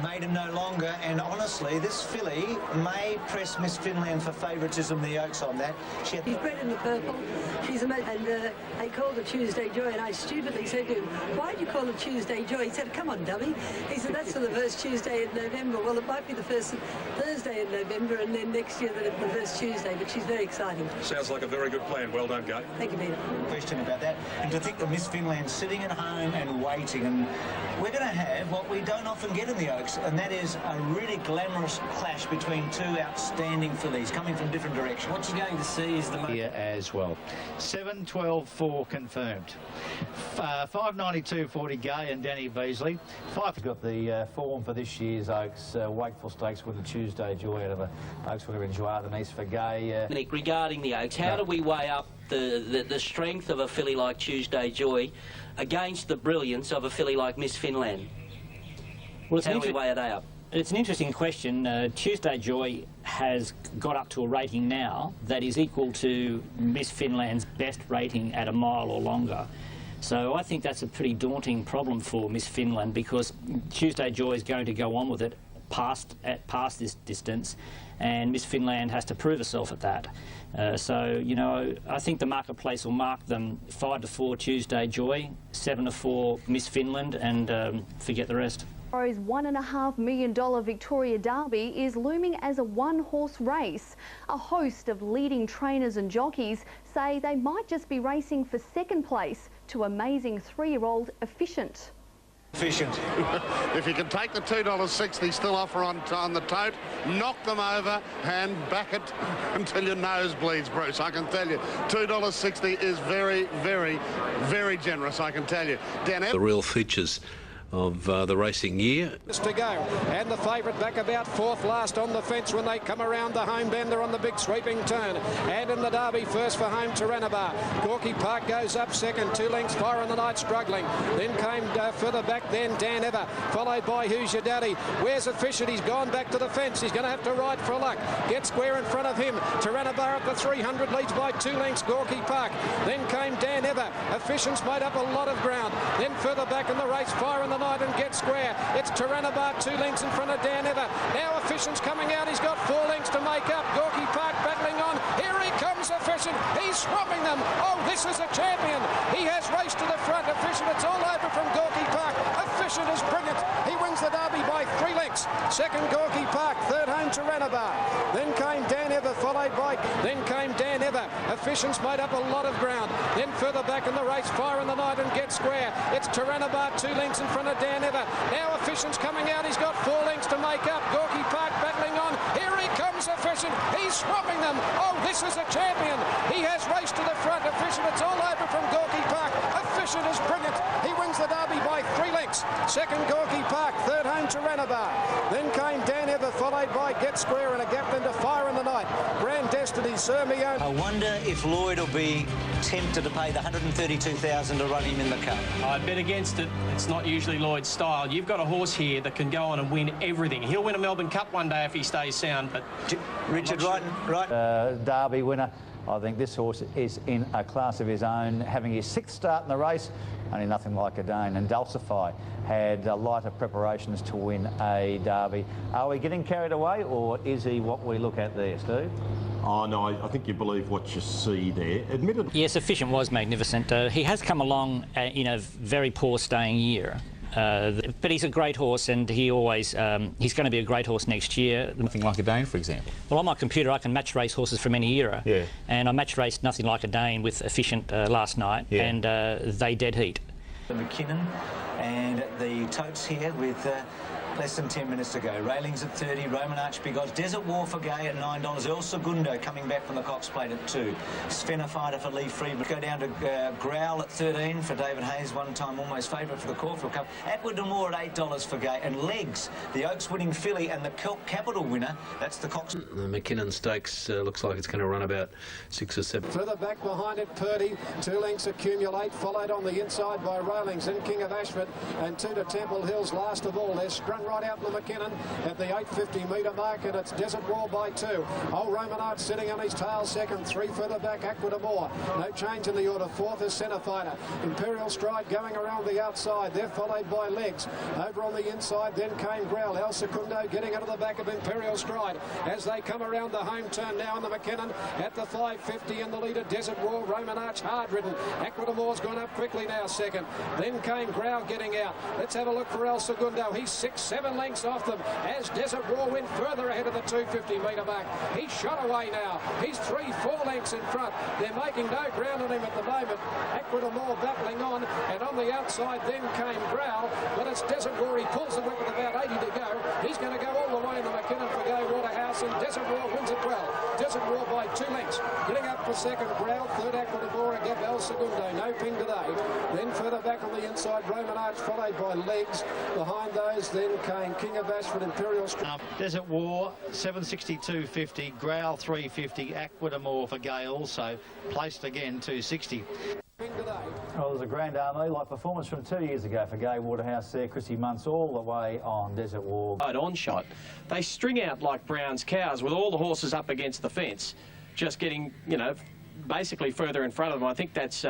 Speaker 13: Maiden no longer, and honestly, this filly may press Miss Finland for favouritism, the Oaks on that.
Speaker 20: She's bred in the purple. She's amazing. And they called her Tuesday Joy, and I stupidly said to him, why do you call her Tuesday Joy? He said, come on, dummy. He said, that's for the first Tuesday in November. Well, it might be the first Thursday in November, and then next year the first Tuesday, but she's very exciting.
Speaker 22: Sounds like a very good plan. Well done, Guy.
Speaker 20: Thank you, Peter.
Speaker 13: Question about that. And to think that Miss Finland's sitting at home and waiting, and we're going to have what we don't often get in the Oaks, and that is a really glamorous clash between 2 outstanding fillies coming from different directions. What you're going to see is the
Speaker 4: here as well. 7.12.4 confirmed. 5.92.40 Gay and Danny Beasley. 5 got the form for this year's Oaks Wakeful Stakes with the Tuesday Joy out of the Oaks Winner in Joie Denise for Gay.
Speaker 9: Nick, regarding the Oaks, how do we weigh up the strength of a filly like Tuesday Joy against the brilliance of a filly like Miss Finland?
Speaker 7: Well,
Speaker 9: how do we weigh it up?
Speaker 7: It's an interesting question. Tuesday Joy has got up to a rating now that is equal to Miss Finland's best rating at a mile or longer. So I think that's a pretty daunting problem for Miss Finland, because Tuesday Joy is going to go on with it past this distance, and Miss Finland has to prove herself at that. So, you know, I think the marketplace will mark them 5-4 Tuesday Joy, 7-4 Miss Finland, and forget the rest.
Speaker 24: Tomorrow's $1.5 million Victoria Derby is looming as a one-horse race. A host of leading trainers and jockeys say they might just be racing for second place to amazing 3-year-old Efficient.
Speaker 25: Efficient. If you can take the $2.60 still offer on the tote, knock them over and back it until your nose bleeds, Bruce. I can tell you, $2.60 is very, very, very generous, I can tell you.
Speaker 21: The real features
Speaker 1: of the racing year.
Speaker 19: To go, and the favourite back about fourth last on the fence when they come around the home bender on the big sweeping turn. And in the Derby, first for home, Taranabar. Gorky Park goes up second, 2 lengths, Fire in the Night struggling. Then came further back, then Dan Ever, followed by Who's Your Daddy. Where's Efficient? He's gone back to the fence. He's going to have to ride for luck. Get square in front of him. Taranabar at the 300 leads by 2 lengths, Gorky Park. Then came Dan Ever. Efficient's made up a lot of ground. Then further back in the race, Fire in the Night and Get Square. It's Taranabar 2 lengths in front of Dan Ever. Now Efficient's coming out. He's got 4 lengths to make up. Gorky Park battling on. Here he comes, Efficient. He's swapping them. Oh, this is a champion. He has raced to the front. Efficient, it's all over from Gorky Park. Efficient is brilliant. He wins the Derby by 3 lengths. Second, Gorky Park. Third, home, Taranabar. Then came Dan Ever, followed by... Then came Dan Ever. Efficient's made up a lot of ground. Then further back in the race, Fire in the Night and Get Square. It's Taranabar 2 lengths in front of Dan Ever. Now Efficient's coming out. He's got 4 lengths to make up. Gorky Park battling on. Here he comes, Efficient. He's swapping them. Oh, this is a champion. He has raced to the front. Efficient, it's all over from Gorky Park. Efficient is brilliant. He wins the Derby by 3 lengths. Second, Gorky Park. Third, home, Taranabar. Then came Dan Ever, followed by Get Square and a gap into Fire in the Night. Grand Destiny, Sir Mione.
Speaker 2: I wonder if Lloyd will be tempted to pay the $132,000 to run him in the Cup.
Speaker 8: I'd bet against it. It's not usually Lloyd's style. You've got a horse here that can go on and win everything. He'll win a Melbourne Cup one day if he stays sound, but...
Speaker 2: Richard, right?
Speaker 4: Derby winner. I think this horse is in a class of his own, having his 6th start in the race, only nothing like a Dane. And Dulcify had lighter preparations to win a Derby. Are we getting carried away, or is he what we look at there, Steve?
Speaker 10: Oh, no, I think you believe what you see there. Admittedly...
Speaker 7: Yes, Efficient was magnificent. He has come along in a very poor staying year. But he's a great horse, and he always he's going to be a great horse next year.
Speaker 14: Nothing Like a Dane, for example.
Speaker 7: Well, on my computer I can match race horses from any era.
Speaker 14: Yeah.
Speaker 7: And I match raced Nothing Like a Dane with Efficient last night,
Speaker 14: yeah.
Speaker 7: And they dead heat.
Speaker 2: McKinnon and the totes here with less than 10 minutes to go. Railings at 30, Roman Arch Big Odds, Desert War for Gay at $9, El Segundo coming back from the Cox Plate at 2, Svenna Fighter for Lee Freeman, go down to Growl at 13 for David Hayes, one time almost favourite for the Caulfield Cup, Atwood and Moore at $8 for Gay, and Legs, the Oaks winning filly and the Kelp Capital winner, that's the Cox.
Speaker 1: The McKinnon Stakes looks like it's going to run about 6 or 7.
Speaker 19: Further back behind it, Purdy. 2 lengths Accumulate, followed on the inside by Railings and King of Ashford, and 2 to Temple Hills last of all. They're sprung right out to McKinnon at the 850 metre mark, and it's Desert War by 2. Old Roman Art sitting on his tail second, 3 further back, Aquadamore. No change in the order. 4th is Centre Fighter. Imperial Stride going around the outside. They're followed by Legs. Over on the inside then came Growl. El Secundo getting out of the back of Imperial Stride as they come around the home turn now on the McKinnon at the 550 in the leader. Desert War, Roman Arch hard ridden. Aquadamore's gone up quickly now second. Then came Growl getting out. Let's have a look for El Segundo. He's 6-7 lengths off them as Desert War went further ahead of the 250 metre mark. He's shot away now. He's 3-4 lengths in front. They're making no ground on him at the moment. Aquadamore battling on, and on the outside then came Growl, but it's Desert War. He pulls the whip with about 80 to go. He's going to go all the way in the McKinnon for Gay Waterhouse, and Desert War wins it well. Desert War by 2 lengths. Getting up for second, Growl. Third, Aquadamore, and gap El Segundo. No ping today. Then further back on the inside, Roman Arch followed by Legs. Behind those then came King of Ashford, Imperial Stride.
Speaker 4: Desert War, 762.50, Growl 350, Aquadamore for Gay also, placed again 260. Well, there's a Grand Army-like performance from 2 years ago for Gay Waterhouse there. Chrissy Muntz all the way on Desert War.
Speaker 8: On shot. They string out like Brown's cows with all the horses up against the fence, just getting, you know, basically further in front of them. I think that's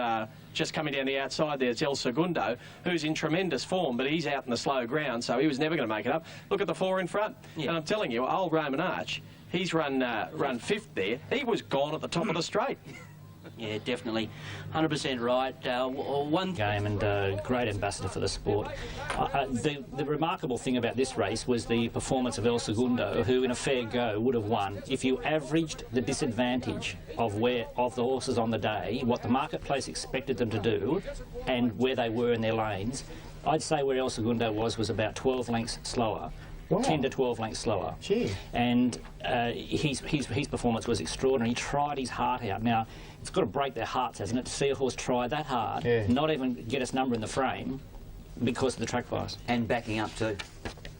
Speaker 8: just coming down the outside. There's El Segundo, who's in tremendous form, but he's out in the slow ground, so he was never going to make it up. Look at the 4 in front. Yeah. And I'm telling you, old Roman Arch, he's run 5th there. He was gone at the top of the straight.
Speaker 9: Yeah, definitely. 100% right. One
Speaker 7: game and great ambassador for the sport. The remarkable thing about this race was the performance of El Segundo, who in a fair go would have won. If you averaged the disadvantage of the horses on the day, what the marketplace expected them to do, and where they were in their lanes, I'd say where El Segundo was about 12 lengths slower. Wow. 10 to 12 lengths slower.
Speaker 14: Gee.
Speaker 7: And his performance was extraordinary. He tried his heart out. Now, it's got to break their hearts, hasn't it, to see a horse try that hard, not even get its number in the frame, because of the track bias.
Speaker 18: And backing up too.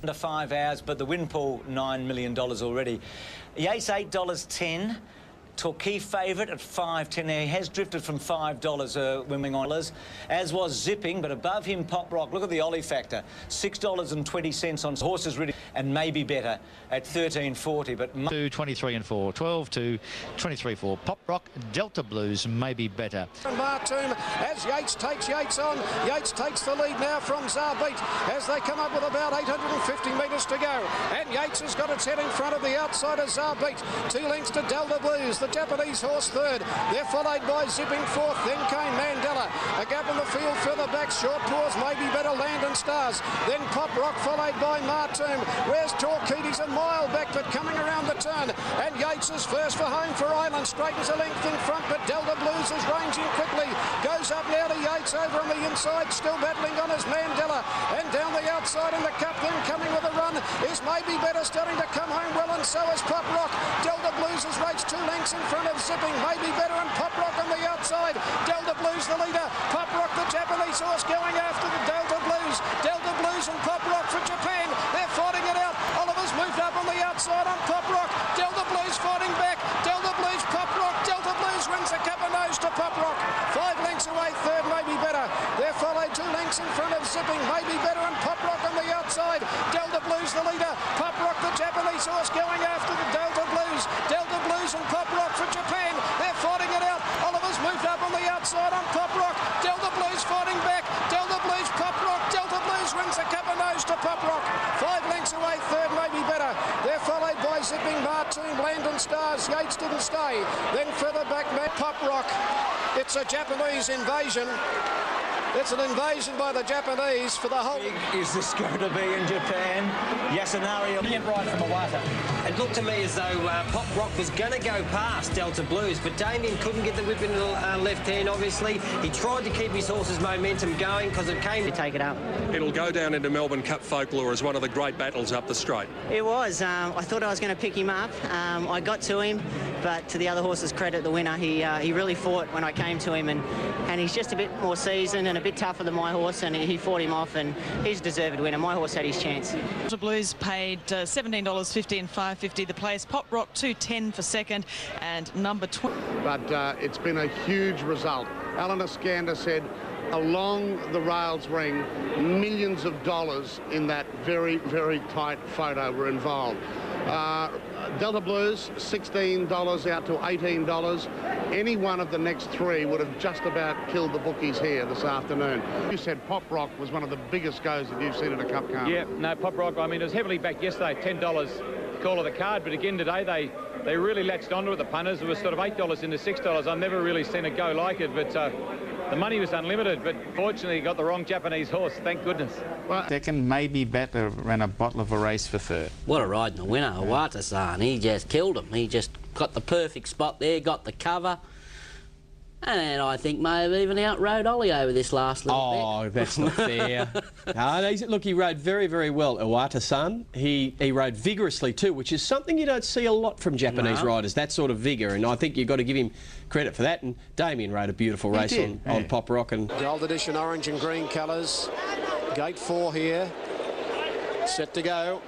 Speaker 2: Under 5 hours, but the win pool $9 million already. Yates $8.10. Torquay favourite at $5.10. He has drifted from $5 winning on, as was Zipping, but above him Pop Rock. Look at the Ollie factor, $6.20 on horses ready, and maybe better at $13.40. But
Speaker 4: 2, 23 and 4, 12 to 23 4. Pop Rock, Delta Blues, maybe better.
Speaker 19: And Martoon as Yates takes Yates on. Yates takes the lead now from Zarbeat as they come up with about 850 metres to go. And Yates has got its head in front of the outside of Zarbeat. 2 lengths to Delta Blues. The Japanese horse third. They're followed by Zipping fourth. Then came Mandela. A gap in the field further back. Short Paws, maybe better. Land and Stars. Then Pop Rock followed by Martoon. Where's Torquay? He's a mile back, but coming around the turn. And Yates is first for home for Island. Straightens a length in front, but Delta Blues is ranging quickly. Goes up now to Yates over on the inside. Still battling on his Mandela. And down the outside in the cup, then coming with a run is maybe better. Starting to come home well, and so is Pop Rock. Delta Blues has raced 2 lengths in front of Zipping, maybe better, and Pop Rock on the outside. Delta Blues the leader. Pop Rock, the Japanese horse, going after the Delta Blues. Delta Blues and Pop Rock for Japan. They're fighting it out. Oliver's moved up on the outside on Pop Rock. Delta Blues fighting back. Delta Blues, Pop Rock. Delta Blues wins the cup and nose to Pop Rock. 5 lengths away, third, maybe better. They're followed 2 lengths in front of Zipping, maybe better, and Pop Rock on the outside. Delta Blues the leader. Pop Rock, the Japanese horse, going after the Delta Blues. Delta Blues and Pop Rock for Japan. They're fighting it out. Oliver's moved up on the outside on Pop Rock. Delta Blues fighting back. Delta Blues, Pop Rock. Delta Blues wins the cup and nose to Pop Rock. 5 lengths away, third, maybe better. They're followed by Zipping, Martoon, Land and Stars. Yates didn't stay. Then further back, Pop Rock. It's a Japanese invasion. It's an invasion by the Japanese for the whole...
Speaker 2: Is this going to be in Japan? Yasunari, brilliant ride from Iwata.
Speaker 3: It looked to me as though Pop Rock was going to go past Delta Blues, but Damien couldn't get the whip in the left hand, obviously. He tried to keep his horse's momentum going because it came to take it up.
Speaker 22: It'll go down into Melbourne Cup folklore as one of the great battles up the straight.
Speaker 3: It was. I thought I was going to pick him up. I got to him, but to the other horse's credit, the winner, he really fought when I came to him, and he's just a bit more seasoned and a bit tougher than my horse, and he fought him off, and he's a deserved winner. My horse had his chance.
Speaker 6: The Blues paid $17.50 and $5.50 the place. Pop Rock $2.10 for second, and number 20.
Speaker 11: But it's been a huge result. Alan Iskander said along the rails ring, millions of dollars in that very, very tight photo were involved. Delta Blues, $16 out to $18. Any one of the next 3 would have just about killed the bookies here this afternoon. You said Pop Rock was one of the biggest goes that you've seen at a Cup Carnival.
Speaker 14: Yeah, no, Pop Rock, I mean, it was heavily backed yesterday, $10 call of the card, but again today they really latched onto it, the punters. It was sort of $8 into $6. I've never really seen it go like it, but the money was unlimited, but fortunately he got the wrong Japanese horse, thank goodness.
Speaker 16: Well, second, maybe better, ran a bottle of a race for third.
Speaker 9: What a ride in the winner, Iwata-san. He just killed him. He just got the perfect spot there, got the cover. And I think may have even outrode Ollie over this last little bit.
Speaker 8: Oh, that's not fair. No, look, he rode very, very well, Iwata-san. He rode vigorously too, which is something you don't see a lot from Japanese riders, that sort of vigour, and I think you've got to give him credit for that. And Damien rode a beautiful race on Pop Rock. And
Speaker 19: Gold Edition orange and green colours. Gate 4 here. Set to go.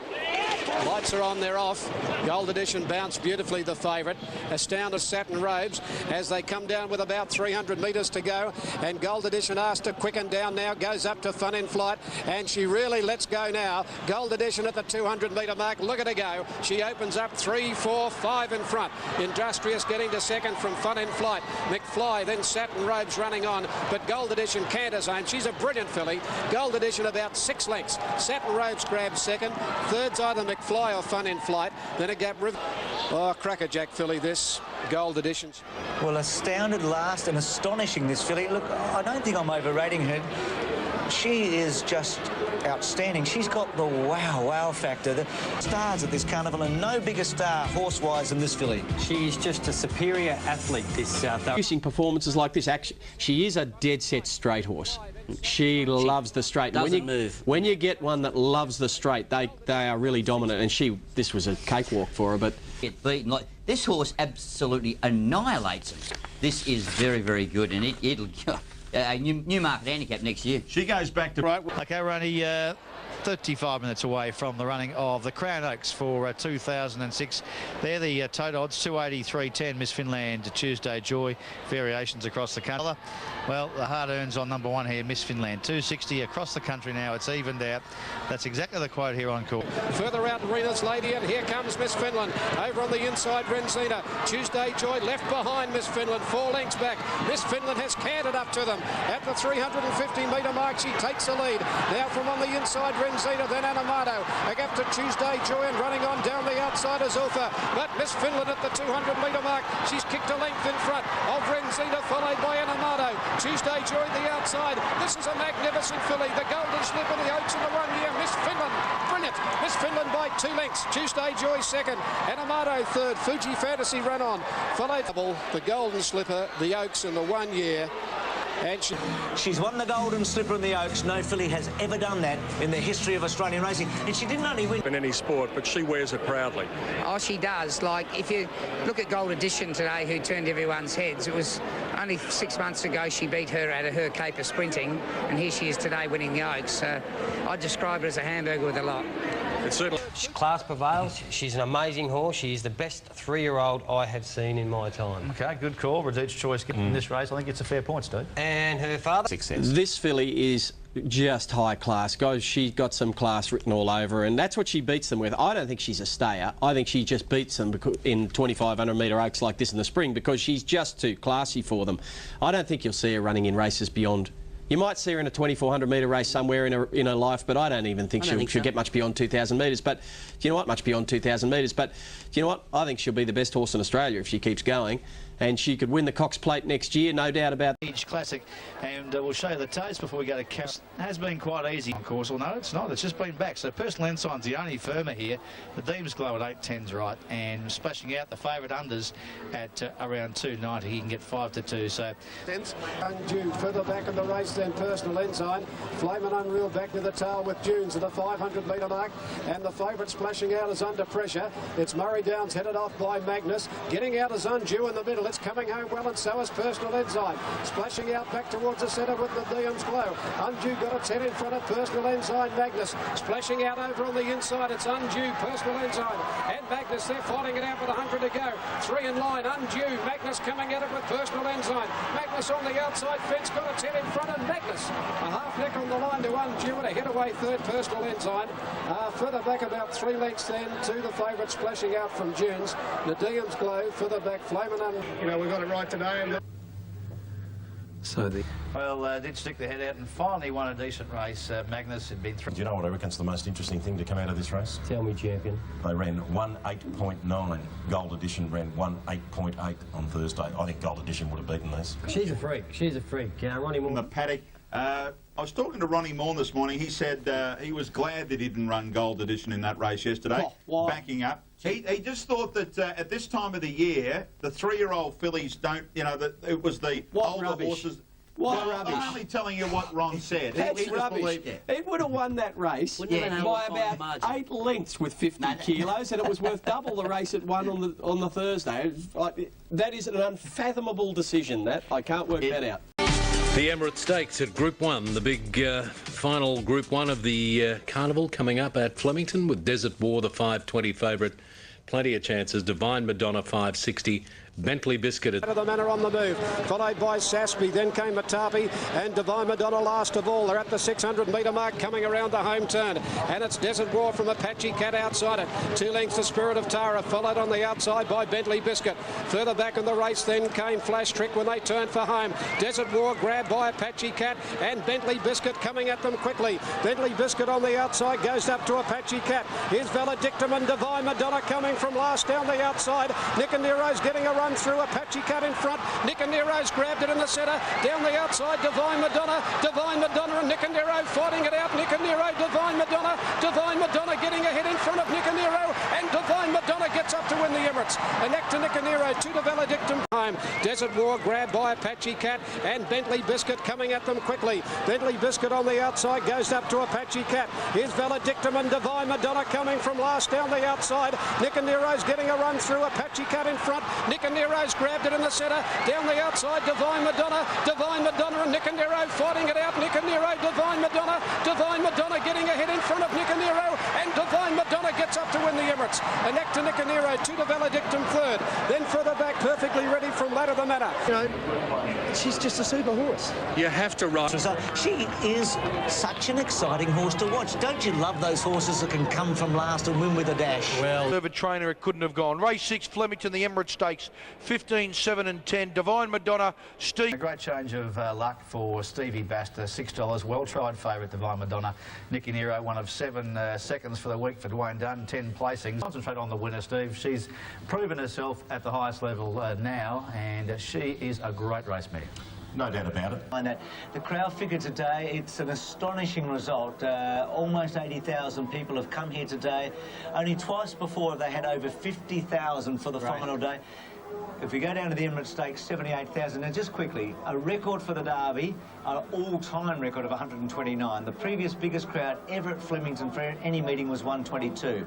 Speaker 19: Lights are on, they're off. Gold Edition bounced beautifully, the favourite. Astounded Satin Robes as they come down with about 300 metres to go. And Gold Edition asked to quicken down now, goes up to Fun in Flight, and she really lets go now. Gold Edition at the 200-metre mark. Look at her go. She opens up 3, 4, 5 in front. Industrious getting to second from Fun in Flight. McFly, then Satin Robes running on, but Gold Edition can't his own. She's a brilliant filly. Gold Edition about 6 lengths. Satin Robes grabs second. Third's either McFly or Fun in Flight. Then a gap. Oh, crackerjack filly this. Gold Editions.
Speaker 2: Well, astounded last and astonishing, this filly. Look, I don't think I'm overrating her. She is just outstanding. She's got the wow factor. The stars at this carnival, and no bigger star horse-wise than this filly.
Speaker 8: She's just a superior athlete, this producing performances like this. Actually, she is a dead-set straight horse. She loves the straight.
Speaker 9: Doesn't move.
Speaker 8: When you get one that loves the straight, they are really dominant. And this was a cakewalk for her. But
Speaker 18: get beaten like this horse absolutely annihilates it. This is very, very good, and it'll. a Newmarket handicap next year.
Speaker 4: She goes back to... Right. OK, we're only 35 minutes away from the running of the Crown Oaks for 2006. They're the tote odds, 283.10, Miss Finland, Tuesday Joy, variations across the country. Well, the hard earns on number one here, Miss Finland, 260 across the country now. It's evened out. That's exactly the quote here on court.
Speaker 19: Further out, Rena's Lady, and here comes Miss Finland. Over on the inside, Renzina. Tuesday Joy left behind Miss Finland, 4 lengths back. Miss Finland has cantered up to them. At the 350-metre mark, she takes the lead. Now from on the inside, Renzina, then Anamato. A gap to Tuesday Joy, and running on down the outside is Ulfa. But Miss Finland at the 200-metre mark, she's kicked a length in front of Renzina, followed by Anamato. Tuesday Joy the outside. This is a magnificent filly. The Golden Slipper, the Oaks in the 1 year. Miss Finland, brilliant. Miss Finland by 2 lengths. Tuesday Joy second. Anamato third. Fuji Fantasy run on. Followed the Golden Slipper, the Oaks in the 1 year. And
Speaker 2: she's won the Golden Slipper in the Oaks. No filly has ever done that in the history of Australian racing. And she didn't only win
Speaker 22: in any sport, but she wears it proudly.
Speaker 5: Oh, she does. Like, if you look at Gold Edition today, who turned everyone's heads, it was only 6 months ago she beat her out of her caper sprinting, and here she is today winning the Oaks. I'd describe her as a hamburger with a lot.
Speaker 22: It's certainly...
Speaker 12: Class prevails. She's an amazing horse. She is the best 3-year-old I have seen in my time.
Speaker 4: OK, good call. Reduced choice in this race. I think it's a fair point, Steve.
Speaker 12: And her father...
Speaker 8: Success. This filly is just high class. She's got some class written all over her, and that's what she beats them with. I don't think she's a stayer. I think she just beats them in 2,500-metre Oaks like this in the spring because she's just too classy for them. I don't think you'll see her running in races beyond... You might see her in a 2,400-metre race somewhere in her life, but I don't even think she'll get much beyond 2,000 metres. But do you know what? Much beyond 2,000 metres. But do you know what? I think she'll be the best horse in Australia if she keeps going. And she could win the Cox Plate next year, no doubt about that.
Speaker 4: Each classic, and we'll show you the toes before we go to Carol. Has been quite easy, of course. Well, no, it's not. It's just been back. So Personal Ensign's the only firmer here. The Deems Glow at 8.10's right, and splashing out the favourite unders at around 2.90. He can get 5 to 2. So
Speaker 19: Undue further back in the race than Personal Ensign. Flame and Unreal back to the tail with Dunes at the 500-metre mark, and the favourite splashing out is under pressure. It's Murray Downs headed off by Magnus. Getting out is Undue in the middle. It's coming home well, and so is Personal Ensign. Splashing out back towards the centre with the Deems Glow. Undue got a 10 in front of Personal Ensign. Magnus splashing out over on the inside. It's Undue, Personal Ensign, and Magnus. They're fighting it out with 100 to go. 3 in line. Undue. Magnus coming at it with Personal Ensign. Magnus on the outside fence, got a 10 in front, and Magnus a half neck on the line to Undue, and a hit away third, Personal Ensign. Further back about 3 lengths then to the favourite splashing out from Dunes. The Deems Glow further back. Flame and you know, we got it right today.
Speaker 1: So the...
Speaker 4: Well, did stick the head out and finally won a decent race. Magnus had been through...
Speaker 10: Do you know what I reckon's the most interesting thing to come out of this race?
Speaker 12: Tell me, champion.
Speaker 10: They ran 1.8.9. Gold Edition ran 1.8.8 on Thursday. I think Gold Edition would have beaten this.
Speaker 12: She's a freak. She's a freak. Ronnie Moore.
Speaker 15: In the paddock. I was talking to Ronnie Moore this morning. He said he was glad that he didn't run Gold Edition in that race yesterday, backing up. He just thought that at this time of the year, the 3-year-old fillies don't, you know, that it was the older horses.
Speaker 8: What rubbish.
Speaker 15: I'm only telling you what Ron said.
Speaker 8: That's rubbish. It would have won that race by about 8 lengths with 50 kilos, and it was worth double the race it won on the Thursday. That is an unfathomable decision, that. I can't work that out.
Speaker 1: The Emirates Stakes at Group 1, the big final Group 1 of the carnival coming up at Flemington with Desert War, the 5.20 favourite. Plenty of chances. Divine Madonna, 5.60. Bentley Biscuit.
Speaker 19: Out of the manor on the move, followed by Saspy, then came Matapi, and Divine Madonna last of all. They're at the 600-metre mark coming around the home turn, and it's Desert War from Apache Cat outside it. 2 lengths the Spirit of Tara, followed on the outside by Bentley Biscuit. Further back in the race then came Flash Trick when they turned for home. Desert War grabbed by Apache Cat, and Bentley Biscuit coming at them quickly. Bentley Biscuit on the outside goes up to Apache Cat. Here's Valedictum and Divine Madonna coming from last down the outside. Niconero's getting a run through, Apache Cat in front. Niconero's grabbed it in the centre. Down the outside, Divine Madonna and Niconero fighting it out. Niconero, Divine Madonna getting ahead in front of Niconero, and Divine Madonna gets up to win the Emirates. A neck to Niconero, 2 to Valedictum home. Desert War grabbed by Apache Cat, and Bentley Biscuit coming at them quickly. Bentley Biscuit on the outside goes up to Apache Cat. Here's Valedictum and Divine Madonna coming from last down the outside. Niconero's getting a run through, Apache Cat in front. Niconero Nero's grabbed it in the centre. Down the outside, Divine Madonna. Divine Madonna and Nicanero fighting it out. Nicanero, Divine Madonna. Divine Madonna getting ahead in front of Nicanero. And Divine Madonna gets up to win the Emirates. And next to Nicanero, 2 to Valedictum third. Then further back, perfectly ready from Ladder the Manor. You know, she's just a super horse.
Speaker 22: You have to ride.
Speaker 2: She is such an exciting horse to watch. Don't you love those horses that can come from last and win with a dash?
Speaker 13: Well, a trainer, it couldn't have gone. Race 6, Flemington, the Emirates Stakes, 15, 7 and 10. Divine Madonna, Steve.
Speaker 4: A great change of luck for Stevie Basta, $6. Well-tried favourite, Divine Madonna. Nicky Nero, one of 7 seconds for the week for Dwayne Dunn, 10 placings. Concentrate on the winner, Steve. She's proven herself at the highest level now, and she is a great race mare.
Speaker 15: No doubt about it.
Speaker 2: The crowd figure today, it's an astonishing result. Almost 80,000 people have come here today. Only twice before they had over 50,000 for the final day. If we go down to the Emirates Stakes, 78,000. Now, just quickly, a record for the Derby, an all-time record of 129. The previous biggest crowd ever at Flemington for any meeting was 122.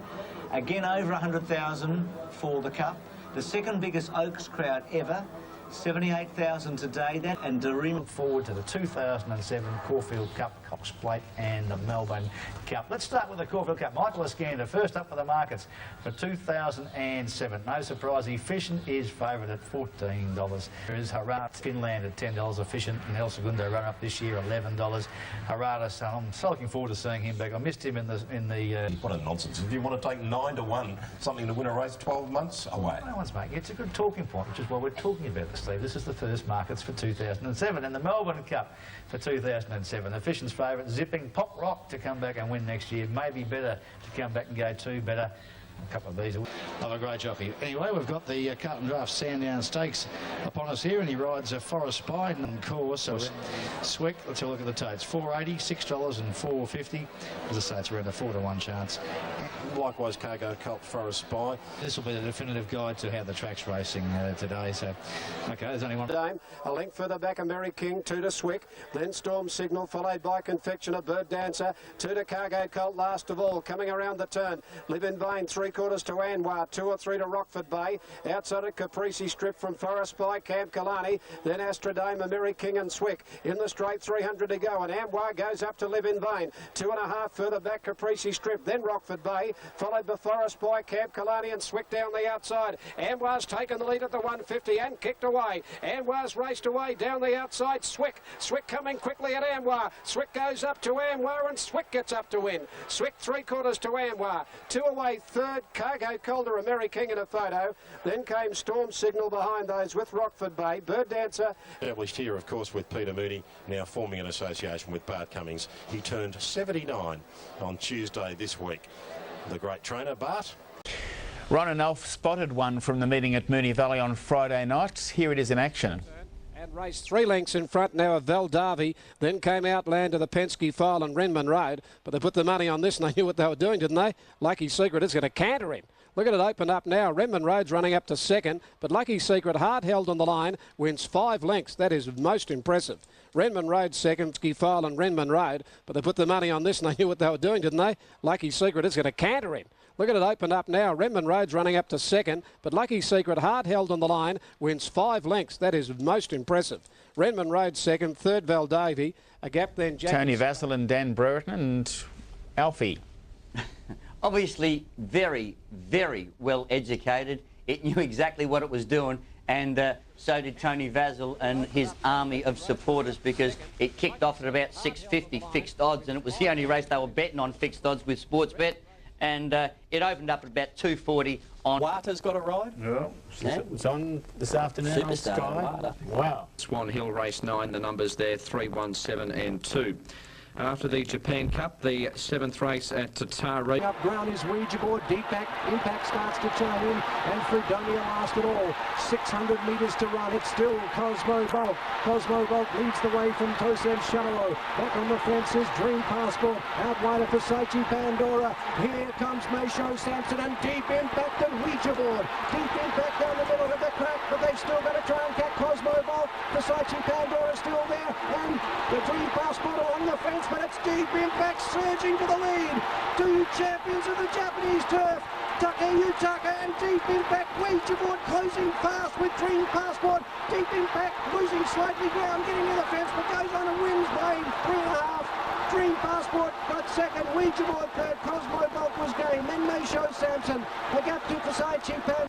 Speaker 2: Again, over 100,000 for the Cup. The second biggest Oaks crowd ever. 78,000 today, and Darim.
Speaker 4: Look forward to the 2007 Caulfield Cup, Cox Plate and the Melbourne Cup. Let's start with the Caulfield Cup. Michael Iskander first up for the markets for 2007. No surprise, Efficient is favourite at $14. There is Harada Finland at $10. Efficient and El Segundo run up this year, $11. Harada, so I'm so looking forward to seeing him back. I missed him in the.
Speaker 10: What a nonsense! If you want to take 9 to 1, something to win a race 12 months away.
Speaker 4: No one's making it. It's a good talking point, which is why we're talking about this. Steve. This is the first markets for 2007 and the Melbourne Cup for 2007. Efficient's favourite, Zipping Pop Rock to come back and win next year. Maybe better to come back and go 2 better. A couple of these of a great jockey. Anyway, we've got the Carlton Draft Sandown Stakes upon us here, and he rides a Forest Spy and course. So Swick, let's have a look at the totes. $4.80, $6 and $4.50. As I say, it's around a 4 to 1 chance.
Speaker 10: Likewise, Cargo Colt, Forest Spy.
Speaker 4: This will be the definitive guide to how the track's racing today. So, okay, there's only one.
Speaker 19: A length further back, Mary King, 2 to Swick, then Storm Signal, followed by Confectioner, Bird Dancer, 2 to Cargo Colt, last of all, coming around the turn. Live in Vain, 3/4 to Anwar, 2 or 3 to Rockford Bay, outside of Caprese Strip from Forest Spy, Camp Kalani, then Astrodame, Mary King and Swick. In the straight, 300 to go, and Anwar goes up to Live in Vain. 2.5 further back, Caprese Strip, then Rockford Bay, followed by Forest Spy, Camp Kalani and Swick down the outside. Anwar's taken the lead at the 150 and kicked away. Anwar's raced away down the outside. Swick coming quickly at Anwar. Swick goes up to Anwar and Swick gets up to win. Swick 3/4 to Anwar. 2 away, third, Cargo Calder, a Mary King in a photo. Then came Storm Signal behind those with Rockford Bay. Bird Dancer.
Speaker 10: Established here, of course, with Peter Mooney, now forming an association with Bart Cummings. He turned 79 on Tuesday this week. The great trainer, Bart.
Speaker 16: Ron and Alf spotted one from the meeting at Moonee Valley on Friday night. Here it is in action.
Speaker 19: And raced 3 lengths in front now of Valdavi. Then came Outland to the Penske File and Renman Road. But they put the money on this and they knew what they were doing, didn't they? Lucky Secret is going to canter him. Look at it open up now. Renman Road's running up to second, but Lucky Secret, hard held on the line, wins 5 lengths. That is most impressive. Renman Road second, Ski File and Renman Road, but they put the money on this and they knew what they were doing, didn't they? Lucky Secret is going to canter him. Look at it open up now. Renman Road's running up to second, but Lucky Secret, hard held on the line, wins 5 lengths. That is most impressive. Renman Road second, third Valdavi, a gap then
Speaker 16: Tony Vassell and Dan Brereton and Alfie.
Speaker 18: Obviously very, very well educated. It knew exactly what it was doing, and so did Tony Vassell and his army of supporters, because it kicked off at about 650 fixed odds, and it was the only race they were betting on fixed odds with Sportsbet. And it opened up at about 240 on...
Speaker 8: Water's got a ride?
Speaker 13: Yeah. It's on this afternoon on Sky. Wow.
Speaker 22: Swan Hill race 9, the numbers there 3, 1, 7 and 2. After the Japan Cup, the 7th race at Tatari.
Speaker 19: Up ground is Ouija board, deep back, impact starts to chain in, and Fredonia last it all. 600 metres to run, it's still Cosmo Bolt. Cosmo Bolt leads the way from Tosem Shallow. Back on the fence is Dream Passport, out wide of Versace Pandora. Here comes Mayshow Sampson, and deep impact and Ouija board. Deep impact down the middle of the crack, but they've still got to try and catch Cosmo Bolt. Versace Pandora still there, and the Dream Passport along the fence, but it's Deep Impact surging to the lead. 2 champions of the Japanese turf.
Speaker 17: Tucker, you Tucker, and Deep Impact. Ouija Board closing fast with Dream Passport. Deep Impact losing slightly ground, getting near the fence, but goes on and wins by 3.5. Dream Passport got second. Ouija Board third. Cosmo Bulk was game. Then May Show Samson. The gap to Versace Pan.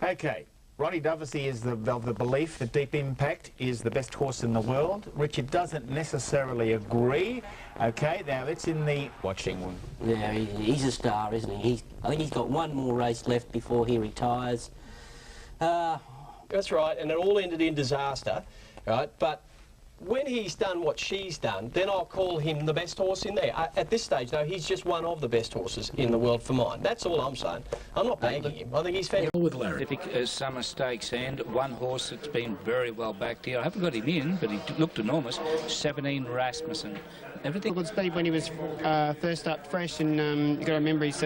Speaker 16: Okay. Ronnie Doversey is of the belief that Deep Impact is the best horse in the world. Richard doesn't necessarily agree. Okay, now it's in the watching one.
Speaker 9: Yeah, he's a star, isn't he? I think he's got one more race left before he retires.
Speaker 8: That's right, and it all ended in disaster, right? But when he's done what she's done, then I'll call him the best horse in there. At this stage, though, he's just one of the best horses in the world for mine. That's all I'm saying. I'm not backing him. I think he's fantastic.
Speaker 1: With Larry.
Speaker 20: Summer Stakes, and one horse that's been very well backed here. I haven't got him in, but he looked enormous. 17 Rasmussen. Everything.
Speaker 23: Good speed when he was first up fresh, and you've got to remember he's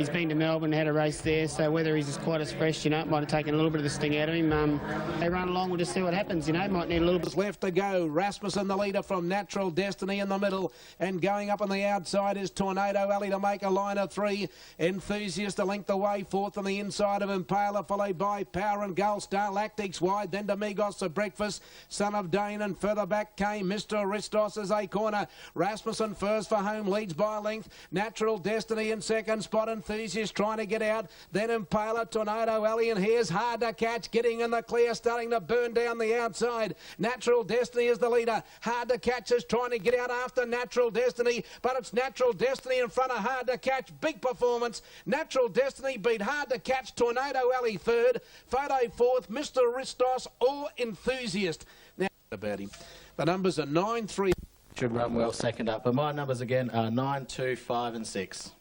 Speaker 23: been to Melbourne, had a race there, so whether he's quite as fresh, it might have taken a little bit of the sting out of him. They run along, we'll just see what happens, might need a little bit.
Speaker 24: Left to go. Rasmussen, the leader from Natural Destiny in the middle, and going up on the outside is Tornado Alley to make a line of 3. Enthusiast a length away, fourth on the inside of Impala, followed by Power and Gull Star. Lactics wide, then Domingos for Breakfast, Son of Dane, and further back came Mr. Aristos as a corner. Rasmussen first for home, leads by a length. Natural Destiny in second spot. Enthusiast trying to get out. Then Impala, Tornado Alley, and here's Hard to Catch getting in the clear, starting to burn down the outside. Natural Destiny is the leader. Hard to Catch is trying to get out after Natural Destiny, but it's Natural Destiny in front of Hard to Catch. Big performance. Natural Destiny beat Hard to Catch. Tornado Alley third. Photo fourth. Mr. Aristos or Enthusiast. Now about him. The numbers are 9, 3.
Speaker 25: Should run well second up, but my numbers again are 9, 2, 5 and 6.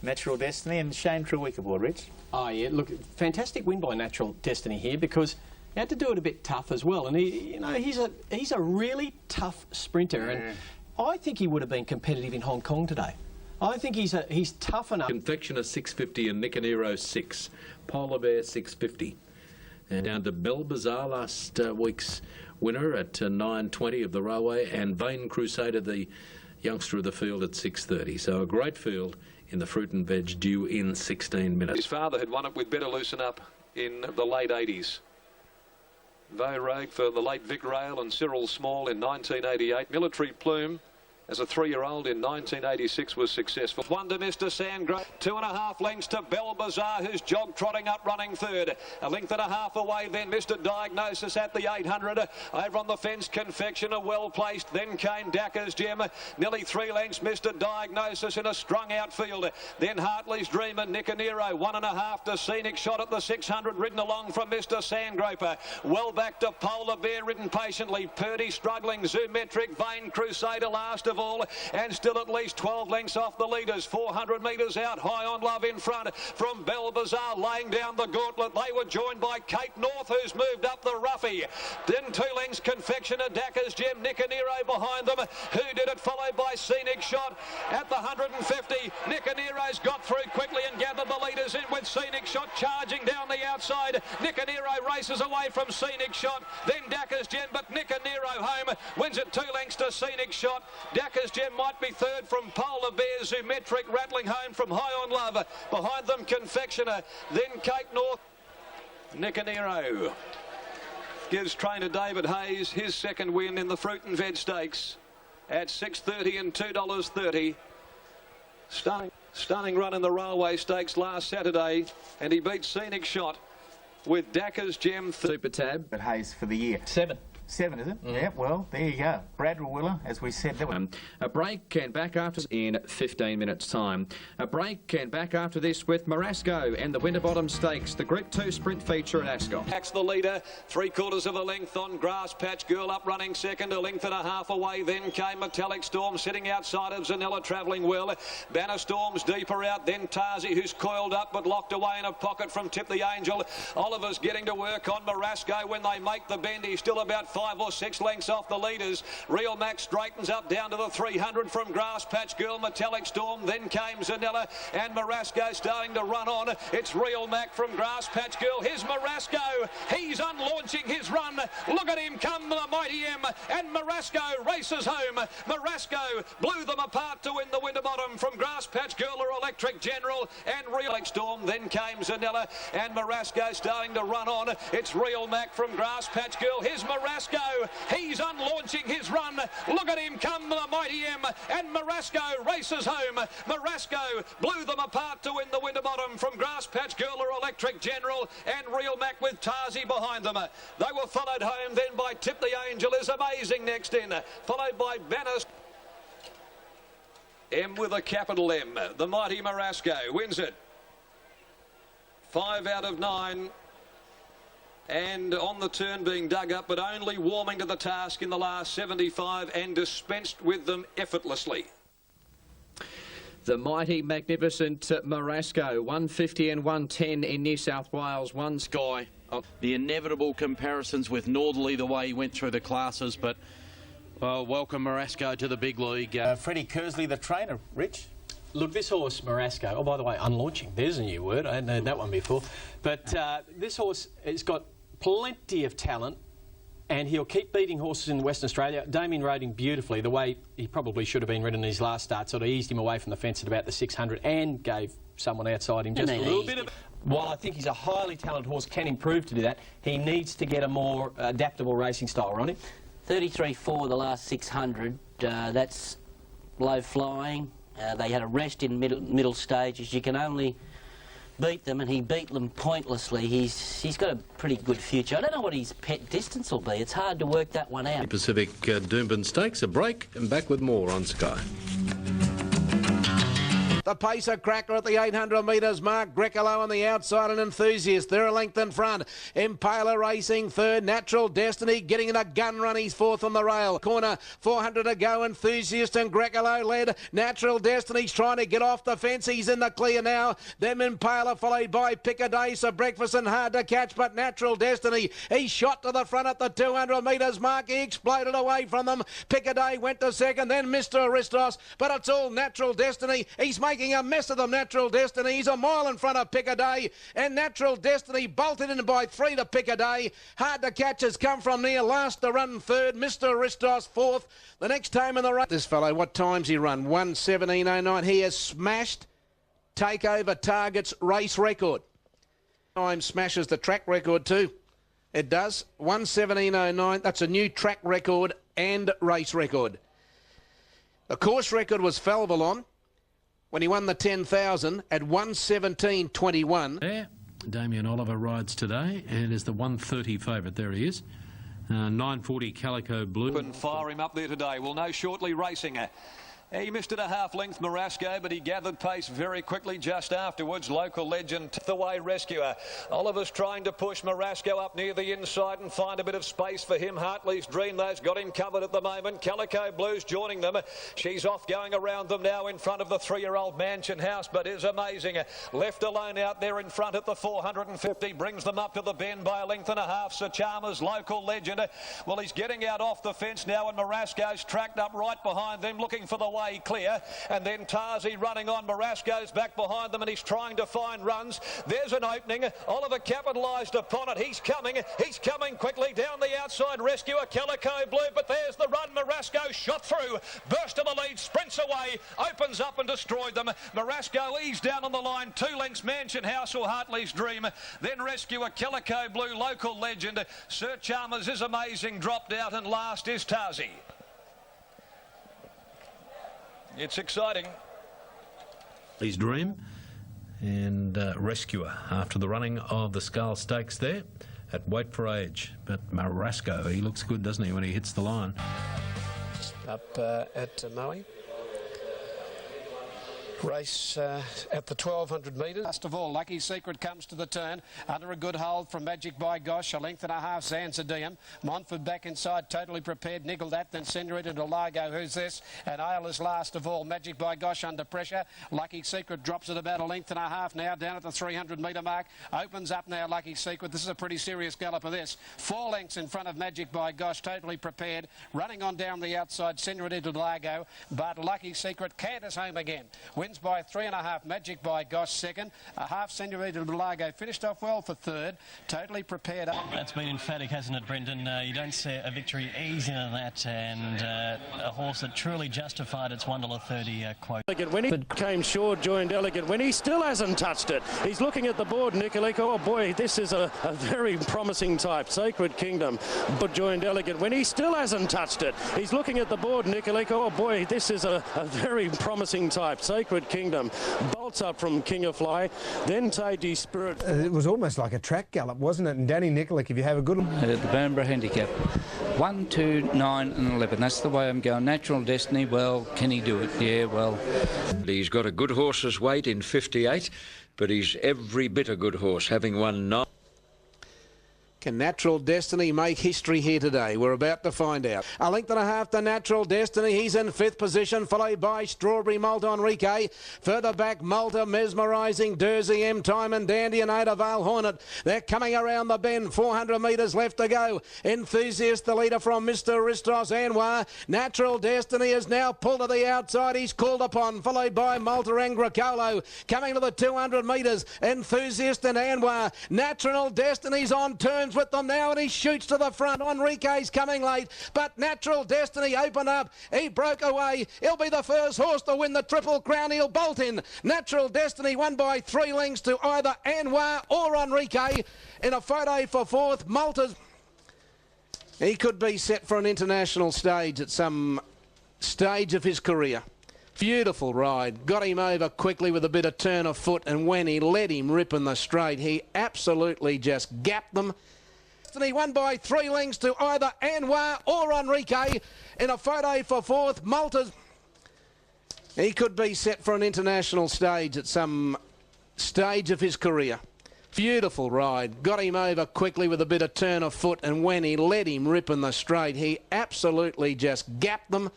Speaker 16: Natural Destiny and Shane Trewick aboard, Rich.
Speaker 8: Oh yeah, look, fantastic win by Natural Destiny here, because he had to do it a bit tough as well, and he's a really tough sprinter, and I think he would have been competitive in Hong Kong today. I think he's tough enough.
Speaker 1: Confectioner 650 and Nicanero 6, Polar Bear 650, and down to Bell Bazaar last week's winner at 9.20 of the Railway, and Vain Crusader, the youngster of the field, at 6.30. So a great field in the fruit and veg, due in 16 minutes.
Speaker 21: His father had won it with Better Loosen Up in the late 80s. Vogue for the late Vic Rail and Cyril Small in 1988. Military Plume as a 3-year-old in 1986 was successful. One to Mr. Sandgrove, 2.5 lengths to Bell Bazaar, who's jog-trotting up, running third. A length and a half away then Mr. Diagnosis at the 800. Over on the fence, Confectioner well placed. Then came Dacker's Gem, nearly 3 lengths, Mr. Diagnosis in a strung out field. Then Hartley's Dream and Nicanero, 1.5 to Scenic Shot at the 600, ridden along from Mr. Sandgroper. Well back to Polar Bear, ridden patiently. Purdy struggling, Zoometric, Vain Crusader last of all, and still at least 12 lengths off the leaders. 400 metres out, High on Love in front from Bell Bazaar, laying down the gauntlet. They were joined by Cape North, who's moved up the roughie. Then 2 lengths, Confectioner, Dacker's Gem, Nicanero behind them. Who Did It, followed by Scenic Shot at the 150. Nicanero's got through quickly and gathered the leaders in with Scenic Shot charging down the outside. Nicanero races away from Scenic Shot, then Dacker's Gem, but Nicanero home, wins it 2 lengths to Scenic Shot. Dacker's Gem might be third from Polar Bear. Zoometric rattling home from High on Love. Behind them, Confectioner. Then Cape North. Nicanero gives trainer David Hayes his second win in the Fruit and Veg Stakes at $6.30 and $2.30. Stunning run in the Railway Stakes last Saturday, and he beat Scenic Shot with Dacker's Gem.
Speaker 16: Super tab. But Hayes for the year. 7, is it? Yeah, well, there you go. Brad Rawiller, as we said.
Speaker 22: A break and back after in 15 minutes' time. A break and back after this with Marasco and the Winterbottom Stakes, the Group 2 sprint feature at Ascot.
Speaker 8: Backs the leader, 3/4 of a length on Grass Patch Girl up running second, a length and a half away. Then came Metallic Storm sitting outside of Zanella travelling well. Banner Storm's deeper out, then Tarzi, who's coiled up but locked away in a pocket from Tip the Angel. Oliver's getting to work on Marasco when they make the bend. He's still about
Speaker 21: 5 or 6 lengths off the leaders. Real Max straightens up down to the 300 from Grass Patch Girl, Metallic Storm. Then came Zanella and Marasco starting to run on. It's Real Mac from Grass Patch Girl. Here's Marasco. He's unlaunching his run. Look at him come, the Mighty M. And Marasco races home. Marasco blew them apart to win the Winterbottom from Grass Patch Girl or Electric General and Real Storm. Then came Zanella and Marasco starting to run on. It's Real Mac from Grass Patch Girl. Here's Marasco. He's unlaunching his run. Look at him come, the Mighty M. And Marasco races home. Marasco blew them apart to win the Winterbottom from Grass Patch Girl or Electric General and Real Mac with Tarzi behind them. They were followed home then by Tip the Angel is Amazing next in, followed by Banner. M with a capital M. The Mighty Marasco wins it. 5 out of 9. And on the turn being dug up, but only warming to the task in the last 75 and dispensed with them effortlessly.
Speaker 22: The mighty, magnificent Marasco, 150 and 110 in New South Wales. One Sky.
Speaker 3: The inevitable comparisons with Northerly, the way he went through the classes, but welcome Marasco to the big league.
Speaker 8: Freddie Kersley, the trainer. Rich? Look, this horse, Marasco, oh, by the way, unlaunching. There's a new word. I hadn't heard that one before. But this horse has got plenty of talent, and he'll keep beating horses in Western Australia. Damien rode him beautifully, the way he probably should have been ridden in his last start, sort of eased him away from the fence at about the 600 and gave someone outside him just a little bit of... While I think he's a highly talented horse, can improve to do that, he needs to get a more adaptable racing style, Ronnie.
Speaker 9: 33.4 the last 600, that's low flying. They had a rest in middle stages. You can only beat them, and he beat them pointlessly. He's got a pretty good future. I don't know what his pet distance will be. It's hard to work that one out.
Speaker 1: Pacific Doomben Stakes, a break, and back with more on Sky.
Speaker 24: The pacer cracker at the 800 metres mark. Greccolo on the outside, an Enthusiast. They're a length in front. Impaler racing third. Natural Destiny getting in a gun run. He's fourth on the rail. Corner, 400 to go. Enthusiast and Greccolo led. Natural Destiny's trying to get off the fence. He's in the clear now. Then Impaler followed by Piccadilly. So Breakfast and hard to catch, but Natural Destiny. He shot to the front at the 200 metres mark. He exploded away from them. Piccadilly went to second. Then Mr. Aristos. But it's all Natural Destiny. He's making a mess of them, Natural Destiny. He's a mile in front of Piccadilly, and Natural Destiny bolted in by 3 to Piccadilly. Hard to catch has come from near last to run third. Mr. Aristos fourth. The next time in the race. This fellow, what time's he run? 1:17.09. He has smashed Takeover Target's race record. Time smashes the track record too. It does. 1:17.09. That's a new track record and race record. The course record was Falvalon when he won the 10,000 at 1:17.21.
Speaker 1: There, Damien Oliver rides today and is the 130 favourite. There he is. 940 Calico Blue.
Speaker 21: And fire him up there today. We'll know shortly racing. He missed it a half length, Marasco, but he gathered pace very quickly just afterwards. Local legend, the way Rescuer. Oliver's trying to push Marasco up near the inside and find a bit of space for him. Hartley's Dream, those got him covered at the moment. Calico Blue's joining them. She's off going around them now in front of the 3-year-old Mansion House, but is amazing. Left alone out there in front at the 450, brings them up to the bend by a length and a half. Sir Chalmers, Local Legend. Well, he's getting out off the fence now, and Marasco's tracked up right behind them, looking for the way clear, and then Tarzi running on. Marasco's back behind them, and he's trying to find runs. There's an opening. Oliver capitalised upon it. He's coming quickly down the outside. Rescuer, Calico Blue, but there's the run. Marasco shot through, burst to the lead, sprints away, opens up and destroyed them. Marasco eased down on the line, 2 lengths Mansion House or Hartley's Dream, then Rescuer, Calico Blue, Local Legend. Sir Chalmers is amazing, dropped out, and last is Tarzi. It's exciting.
Speaker 1: His Dream and Rescuer after the running of the Skull Stakes there at Wait for Age. But Marasco, he looks good, doesn't he, when he hits the line?
Speaker 8: Up at Maui.
Speaker 19: Race at the 1200 metres.
Speaker 24: Last of all, Lucky Secret comes to the turn under a good hold from Magic by Gosh, a length and a half Zanzidium. Montford back inside, totally prepared, niggled that, then Senorita de Largo, who's this? And Ale is last of all. Magic by Gosh under pressure. Lucky Secret drops at about a length and a half now, down at the 300 metre mark. Opens up now, Lucky Secret. This is a pretty serious galloper, this. 4 lengths in front of Magic by Gosh, totally prepared. Running on down the outside, Senorita de Largo, but Lucky Secret canters home again. Wins by 3.5, Magic by Gosh second. A half, Senorita de Largo finished off well for third. Totally prepared up.
Speaker 5: That's been emphatic, hasn't it, Brendan? You don't see a victory easier than that, and a horse that truly justified its $1.30 quote.
Speaker 6: Elegant Winnie came short, joined Elegant Winnie, still hasn't touched it. He's looking at the board, Nicolik. Oh boy, this is a very promising type. Sacred Kingdom, but joined Elegant Winnie, still hasn't touched it. He's looking at the board, Nicolik. Oh boy, this is a very promising type. Sacred Kingdom bolts up from King of Fly, then Tay Spirit.
Speaker 7: It was almost like a track gallop, wasn't it? And Danny Nicolik, if you have a good one.
Speaker 20: The Bambara Handicap. 1, 2, 9 and 11. That's the way I'm going. Natural Destiny, well, can he do it? Yeah, well.
Speaker 11: He's got a good horse's weight in 58, but he's every bit a good horse, having won 9.
Speaker 24: Can Natural Destiny make history here today? We're about to find out. A length and a half to Natural Destiny. He's in 5th position, followed by Strawberry Malta Enrique. Further back, Malta, Mesmerising, Dersey, M Time and Dandy and Ada Vale Hornet. They're coming around the bend. 400 metres left to go. Enthusiast, the leader from Mr. Aristos Anwar. Natural Destiny is now pulled to the outside. He's called upon, followed by Malta Angricolo. Coming to the 200 metres. Enthusiast and Anwar. Natural Destiny's on turns with them now, and he shoots to the front. Enrique's coming late, but Natural Destiny opened up. He broke away. He'll be the first horse to win the Triple Crown. He'll bolt in. Natural Destiny won by 3 lengths to either Anwar or Enrique. In a photo for 4th, Malta's. He could be set for an international stage at some stage of his career. Beautiful ride. Got him over quickly with a bit of turn of foot, and when he let him rip in the straight, he absolutely just gapped them. He won by 3 lengths to either Anwar or Enrique. In a photo for 4th, Malta's. He could be set for an international stage at some stage of his career. Beautiful ride. Got him over quickly with a bit of turn of foot, and when he let him rip in the straight, he absolutely just gapped them.